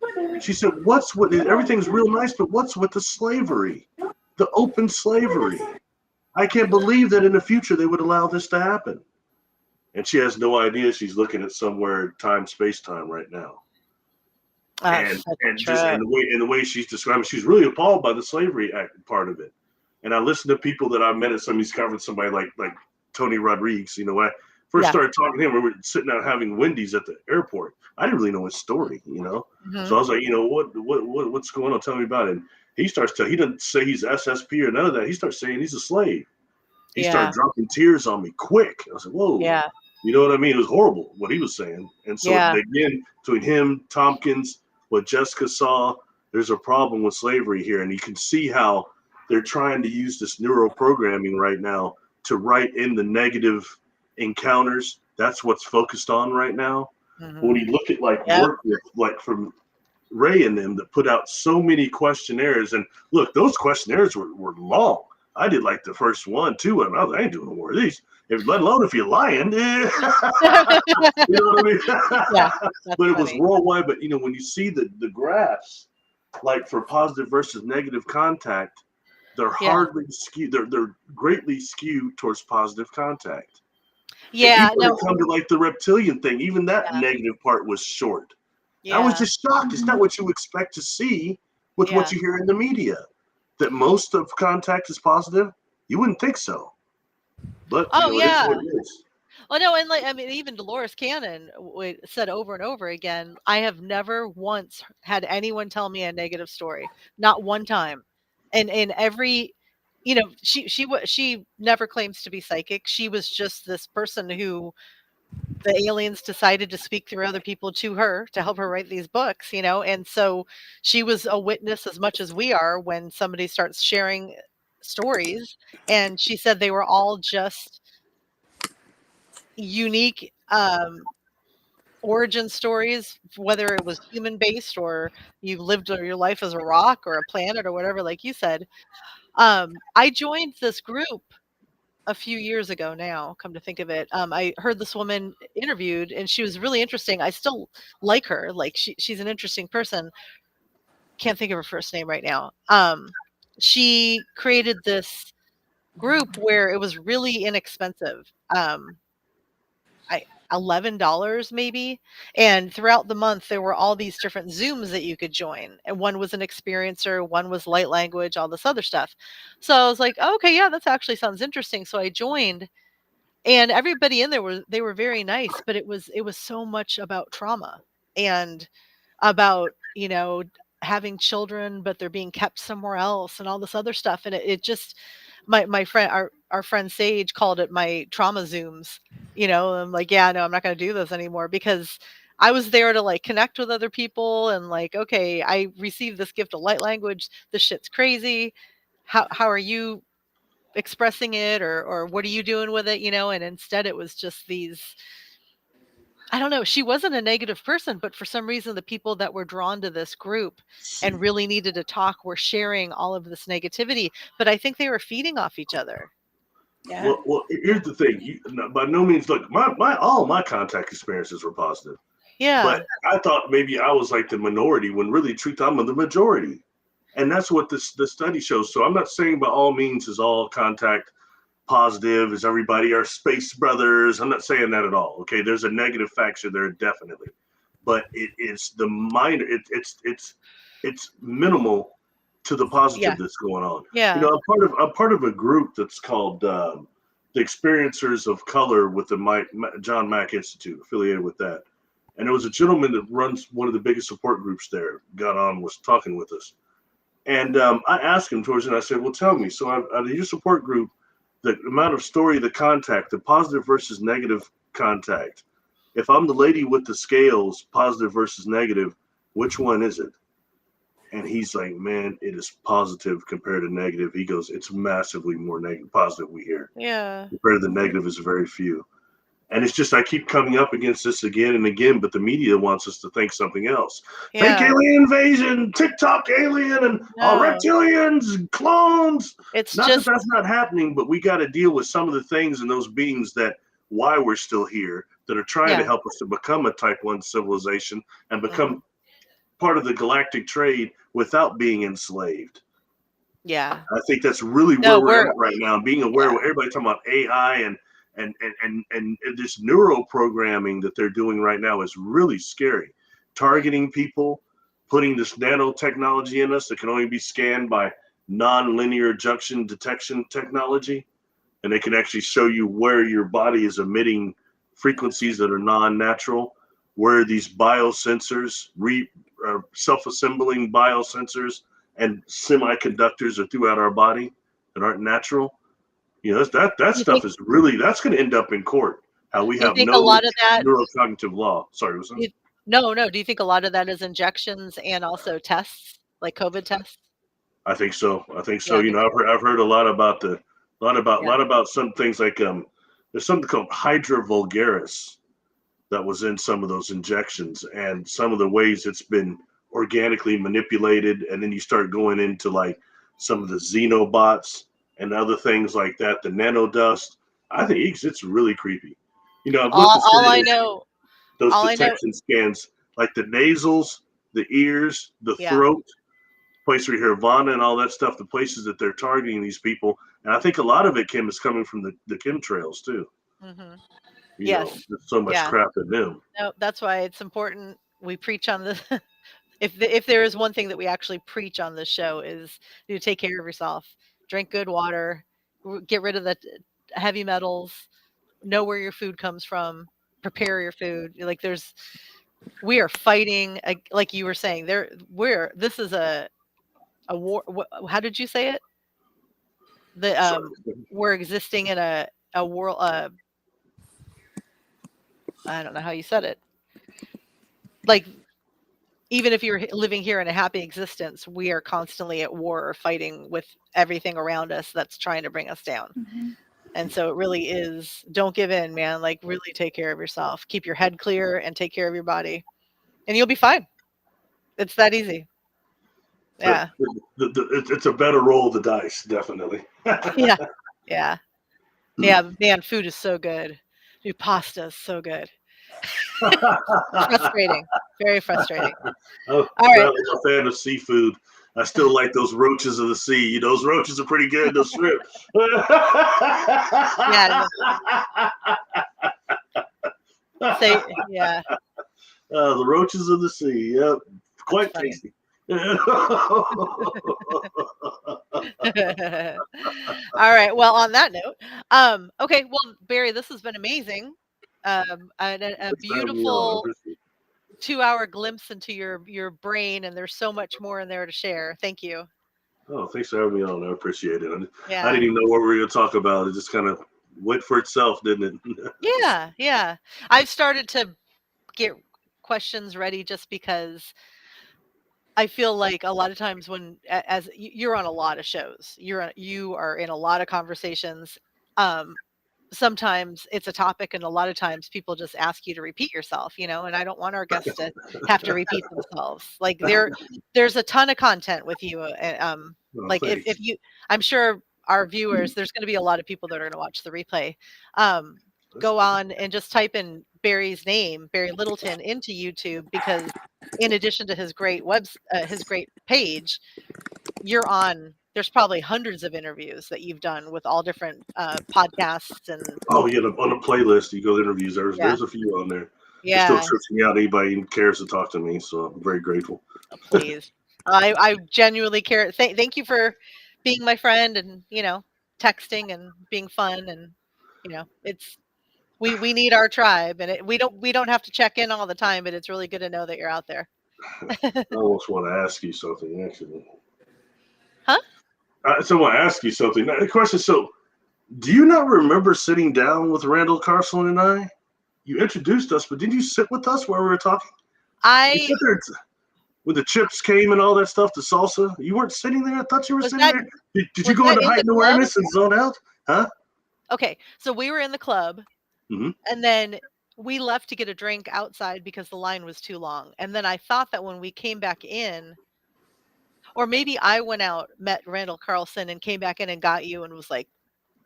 she said, what's with everything's real nice, but what's with the slavery, the open slavery? I can't believe that in the future they would allow this to happen. And she has no idea she's looking at somewhere space time right now. And
Such a
and just
trip.
and the way she's describing, she's really appalled by the slavery act part of it. And I listen to people that I met at some of these conferences, somebody like Tony Rodriguez. When I first
Yeah.
started talking to him, we were sitting out having Wendy's at the airport. I didn't really know his story.
Mhm.
So I was like, what's going on? Tell me about it. And he starts he doesn't say he's SSP or none of that. He starts saying he's a slave. He started
Yeah.
dropping tears on me quick. I was like, whoa.
Yeah.
You know what I mean? It was horrible what he was saying. And so
Yeah.
again, between him, Tompkins, what Jessica saw, there's a problem with slavery here. And you can see how they're trying to use this neuroprogramming right now to write in the negative encounters. That's what's focused on right now. But when
Mhm.
you look at like
Yep.
work with like from Ray and them that put out so many questionnaires, and look, those questionnaires were long. I did like the first one, two of them. I ain't doing no more of these. Let alone if you're lying. You know what I mean?
Yeah. That's
But it was
funny.
worldwide. But when you see the graphs, like for positive versus negative contact, they're
Yeah.
hardly skewed. They're greatly skewed towards positive contact. And
Yeah.
even when
No.
it comes to like the reptilian thing, even that
Yeah.
negative part was short. I was
Yeah.
just shocked. It's not what you expect to see with what
Yeah.
you hear in the media. That most of contact is positive. You wouldn't think so, but
Oh,
it is
yeah.
what it is.
Oh, no, and, like, I mean, even Dolores Cannon said over and over again, I have never once had anyone tell me a negative story, not one time. And in every, she never claims to be psychic. She was just this person who the aliens decided to speak through other people to her to help her write these books, and so she was a witness as much as we are when somebody starts sharing stories, and she said they were all just unique origin stories, whether it was human based or you lived your life as a rock or a planet or whatever, like you said. I joined this group a few years ago now, come to think of it. I heard this woman interviewed and she was really interesting. I still like her. Like she's an interesting person. Can't think of her first name right now. She created this group where it was really inexpensive. I $11 maybe. And throughout the month there were all these different Zooms that you could join. And one was an experiencer, one was light language, all this other stuff. So I was like, oh, okay, yeah, that actually sounds interesting. So I joined, and everybody in there they were very nice, but it was so much about trauma and about having children but they're being kept somewhere else and all this other stuff, and it just my friend our friend Sage called it my trauma Zooms. I'm like, yeah, no, I'm not going to do this anymore, because I was there to like connect with other people and like, okay, I received this gift of light language, this shit's crazy, how are you expressing it, or what are you doing with it, and instead it was just these, I don't know, she wasn't a negative person, but for some reason the people that were drawn to this group and really needed to talk were sharing all of this negativity, but I think they were feeding off each other.
Yeah.
Well, here's the thing. By no means, look, my all my contact experiences were positive, but
Yeah.
I thought maybe I was like the minority when really, truth, I'm the majority, and that's what the study shows. So I'm not saying by all means is all contact positive, is everybody our space brothers. I'm not saying that at all. Okay, there's a negative factor there definitely, but it is the minor. It's minimal to the
Yeah.
positive that's going on.
Yeah.
I'm part of a group that's called the Experiencers of Color with the John Mack Institute, affiliated with that. And there was a gentleman that runs one of the biggest support groups there. Got on, was talking with us, and I asked him towards it. And I said, "Well, tell me. So, out of your support group, the amount of story, the contact, the positive versus negative contact. If I'm the lady with the scales, positive versus negative, which one is it?" And he's like, "Man, it is positive compared to negative." He goes, "It's massively more negative, positive we hear.
Yeah.
Compared to the negative is very few." And it's just, I keep coming up against this again and again, but the media wants us to think something else. Fake
Yeah.
alien invasion, TikTok alien, and
No.
reptilians, and clones.
It's
Not that
just
that's not happening, but we got to deal with some of the things and those beings that why we're still here, that are trying to
yeah.
help us to become a type 1 civilization and
Mhm.
become part of the galactic trade without being enslaved.
Yeah.
I think that's really
No,
where we're at right now. Being aware
yeah.
of everybody talking about AI and this neuro programming that they're doing right now is really scary. Targeting people, putting this nanotechnology in us that can only be scanned by non-linear junction detection technology, and they can actually show you where your body is emitting frequencies that are non-natural, where these biosensors, self-assembling biosensors and semiconductors are throughout our body that aren't natural. That
Do you think
stuff is really, that's going to end up in court. How we
do you
have
think a
no
lot of that
neurocognitive law. Sorry, what's that?
you no, no, do you think a lot of that is injections and also tests, like COVID tests?
I think so. I think so.
Yeah, me too.
I've heard a lot about
Yeah.
some things like there's something called Hydra vulgaris that was in some of those injections, and some of the ways it's been organically manipulated, and then you start going into like some of the xenobots and other things like that, the nanodust. I think it's really creepy. I've looked at some
All
of
I know
those
all I know
detection scans, like the nasals, the ears, the
yeah.
throat, place where you hear Vana and all that stuff, the places that they're targeting these people. And I think a lot of it, Kim, is coming from the chemtrails too.
Mhm. Yes.
There's so much
Yeah.
crap in them.
No, that's why it's important we preach on the if there is one thing that we actually preach on this show is you take care of yourself, drink good water, get rid of the heavy metals, know where your food comes from, prepare your food. Like we are fighting, like you were saying, this is a war. How did you say it? The
Sorry.
we're existing in a world. I don't know how you said it. Like, even if you're living here in a happy existence, we are constantly at war or fighting with everything around us that's trying to bring us down.
Mhm.
And so it really is, don't give in, man. Like, really take care of yourself. Keep your head clear and take care of your body, and you'll be fine. It's that easy.
But
Yeah.
it's a better roll of the dice, definitely.
Yeah. Yeah. Yeah. Man, food is so good. Dude, pasta is so good. Frustrating. Very frustrating.
I'm
All right.
not like a fan of seafood. I still like those roaches of the sea. Those roaches are pretty good. Those shrimp.
Yeah. Say, yeah.
The roaches of the sea. Yep,
That's
quite
funny.
tasty.
All right. Well, on that note, okay. Well, Barry, this has been amazing. And a
Thanks for having me on. I
beautiful
appreciate it.
2 hour glimpse into your brain, and there's so much more in there to share. Thank you.
Oh, thanks for having me on. I appreciate it. I
Yeah.
didn't even know what we were going to talk about. It just kind of went for itself, didn't it?
Yeah. Yeah. I've started to get questions ready just because I feel like a lot of times when as you're on a lot of shows, you are in a lot of conversations. Um, Sometimes it's a topic, and a lot of times people just ask you to repeat yourself, and I don't want our guests to have to repeat themselves. Like, there's a ton of content with you.
Oh,
Like, if
thanks.
you, I'm sure our viewers, there's going to be a lot of people that are going to watch the replay. Um, Go on and just type in Barry's name, Barry Littleton, into YouTube, because in addition to his great page, you're on. There's probably hundreds of interviews that you've done with all different podcasts and
Oh, yeah, on the playlist, you go to interviews.
yeah,
There's a few on there. It still
yeah.
trips me out. Anybody even cares to talk to me, so I'm very grateful.
Please, I genuinely care. Thank you for being my friend, and texting and being fun, and it's we need our tribe, and we don't have to check in all the time, but it's really good to know that you're out there.
I almost want to ask you something, actually.
Huh?
So I want to ask you something. The question: So, do you not remember sitting down with Randall Carson and I? You introduced us, but did you sit with us while we were talking? We
I
sat there when the chips came and all that stuff, the salsa. You weren't sitting there. I thought you were
was
sitting
that
there. Did you
was
go
that
into
in the
heightened
club?
awareness and zone out? Huh?
Okay, so we were in the club,
Mm-hmm.
and then we left to get a drink outside because the line was too long. And then I thought that when we came back in, or maybe I went out, met Randall Carlson, and came back in and got you and was like,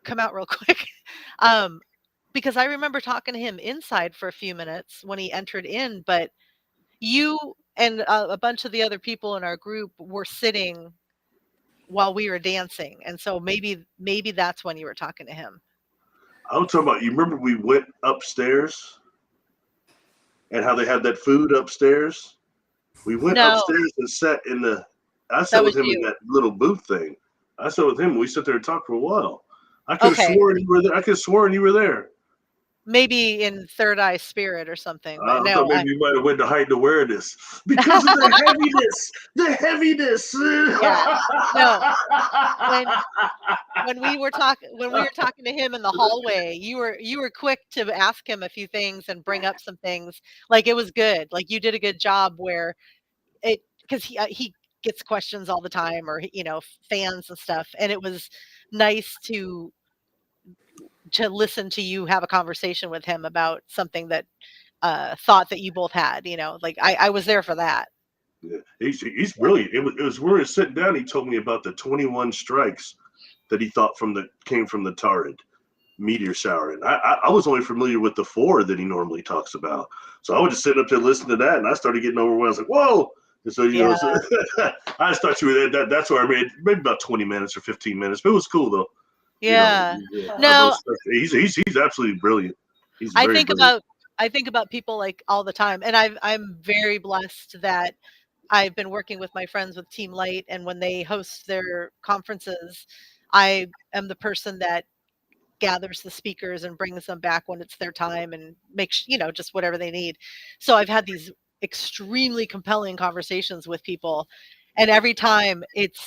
come out real quick. um, because I remember talking to him inside for a few minutes when he entered in, but you and a bunch of the other people in our group were sitting while we were dancing. And so maybe that's when you were talking to him.
I was talking about. You remember we went upstairs and how they had that food upstairs? We went
No,
upstairs and sat in the. I
that
sat
was
with him in
you.
that little booth thing. I sat with him. And we sat there and talked for a while. I could have
Okay.
sworn you were there. I could have sworn you were there.
Maybe in Third Eye Spirit or something, but
I thought
no,
maybe you might have went to heightened awareness because of the heaviness. The heaviness.
yeah, no. When when we were talking to him in the hallway, you were quick to ask him a few things and bring up some things. Like, it was good. Like, you did a good job where it, because he gets questions all the time, or fans and stuff, and it was nice to listen to you have a conversation with him about something that thought that you both had. Like, I was there for that.
Yeah, he's
Yeah.
brilliant. It was when we were sitting down. He told me about the 21 strikes that he thought came from the Tarid meteor shower, and I was only familiar with the 4 that he normally talks about. So I was just sitting up there listening to that, and I started getting overwhelmed. I was like, "Whoa!" And so
Yeah.
I just thought you were there. That's where I made maybe about 20 minutes or 15 minutes, but it was cool though.
Yeah.
Those
No,
stuff. He's absolutely brilliant. He's
I
very
think
brilliant.
about I think about people like all the time, and I'm very blessed that I've been working with my friends with Team Light, and when they host their conferences, I am the person that gathers the speakers and brings them back when it's their time, and makes just whatever they need. So I've had these extremely compelling conversations with people, and every time it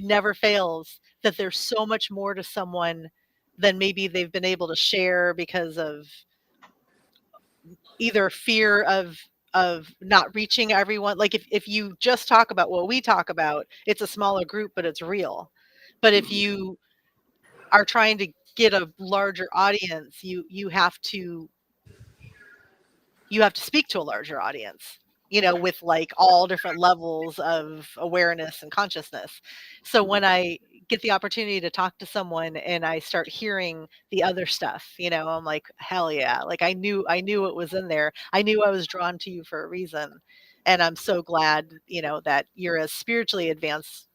never fails that there's so much more to someone than maybe they've been able to share because of either fear of not reaching everyone. Like if you just talk about what we talk about, it's a smaller group, but it's real. But if you are trying to get a larger audience, you have to speak to a larger audience, with like all different levels of awareness and consciousness. So when I get the opportunity to talk to someone and I start hearing the other stuff, I'm like, hell yeah. Like I knew it was in there. I knew I was drawn to you for a reason. And I'm so glad, that you're as spiritually advanced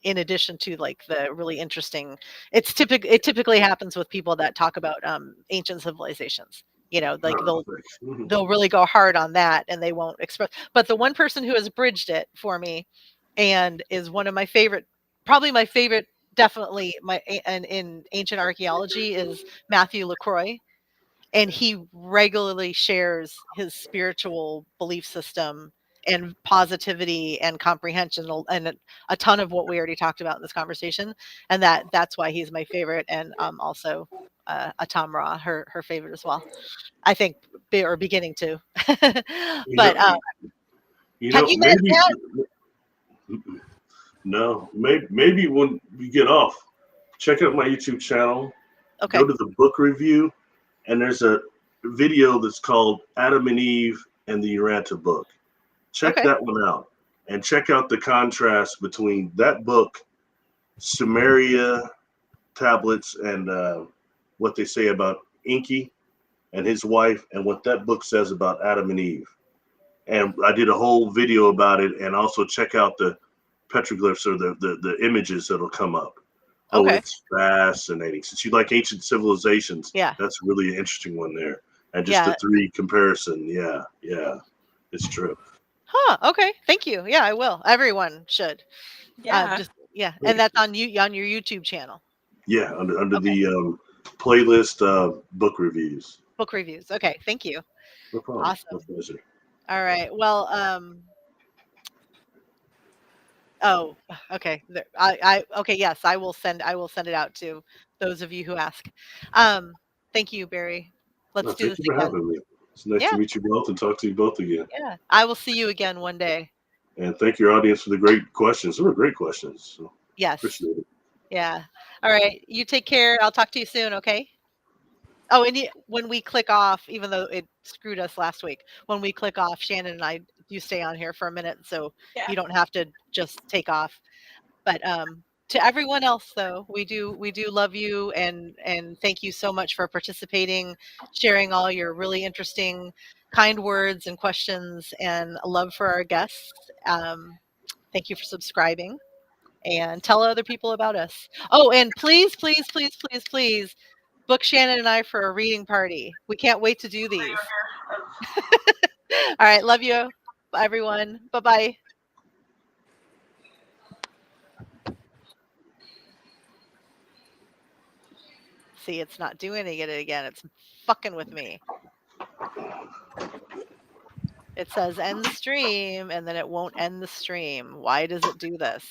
in addition to like the really interesting. It typically happens with people that talk about ancient civilizations, like
Oh, thanks.
they'll really go hard on that and they won't express. But the one person who has bridged it for me and is one of my favorite, probably my favorite, definitely and in ancient archaeology, is Matthew LaCroix. And he regularly shares his spiritual belief system and positivity and comprehension and a ton of what we already talked about in this conversation. And that's why he's my favorite. And also Atam Ra, her favorite as well. I think, or beginning to.
You
But
know, you
have
know,
you met
maybe
Matt?
no, maybe when we get off, check out my YouTube channel.
Okay.
Go to the book review, and there's a video that's called Adam and Eve and the Uranta book. Check
Okay.
that one out, and check out the contrast between that book, Sumeria tablets, and what they say about Enki and his wife, and what that book says about Adam and Eve. And I did a whole video about it, and also check out the petroglyphs or the images that'll come up. Oh,
Okay.
it's fascinating. Since you like ancient civilizations,
Yeah.
that's really an interesting one there. And just the
Yeah.
three comparison. Yeah, it's true.
Huh. Okay. Thank you. Yeah, I will. Everyone should.
Yeah.
Yeah. And that's on your YouTube channel.
Yeah, under
Okay.
the playlist book reviews.
Book reviews. Okay. Thank you.
No problem. My
Awesome.
pleasure.
All right. Well, oh, okay. Okay, yes, I will send it out to those of you who ask. Um, Thank you, Barry.
No,
Let's do
thank
this
you for
again.
having me. It's nice
Yeah,
to meet you both and talk to you both again.
yeah. I will see you again one day.
And thank your audience for the great questions. They were great questions. So
Yes.
appreciate it.
Yeah. All right. You take care. I'll talk to you soon, okay? Oh, and when we click off, even though it screwed us last week, when we click off, Shannon and I do stay on here for a minute, so
Yeah.
you don't have to just take off. But to everyone else, though, we do love you and thank you so much for participating, sharing all your really interesting, kind words and questions, and a love for our guests. Thank you for subscribing and tell other people about us. Oh, and please, please, please, please, please book Shannon and I for a reading party. We can't wait to do these. All right, love you, everyone. Bye bye. See, it's not doing it again. It's fucking with me. It says end the stream and then it won't end the stream. Why does it do this?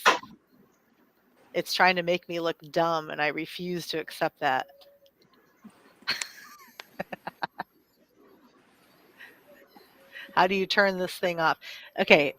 It's trying to make me look dumb and I refuse to accept that. How do you turn this thing off? Okay,